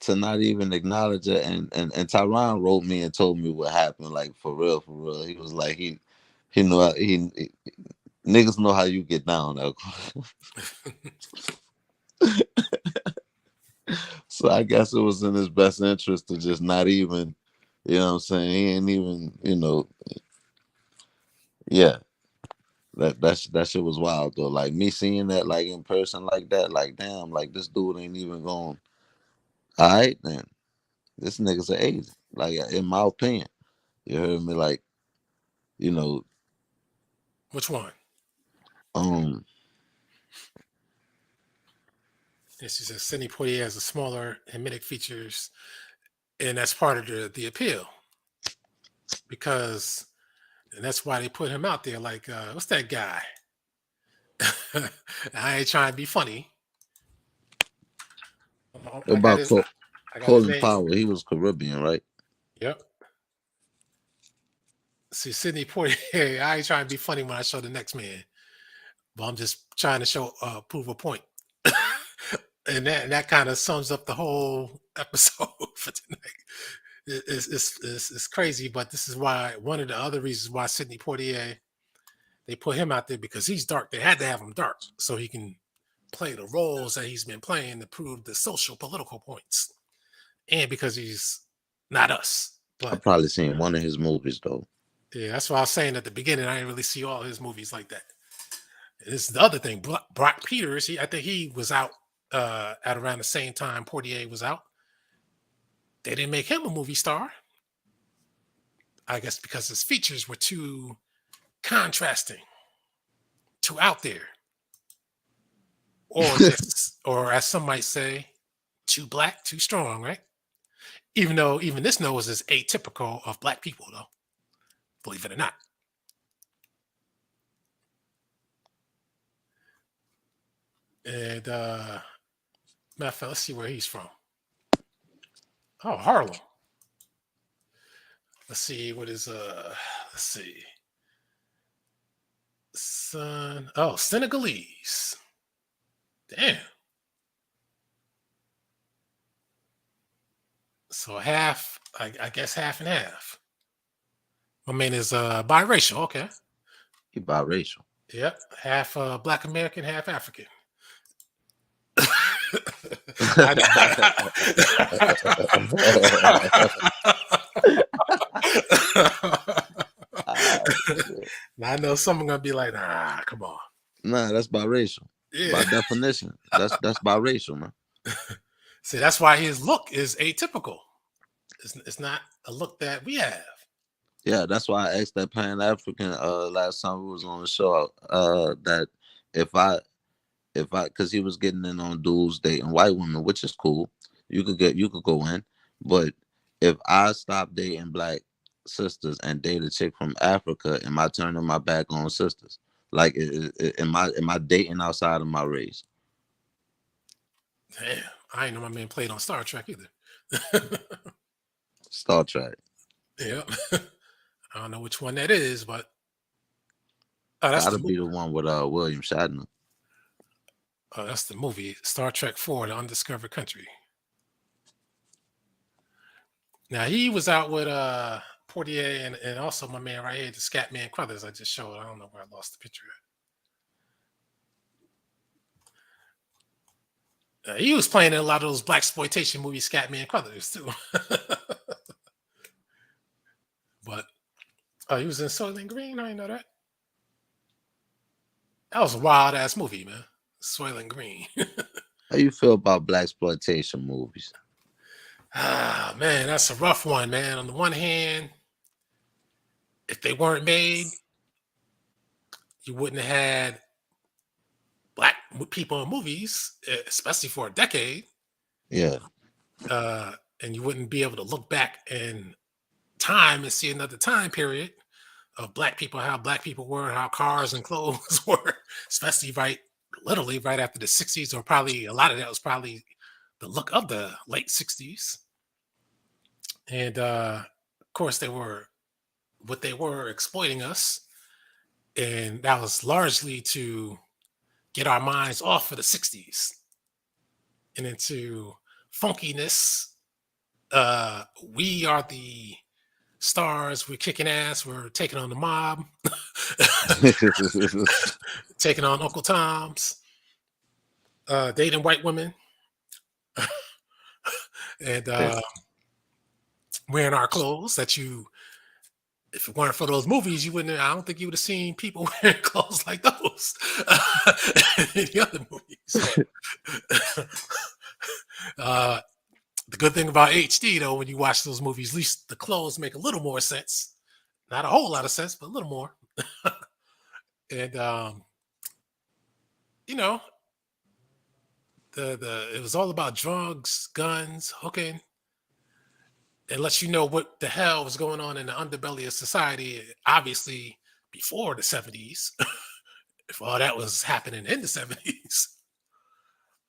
to not even acknowledge it, and Tyron wrote me and told me what happened, like for real. He was like he knew he niggas know how you get down. So I guess it was in his best interest to just not even, you know what I'm saying? He ain't even, yeah. That shit was wild though. Like me seeing that like in person like that, like damn, like this dude ain't even going. All right, then this nigga's an agent. Like in my opinion, you heard me. Like, Which one? um, Yes, he says Sidney Poitier has a smaller Hamitic features, and that's part of the appeal. And that's why they put him out there. Like, what's that guy? I ain't trying to be funny. I got his Colin name. Powell. He was Caribbean, right? Yep. See, Sidney Poitier, I ain't trying to be funny when I show the next man, but I'm just trying to prove a point. And that kind of sums up the whole episode for tonight. It's crazy, but this is why one of the other reasons why Sidney Poitier, they put him out there, because he's dark. They had to have him dark so he can play the roles that he's been playing to prove the social political points, and because he's not us. But I've probably seen one of his movies though. Yeah, that's what I was saying at the beginning. I didn't really see all his movies like that. This is the other thing. Brock Peters, I think he was out at around the same time Portier was out. They didn't make him a movie star. I guess because his features were too contrasting, too out there, or just, or as some might say, too black, too strong, right? Even though even this nose is atypical of black people, though, believe it or not. And matter of fact, let's see where he's from. Oh, Harlem. Let's see what is let's see. Son, oh, Senegalese. Damn. So half, I guess half and half. My man is biracial. Okay. He biracial. Yep. Half black American, half African. I Ah, shit. Now, I know someone gonna be like, "Ah, come on." Nah, that's biracial. By Yeah. definition. That's biracial, man. See, that's why his look is atypical. It's not a look that we have. Yeah, that's why I asked that Pan African last time we was on the show that if I because he was getting in on dudes dating white women, which is cool. You could go in, but if I stop dating black sisters and date a chick from Africa, am I turning my back on sisters? Like, am I dating outside of my race? Damn, I ain't know my man played on Star Trek either. Star Trek. Yeah, I don't know which one that is, but oh, that's the Gotta be the one with William Shatner. that's the movie Star Trek 4: The Undiscovered Country. Now he was out with Portier and also my man right here, the Scatman Crothers. I just showed. I don't know where I lost the picture at. He was playing in a lot of those black exploitation movies, Scatman Crothers too. But he was in Soylent Green. I didn't know that. That was a wild ass movie, man. Soylent Green. How you feel about black exploitation movies? Ah, man, that's a rough one, man. On the one hand, if they weren't made, you wouldn't have had black people in movies, especially for a decade. Yeah. And you wouldn't be able to look back in time and see another time period of black people, how black people were, how cars and clothes were, especially literally right after the 60s, or probably a lot of that was probably the look of the late 60s. And of course, they were exploiting us. And that was largely to get our minds off of the 60s and into funkiness. We are the stars. We're kicking ass. We're taking on the mob, taking on Uncle Tom's, dating white women, and wearing our clothes that you, if it weren't for those movies, you wouldn't. I don't think you would have seen people wearing clothes like those in the other movies. The good thing about HD, though, when you watch those movies, at least the clothes make a little more sense. Not a whole lot of sense, but a little more. And you know, it was all about drugs, guns, hooking. It lets you know what the hell was going on in the underbelly of society. Obviously, before the 70s, if all that was happening in the 70s.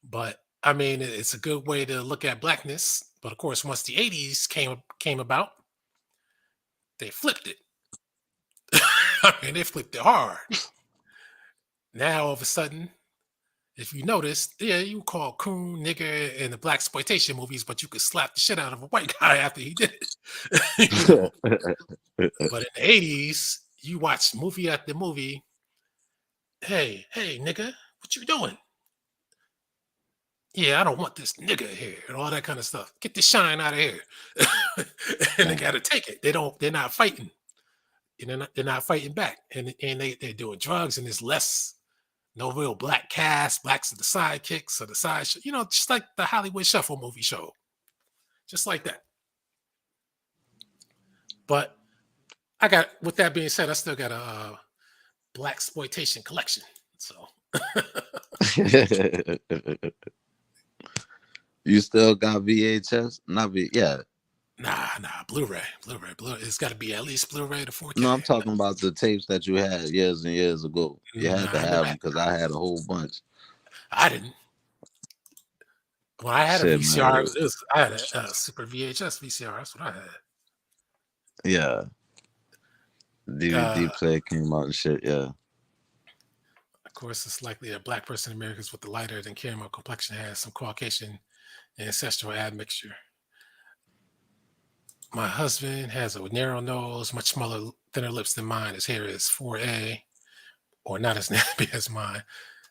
But I mean, it's a good way to look at blackness. But of course, once the 80s came about, they flipped it. I mean, they flipped it hard. Now, all of a sudden, if you notice, yeah, you call coon, nigger in the black exploitation movies, but you could slap the shit out of a white guy after he did it. You know? But in the 80s, you watch movie after movie. Hey, nigga, what you doing? Yeah, I don't want this nigga here and all that kind of stuff. Get the shine out of here. And they gotta take it. They're not fighting. They're not fighting back. And they're doing drugs, and there's less No real black cast. Blacks are the sidekicks or the side show. Just like the Hollywood Shuffle movie show. Just like that. But with that being said, I still got a black exploitation collection. So You still got VHS? Not yeah. nah, Blu-ray. It's got to be at least Blu-ray to 4K. No, I'm talking about the tapes that you had years and years ago. You had to I have never them because I had a whole bunch. I didn't. Well, I had a Shit, VCR. man. I had a Super VHS VCR. That's what I had. Yeah. DVD Uh, player came out and shit. Yeah. of course, it's likely a black person in Americans with the lighter than caramel complexion has some Caucasian ancestral admixture. My husband has a narrow nose, much smaller, thinner lips than mine. His hair is 4A, or not as nappy as mine,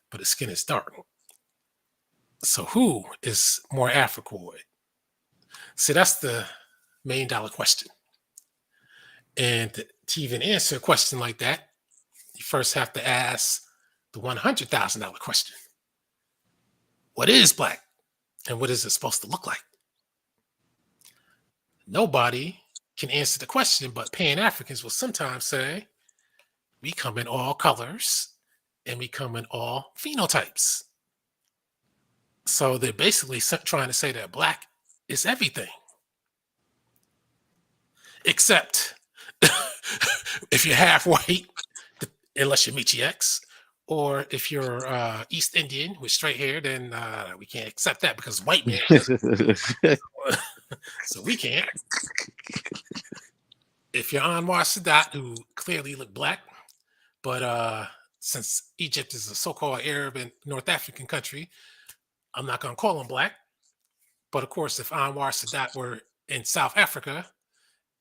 but his skin is dark. So who is more Africoid? See, that's the $1,000,000 question. And to even answer a question like that, you first have to ask the $100,000 question. What is black? And what is it supposed to look like? Nobody can answer the question, but Pan-Africans will sometimes say, we come in all colors and we come in all phenotypes. So they're basically trying to say that black is everything. Except if you're half white, unless you're Michi X, or if you're East Indian with straight hair, then we can't accept that because white man. So we can't. If you're Anwar Sadat, who clearly look black, but since Egypt is a so-called Arab and North African country, I'm not going to call him black. But of course, if Anwar Sadat were in South Africa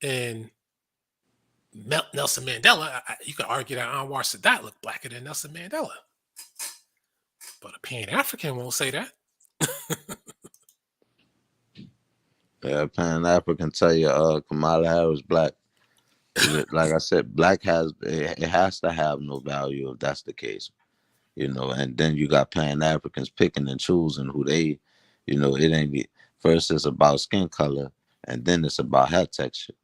and Nelson Mandela, you could argue that Anwar Sadat looked blacker than Nelson Mandela. But a Pan-African won't say that. Yeah, Pan-African tell you Kamala Harris black. Like I said, black it has to have no value if that's the case. And then you got Pan-Africans picking and choosing who they, it ain't first it's about skin color and then it's about hair texture.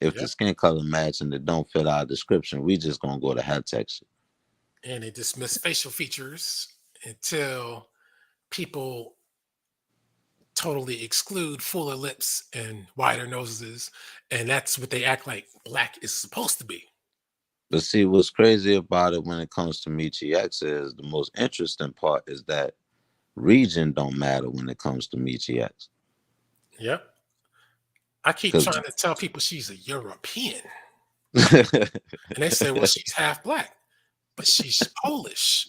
If the skin color match and it don't fit our description, we just gonna go to hair texture. And they dismiss facial features until people totally exclude fuller lips and wider noses, and that's what they act like black is supposed to be. But see, what's crazy about it when it comes to Michi X is the most interesting part is that region don't matter when it comes to Michi X. Yep. I keep trying to tell people she's a European. And they say, well, she's half black, but she's Polish.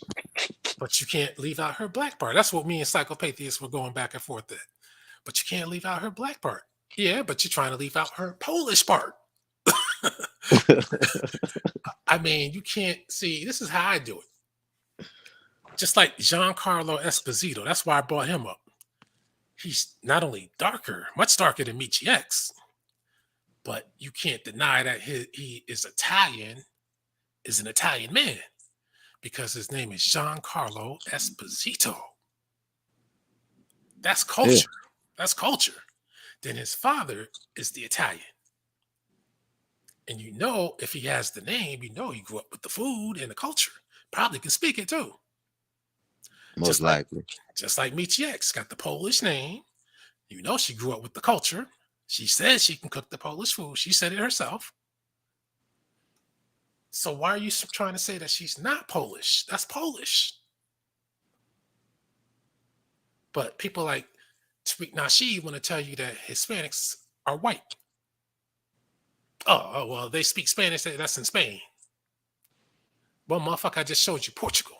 But you can't leave out her black part. That's what me and Psychopatheists were going back and forth at. But you can't leave out her black part. Yeah, but you're trying to leave out her Polish part. I mean, you can't see. This is how I do it. Just like Giancarlo Esposito. That's why I brought him up. He's not only darker, much darker than Michi X, but you can't deny that he is Italian, is an Italian man, because his name is Giancarlo Esposito. That's culture. Yeah. That's culture. Then his father is the Italian. And if he has the name, he grew up with the food and the culture. Probably can speak it too. Most likely. Just like Michi X got the Polish name. She grew up with the culture. She says she can cook the Polish food. She said it herself. So why are you trying to say that she's not Polish? That's Polish. But people like Tariq Nasheed want to tell you that Hispanics are white. Oh, well, they speak Spanish. That's in Spain. Well, motherfucker, I just showed you Portugal.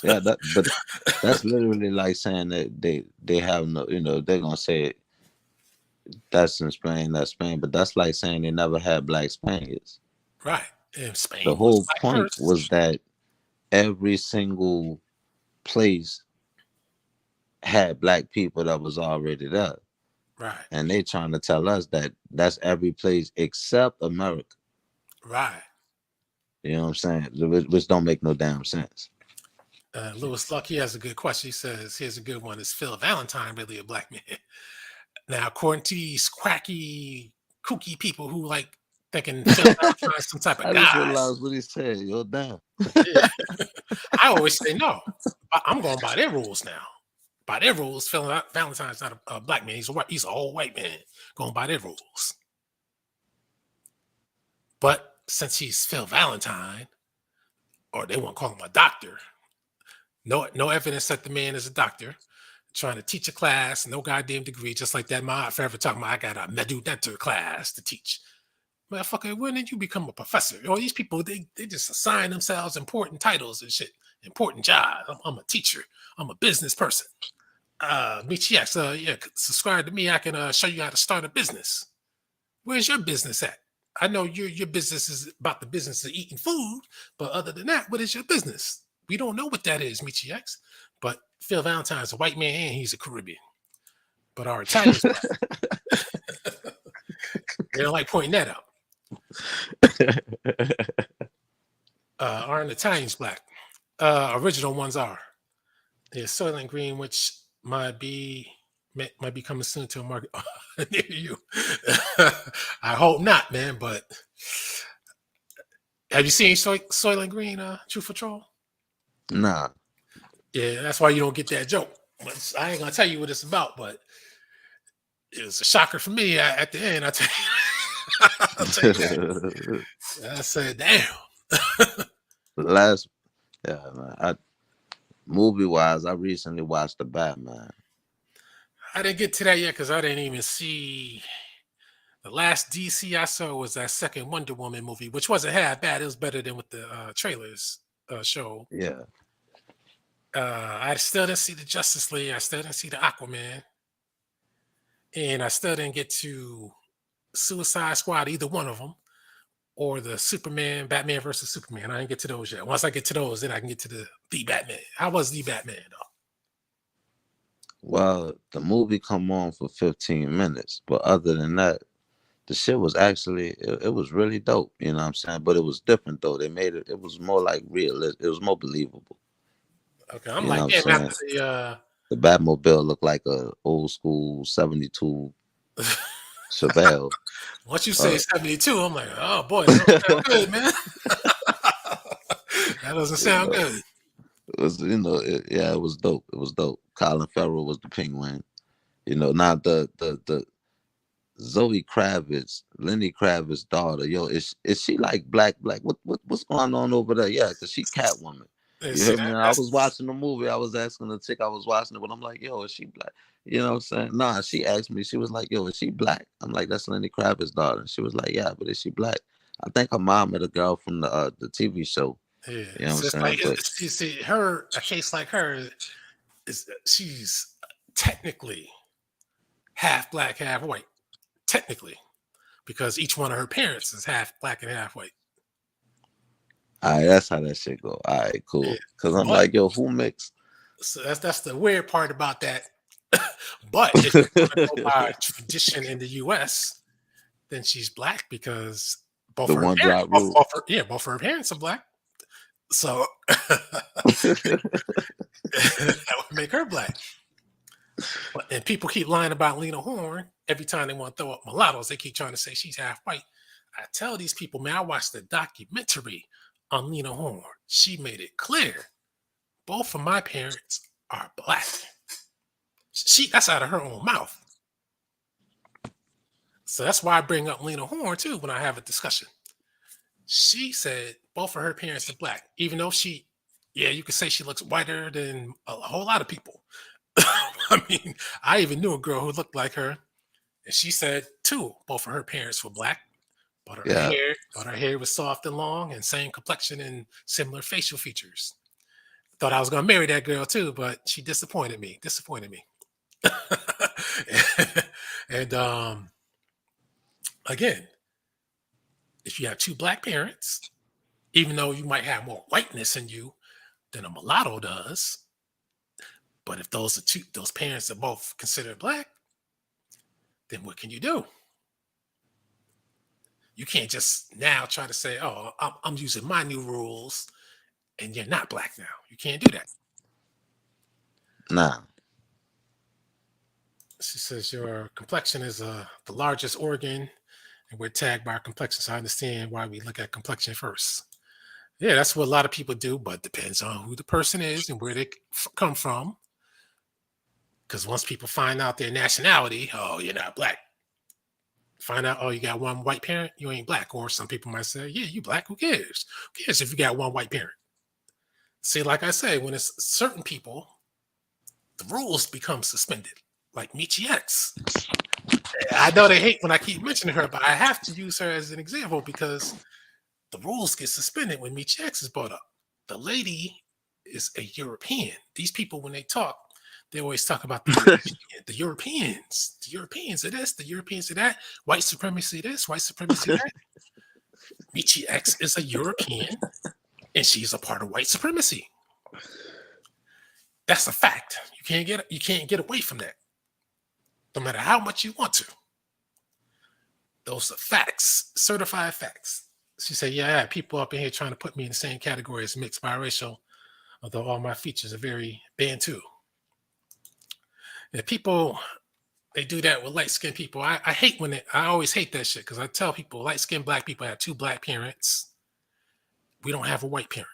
Yeah, but that's literally like saying that they have no, they're gonna say that's in Spain, that's Spain, but that's like saying they never had black Spaniards. Right. In Spain. The whole point was that every single place had black people that was already there. Right. And they trying to tell us that that's every place except America. Right. You know what I'm saying? Which don't make no damn sense. Lewis Luck, he has a good question. He says, here's a good one. Is Phil Valentine really a black man? Now, according to these quacky, kooky people who like thinking Phil Valentine is some type of I just god, realized what he said. Yo, damn. yeah, I always say no. I'm going by their rules now. By their rules, Phil Valentine's not a black man. He's a white. He's an old white man going by their rules. But since he's Phil Valentine, or they won't call him a doctor, no evidence that the man is a doctor trying to teach a class, no goddamn degree, just like that. My forever talking about I got a medu dental class to teach. Motherfucker, when did you become a professor? All these people, they just assign themselves important titles and shit, important jobs. I'm a teacher. I'm a business person. Michi, yeah, subscribe to me. I can show you how to start a business. Where's your business at? I know your business is about the business of eating food, but other than that, what is your business? We don't know what that is, Michi X. But Phil Valentine's a white man and he's a Caribbean. But our Italians, they don't like pointing that out. Aren't Italians black? Original ones are. There's Soylent Green, which might be coming soon to a market near you. I hope not, man. But have you seen Soylent Green, True for Troll? Nah. Yeah, that's why you don't get that joke. But I ain't gonna tell you what it's about, but it was a shocker for me at the end. I'll tell you that. I said, damn. Last, yeah, man. Movie wise, I recently watched The Batman. I didn't get to that yet because I didn't even see the last DC I saw was that second Wonder Woman movie, which wasn't half bad. It was better than what the trailers show. Yeah. I still didn't see the Justice League. I still didn't see the Aquaman. And I still didn't get to Suicide Squad, either one of them, or the Batman versus Superman. I didn't get to those yet. Once I get to those, then I can get to the Batman. How was the Batman, though? Well, the movie come on for 15 minutes, but other than that, the shit was actually it was really dope. You know what I'm saying? But it was different though. They made it. It was more like realistic. It was more believable. Okay, I'm You know like, what I'm damn, saying? after The Batmobile looked like a old school '72 Chevelle. once you say 72, I'm like, oh boy, that don't sound good, man. That doesn't you sound know, good. it was yeah, it was dope. It was dope. Colin Farrell was the Penguin. You know, now the Zoe Kravitz, Lenny Kravitz's daughter. Yo, is she like black? What's going on over there? Yeah, cause she Catwoman. And You see heard that me? I was that's watching the movie. I was asking the chick I was watching it, but I'm like, yo, is she black? You know what I'm saying? Nah, she asked me. She was like, yo, is she black? I'm like, that's Lenny Kravitz's daughter. And she was like, yeah, but is she black? I think her mom met a girl from the TV show. yeah. You know what I'm So it's like saying? But you see her a case like her is she's technically half black, half white. Technically, because each one of her parents is half black and half white. all right, that's how that shit go. All right, Yeah. cool. Cause I'm But like, yo, who mixed? so that's the weird part about that. But if you want to go by tradition in the US, then she's black because both The her one parents, drop rule. both her parents are black. So that would make her black. And people keep lying about Lena Horne every time they want to throw up mulattoes. They keep trying to say she's half white. I tell these people, man, I watched the documentary on Lena Horne. She made it clear both of my parents are black. That's out of her own mouth. So that's why I bring up Lena Horne too when I have a discussion. She said both of her parents are black, even though yeah, you could say she looks whiter than a whole lot of people. I mean, I even knew a girl who looked like her, and she said too, both of her parents were black, but Yeah. her hair was soft and long, and same complexion and similar facial features. Thought I was gonna marry that girl too, but she disappointed me. And again, if you have two black parents, even though you might have more whiteness in you than a mulatto does, but if those parents are both considered black, then what can you do? You can't just now try to say, "Oh, I'm using my new rules," and you're not black now. You can't do that. Nah. She says your complexion is the largest organ, and we're tagged by our complexion. So I understand why we look at complexion first. Yeah, that's what a lot of people do, but depends on who the person is and where they come from. Because once people find out their nationality, oh, you're not black. Find out, oh, you got one white parent, you ain't black. Or some people might say, yeah, you black. Who cares? Who cares if you got one white parent? See, like I say, when it's certain people, the rules become suspended. Like Michi X. I know they hate when I keep mentioning her, but I have to use her as an example because the rules get suspended when Michi X is brought up. The lady is a European. These people, when they talk, they always talk about the Europeans are this, the Europeans are that, white supremacy this, white supremacy that. Michi X is a European, and she's a part of white supremacy. That's a fact. You can't get away from that, no matter how much you want to. Those are facts, certified facts. She said, "Yeah, I had people up in here trying to put me in the same category as mixed biracial, although all my features are very Bantu." And people, they do that with light skinned people. I hate when I always hate that shit because I tell people light skinned black people have two black parents. We don't have a white parent.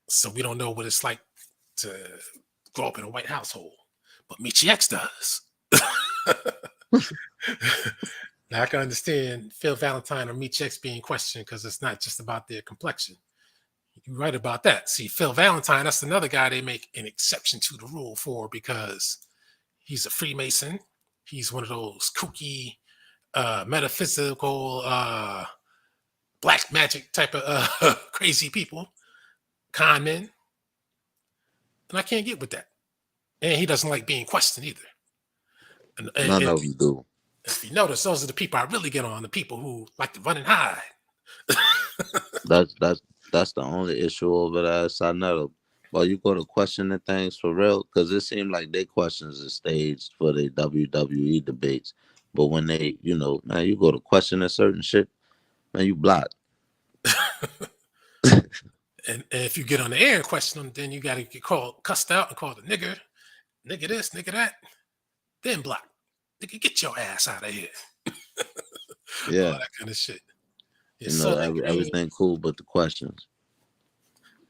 So we don't know what it's like to grow up in a white household. But Michi X does. Now I can understand Phil Valentine or Michi X being questioned because it's not just about their complexion. You're right about that. See, Phil Valentine, that's another guy they make an exception to the rule for because he's a Freemason. He's one of those kooky, metaphysical, black magic type of crazy people, con men. And I can't get with that. And he doesn't like being questioned either. None And of them do. if you notice, those are the people I really get on, the people who like to run and hide. That's the only issue over there at Sinetta. But you go to questioning things for real, because it seemed like they questions are staged for the WWE debates. But when they, man, you go to questioning certain shit, man, you blocked. And if you get on the air and question them, then you got to get called, cussed out and called a nigger, nigger this, nigger that, then block. Nigga, get your ass out of here. All Yeah, that kind of shit. Yeah, Soylent Green. everything cool, but the questions.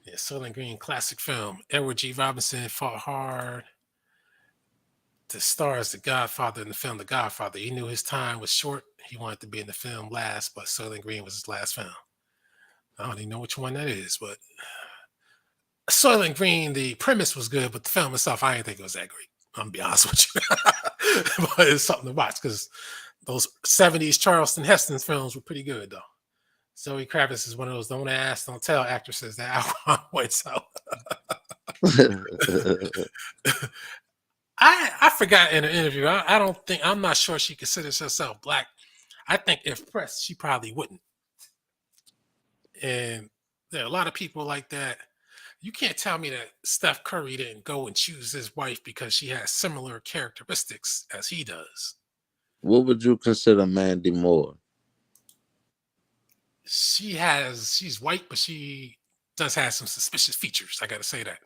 Yeah, Soylent Green, classic film. Edward G. Robinson fought hard to star as the Godfather in the film The Godfather. He knew his time was short. He wanted to be in the film last, but Soylent Green was his last film. I don't even know which one that is, but Soylent Green, the premise was good, but the film itself, I didn't think it was that great. I'm gonna be honest with you. But it's something to watch because those 70s Charleston Heston films were pretty good though. Zoe Kravitz is one of those don't ask, don't tell actresses that Alquanr points out. I forgot in an interview. I'm not sure she considers herself black. I think if pressed, she probably wouldn't. And there are a lot of people like that. You can't tell me that Steph Curry didn't go and choose his wife because she has similar characteristics as he does. What would you consider Mandy Moore? She's white, but she does have some suspicious features. I got to say that.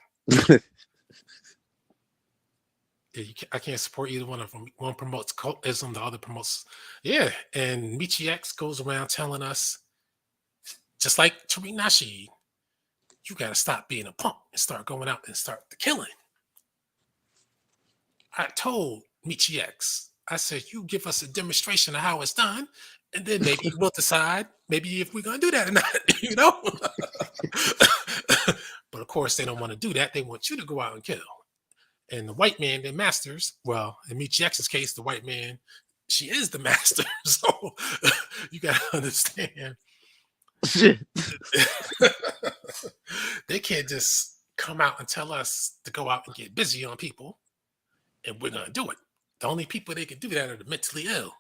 Yeah, I can't support either one of them. One promotes cultism, the other promotes, yeah. And Michi X goes around telling us, just like Tariq Nasheed, you got to stop being a punk and start going out and start the killing. I told Michi X, I said, you give us a demonstration of how it's done, and then maybe we'll decide maybe if we're going to do that or not, But of course, they don't want to do that. They want you to go out and kill. And the white man, their masters, well, in Michi X's case, the white man, she is the master. So you got to understand. They can't just come out and tell us to go out and get busy on people, and we're going to do it. The only people they can do that are the mentally ill.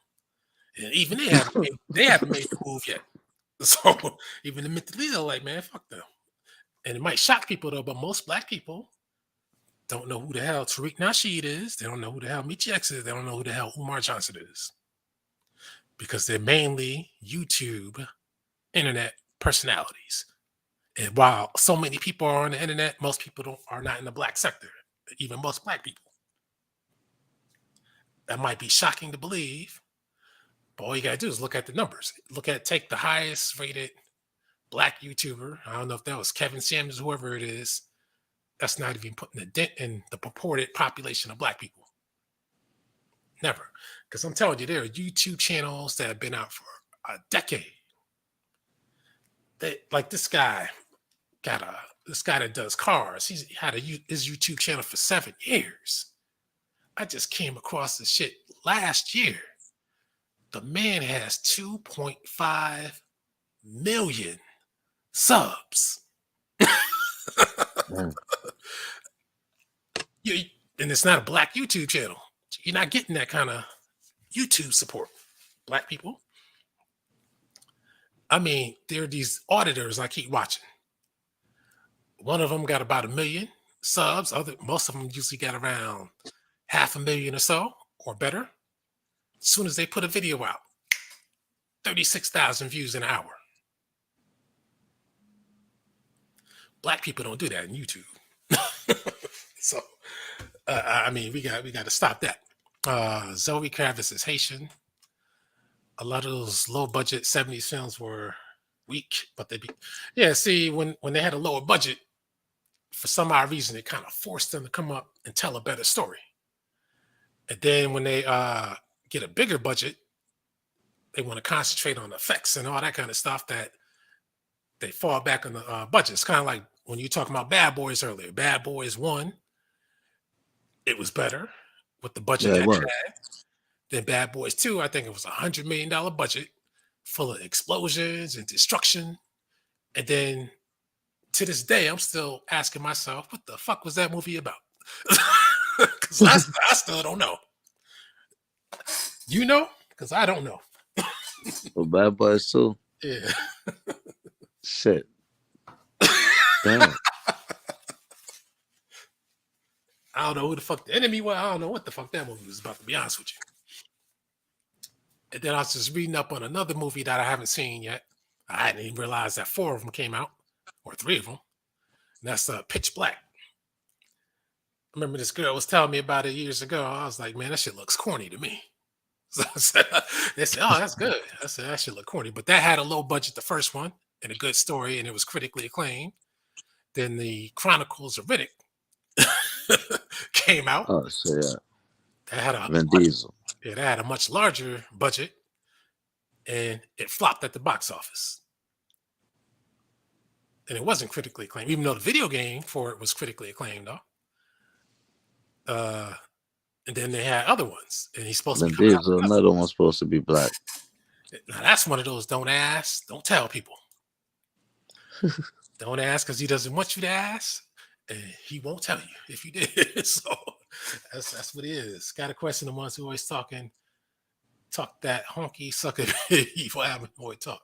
And even they haven't made the move yet. So even the mentally ill, like, man, fuck them. And it might shock people though, but most black people don't know who the hell Tariq Nasheed is. They don't know who the hell Michi X is. They don't know who the hell Umar Johnson is. because they're mainly YouTube internet personalities. And while so many people are on the internet, most people are not in the black sector, even most black people. That might be shocking to believe, but all you gotta do is look at the numbers. Take the highest rated black YouTuber. I don't know if that was Kevin Samuels, whoever it is. That's not even putting a dent in the purported population of black people. Never. Because I'm telling you, there are YouTube channels that have been out for a decade. Like this guy that does cars. He's had his YouTube channel for 7 years. I just came across this shit last year. The man has 2.5 million subs. Mm. And it's not a black YouTube channel. You're not getting that kind of YouTube support. Black people. I mean, there are these auditors I keep watching. One of them got about 1 million subs. Most of them usually got around 500,000 or so or better. As soon as they put a video out, 36,000 views in an hour. Black people don't do that in YouTube. So, I mean, we got to stop that. Zoe Kravitz is Haitian. A lot of those low budget 70s films were weak, but see, when they had a lower budget, for some odd reason, it kind of forced them to come up and tell a better story. And then when they get a bigger budget, they want to concentrate on effects and all that kind of stuff, that they fall back on the budget. It's kind of like when you talking about Bad Boys earlier. Bad Boys 1, it was better with the budget that it had. Then Bad Boys 2, I think it was $100 million budget, full of explosions and destruction. And then to this day, I'm still asking myself, what the fuck was that movie about? Because I still don't know. You know? Because I don't know. Well, Bad Boys 2? Yeah. Shit. Damn. I don't know who the fuck the enemy was. I don't know what the fuck that movie was about, to be honest with you. And then I was just reading up on another movie that I haven't seen yet. I hadn't even realized that 4 of them came out, or 3 of them. And that's Pitch Black. I remember this girl was telling me about it years ago. I was like, man, that shit looks corny to me. So they said, oh, that's good. I said, that shit look corny. But that had a low budget, the first one, and a good story, and it was critically acclaimed. Then the Chronicles of Riddick came out. Oh, shit, yeah. That had Vin Diesel. It had a much larger budget, and it flopped at the box office. And it wasn't critically acclaimed, even though the video game for it was critically acclaimed, though. And then they had other ones, and he's supposed to be coming out. Another one's supposed to be black. Now that's one of those don't ask, don't tell people. Don't ask because he doesn't want you to ask, and he won't tell you if you did. So that's what it is. Got to question the ones who always talk that honky sucker evil boy talk.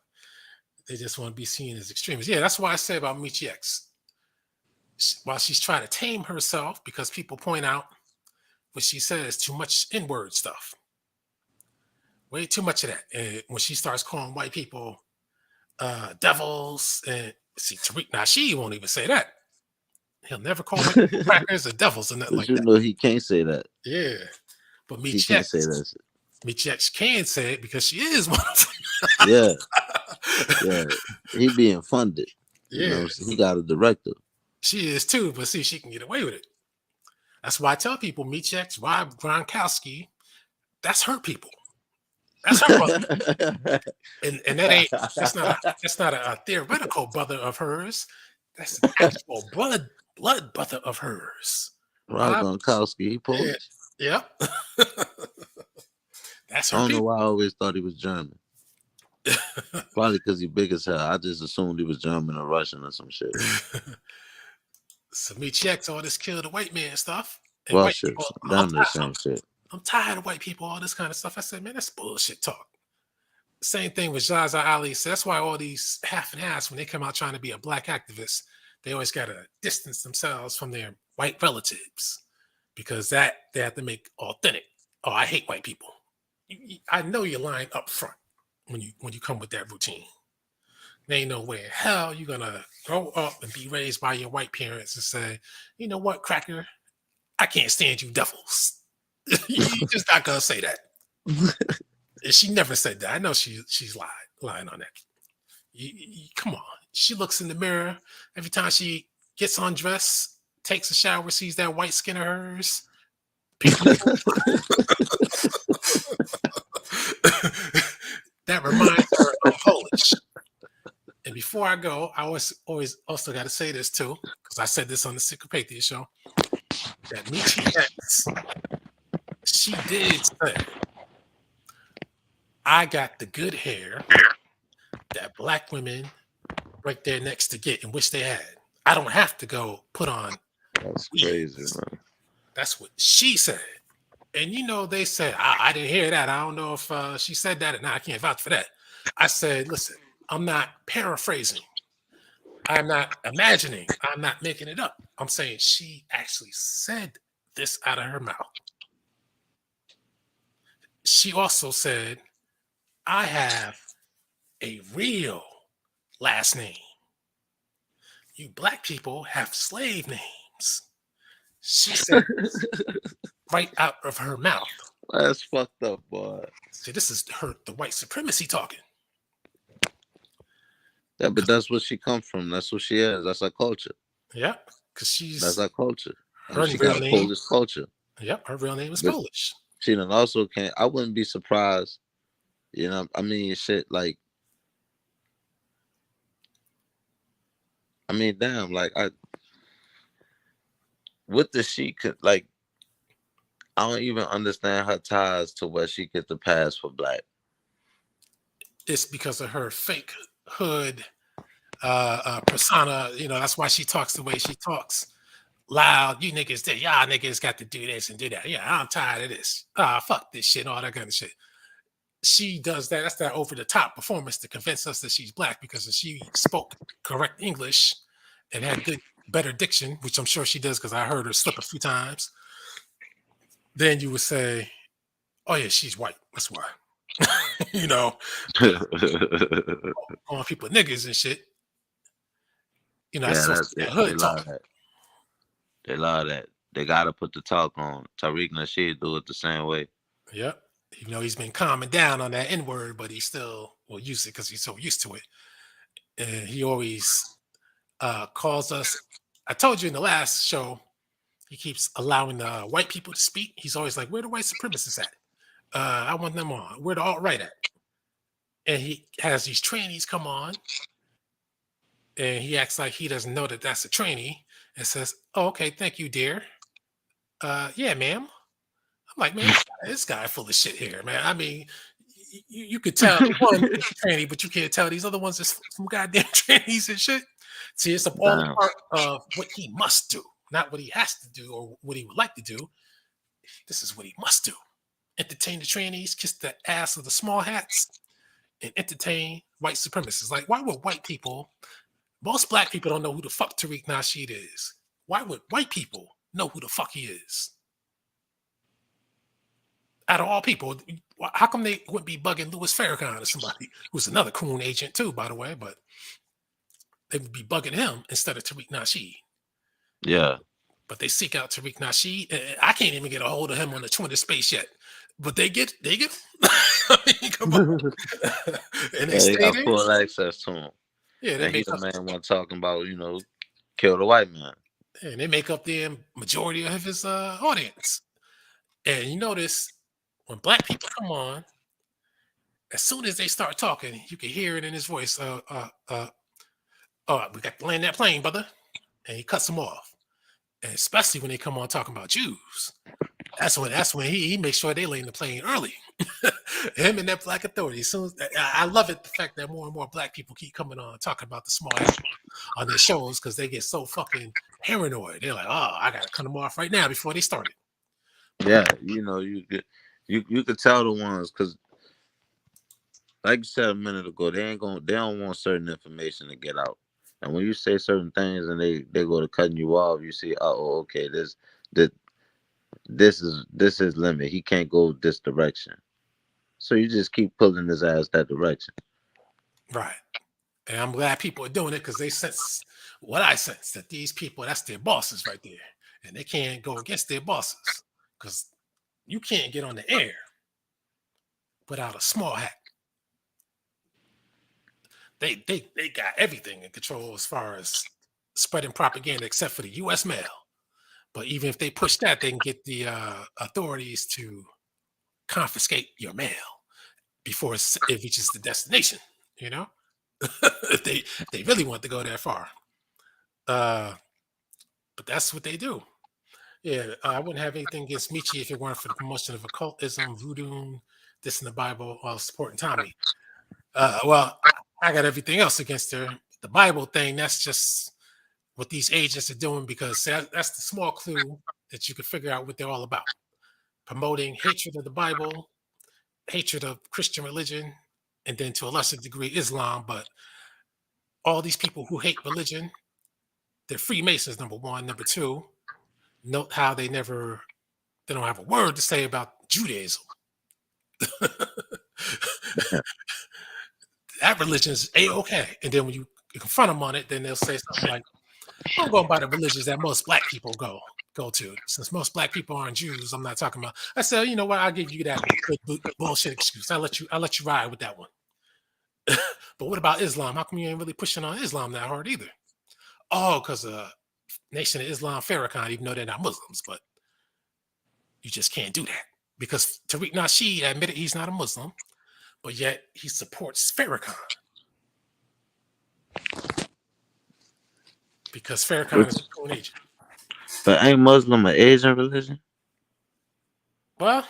They just want to be seen as extremists. Yeah, that's why I say about Michi X. While she's trying to tame herself, because people point out what she says too much N-word stuff. Way too much of that. And when she starts calling white people devils, and see Tariq Nasheed won't even say that. He'll never call them crackers or devils or nothing like that. You know he can't say that. Yeah. But He can't say that shit. Michi X can say it because she is one of them. Yeah. Yeah. He being funded. Yeah. You know, he got a director. She is too, but see, she can get away with it. That's why I tell people, Michi X, Rob Gronkowski, that's her people. That's her brother. and that's not a theoretical brother of hers. That's an actual blood brother of hers. Rob Gronkowski, he Polish. Yeah. That's her I don't people. know why I always thought he was German. Probably because he's big as hell. I just assumed he was German or Russian or some shit. So Michi X, all this kill the white man stuff. And Well, white shit. people, Damn the same shit. I'm tired of white people, all this kind of stuff. I said, man, that's bullshit talk. Same thing with Zaza Ali. So that's why all these half and halves, when they come out trying to be a black activist, they always got to distance themselves from their white relatives, because that they have to make authentic. Oh, I hate white people. I know you're lying up front. when you come with that routine. There ain't no way in hell you're gonna grow up and be raised by your white parents and say, you know what, cracker, I can't stand you devils. You just not gonna say that. And she never said that. I know she's lying on that. Come on. She looks in the mirror every time she gets undressed, takes a shower, sees that white skin of hers. Pink nipples. That reminds her I'm Polish. And before I go, I always also got to say this too, because I said this on the Secret Patriot show. That Michi X, she did say, I got the good hair that black women break their necks to get and wish they had. I don't have to go put on That's crazy, wigs. man. That's what she said. And they said, I didn't hear that. I don't know if she said that or not. I can't vouch for that. I said, listen, I'm not paraphrasing. I'm not imagining. I'm not making it up. I'm saying she actually said this out of her mouth. She also said, I have a real last name. You black people have slave names. She said right out of her mouth. That's fucked up, boy. See, this is the white supremacy talking. Yeah, but that's what she come from. That's what she is. That's her culture. Yeah, because That's her culture. her She real got a name. Polish culture. Yep, her real name is But Polish. she done also can't. I wouldn't be surprised. I mean, shit. Like, I mean, damn. Like, what does she could like? I don't even understand her ties to where she get the pass for black. It's because of her fake hood persona. That's why she talks the way she talks. Loud, you niggas, y'all niggas got to do this and do that. Yeah, I'm tired of this. Fuck this shit, all that kind of shit. She does that. That's that over the top performance to convince us that she's black because if she spoke correct English and had better diction, which I'm sure she does because I heard her slip a few times, then you would say, oh yeah, she's white. That's why. Calling people niggas and shit. That's Yeah, supposed to be that hood they talk. love that. They love that. They gotta put the talk on. Tariq Nasheed do it the same way. Yep. Even though he's been calming down on that N word, but he still will use it because he's so used to it. And he always calls us. I told you in the last show, he keeps allowing the white people to speak. He's always like, where the white supremacists at? I want them on. Where the alt-right at? And he has these trainees come on, and he acts like he doesn't know that that's a trainee and says, oh, okay, thank you, dear. Yeah, ma'am. I'm like, man, this guy full of shit here, man. I mean, you could tell one is a tranny, but you can't tell these other ones is some goddamn trannies and shit. See, it's all a Damn. part of what he must do, not what he has to do or what he would like to do. This is what he must do. Entertain the trannies, kiss the ass of the small hats, and entertain white supremacists. Like, why would white people, most black people don't know who the fuck Tariq Nasheed is. Why would white people know who the fuck he is? Out of all people, how come they wouldn't be bugging Louis Farrakhan or somebody who's another coon agent too, by the way? But they would be bugging him instead of Tariq Nasheed. Yeah. But they seek out Tariq Nasheed. I can't even get a hold of him on the Twitter space yet. But they get. I mean, come on. And They got full access to him. Yeah, they and he make the up. man one talking about, kill the white man. And they make up the majority of his audience. And you notice when black people come on, as soon as they start talking, you can hear it in his voice. We got to land that plane, brother. And he cuts them off. And especially when they come on talking about Jews. That's when he makes sure they land the plane early. Him and that black authority. So I love it, the fact that more and more black people keep coming on talking about the small on their shows because they get so fucking paranoid. They're like, oh, I gotta cut them off right now before they started. Yeah, you could tell the ones because, like you said a minute ago, they don't want certain information to get out. And when you say certain things and they go to cutting you off, you see, oh, okay, this is limit. He can't go this direction. So you just keep pulling his ass that direction. Right. And I'm glad people are doing it because they sense what I sense, that these people, that's their bosses right there. And they can't go against their bosses because you can't get on the air without a small hat. They got everything in control as far as spreading propaganda except for the US mail. But even if they push that, they can get the authorities to confiscate your mail before it reaches the destination, you know? if they really want to go that far. Uh, but that's what they do. Yeah, I wouldn't have anything against Michi if it weren't for the promotion of occultism, voodoo, this in the Bible, while supporting Tommy. Well, I got everything else against her. The Bible thing, that's just what these agents are doing because that's the small clue that you can figure out what they're all about. Promoting hatred of the Bible, hatred of Christian religion, and then to a lesser degree Islam. But all these people who hate religion, they're Freemasons, number one. Number two, note how they don't have a word to say about Judaism. That religion is a-okay. And then when you confront them on it, then they'll say something like, I'm going by the religions that most black people go to. Since most black people aren't Jews, I'm not talking about. I said, you know what? I'll give you that bullshit excuse. I'll let you ride with that one. But what about Islam? How come you ain't really pushing on Islam that hard either? Oh, because Nation of Islam Farrakhan, even though they're not Muslims, but you just can't do that because Tariq Nasheed admitted he's not a Muslim, but yet he supports Farrakhan because Farrakhan is a coon agent. But ain't Muslim an Asian religion? Well,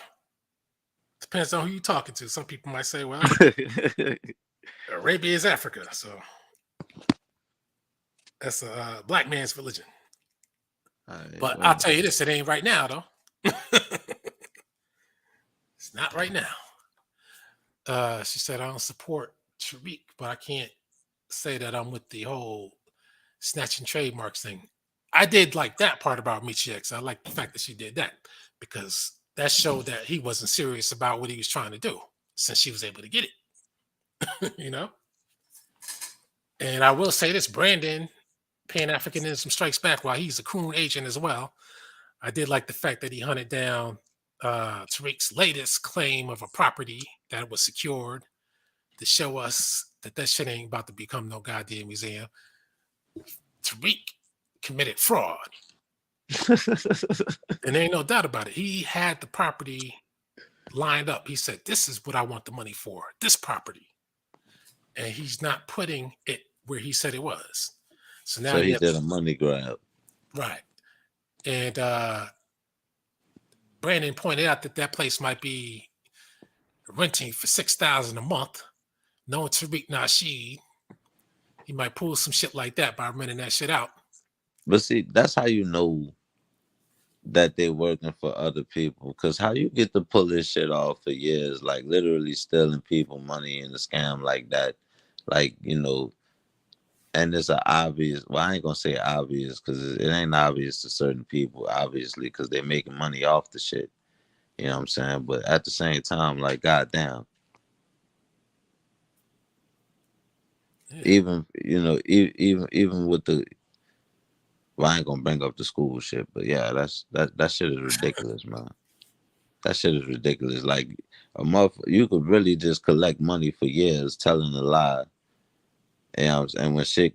depends on who you're talking to. Some people might say, well, Arabia is Africa, so that's a black man's religion. Right, But well, I'll tell you this, it ain't right now, though. It's not right now. She said, I don't support Tariq, but I can't say that I'm with the whole snatching trademarks thing. I did like that part about Michi X. I like the fact that she did that because that showed that he wasn't serious about what he was trying to do since she was able to get it, you know? And I will say this, Brandon, Pan-Africanism Strikes Back, while he's a coon agent as well, I did like the fact that he hunted down Tariq's latest claim of a property that was secured to show us that that shit ain't about to become no goddamn museum. Tariq committed fraud. And there ain't no doubt about it. He had the property lined up. He said, this is what I want the money for, this property. And he's not putting it where he said it was. So now so he you have, did a money grab. right. And Brandon pointed out that that place might be renting for $6,000 a month. Knowing Tariq Nasheed, he might pull some shit like that by renting that shit out. But see, that's how you know that they're working for other people. Because how you get to pull this shit off for years, like literally stealing people money in a scam like that, like, you know, and it's an obvious, well, I ain't gonna say obvious because it ain't obvious to certain people, obviously, because they're making money off the shit. You know what I'm saying? But at the same time, like, goddamn. Yeah. Even, you know, even with the, well, I ain't gonna bring up the school shit, but yeah, that shit is ridiculous, man. That shit is ridiculous. Like a month, you could really just collect money for years telling a lie. And when shit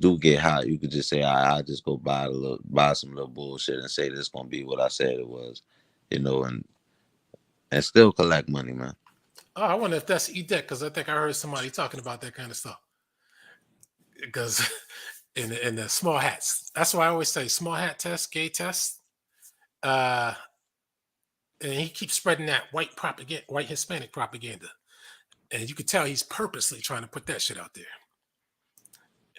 do get hot, you could just say, I just go buy some little bullshit and say this gonna be what I said it was, you know, and still collect money, man. Oh, I wonder if that's EDEC because I think I heard somebody talking about that kind of stuff. Because in the small hats, that's why I always say small hat test, gay test. And he keeps spreading that white propaganda, white Hispanic propaganda, and you could tell he's purposely trying to put that shit out there,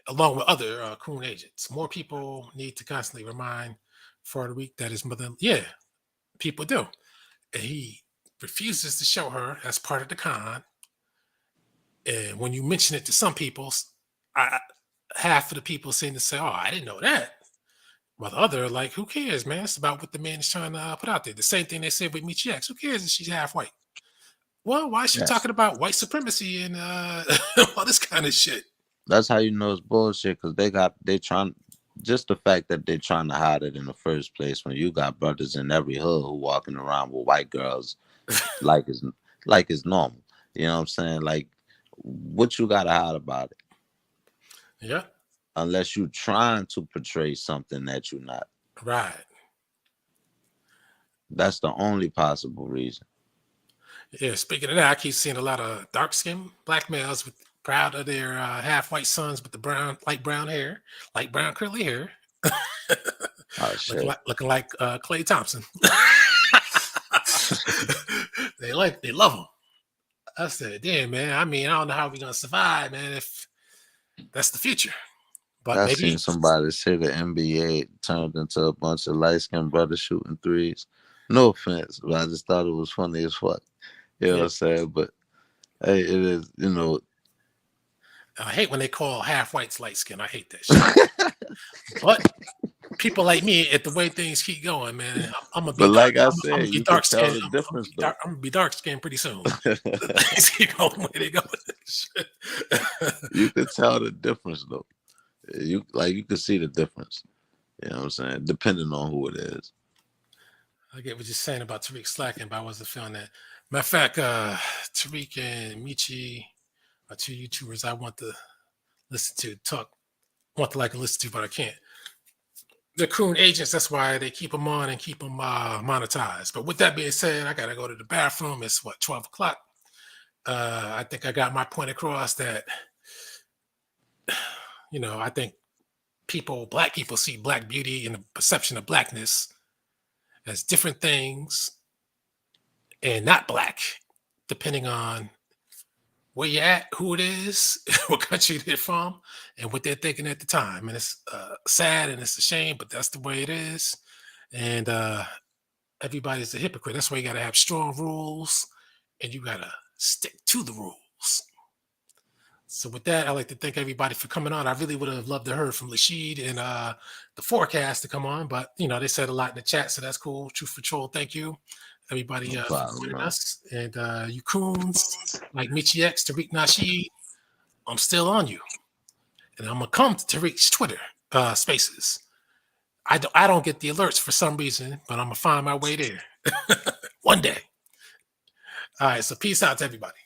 along with other coon agents. More people need to constantly remind for the week that his mother, yeah, people do, and he refuses to show her as part of the con. And when you mention it to some people, half of the people seem to say, "Oh, I didn't know that." While the other, like, who cares, man? It's about what the man is trying to put out there. The same thing they said with Michi X. Who cares if she's half white? Well, why is she Yeah, talking about white supremacy and all this kind of shit? that's how you know it's bullshit because they trying just the fact that they're trying to hide it in the first place when you got brothers in every hood who walking around with white girls like it's like it's normal. You know what I'm saying? Like, what you gotta hide about it? Yeah, Unless you trying to portray something that you're not. right. That's the only possible reason. Yeah, speaking of that, I keep seeing a lot of dark skinned black males with proud of their half white sons with the light brown hair, light brown curly hair, Oh shit. looking like Clay Thompson. They love them. I said, damn man. I mean, I don't know how we're gonna survive, man, if that's the future. But I seen maybe, somebody say the NBA turned into a bunch of light skinned brothers shooting threes. No offense, but I just thought it was funny as fuck. You know what yeah. I'm saying? But hey, it is, I hate when they call half whites light skin. I hate that shit. But people like me, if the way things keep going, man, I'm gonna be but dark. like I I'm gonna said, be you dark could tell skinned. the difference though. I'm gonna be dark skinned pretty soon. Things keep going where they go. Shit. You could tell the difference though. You could see the difference. You know what I'm saying? Depending on who it is. I get what you're saying about Tariq slacking, but I wasn't feeling that. Matter of fact, Tariq and Michi are two YouTubers I want to listen to talk. Want to like and listen to, but I can't. They're coon agents. That's why they keep them on and keep them monetized. But with that being said, I gotta go to the bathroom. It's what 12 o'clock. I think I got my point across that I think black people see black beauty and the perception of blackness as different things and not black, depending on where you're at, who it is, what country they're from, and what they're thinking at the time. And it's sad and it's a shame, but that's the way it is. And everybody's a hypocrite. That's why you got to have strong rules and you got to stick to the rules. So with that, I'd like to thank everybody for coming on. I really would have loved to hear from Lashid and the forecast to come on, but they said a lot in the chat, so that's cool. Truth Patrol, thank you. Everybody No for problem, joining man. us. And you coons like Michi X, Tariq Nasheed, I'm still on you. And I'm gonna come to Tariq's Twitter spaces. I don't get the alerts for some reason, but I'm gonna find my way there. One day. All right, so peace out to everybody.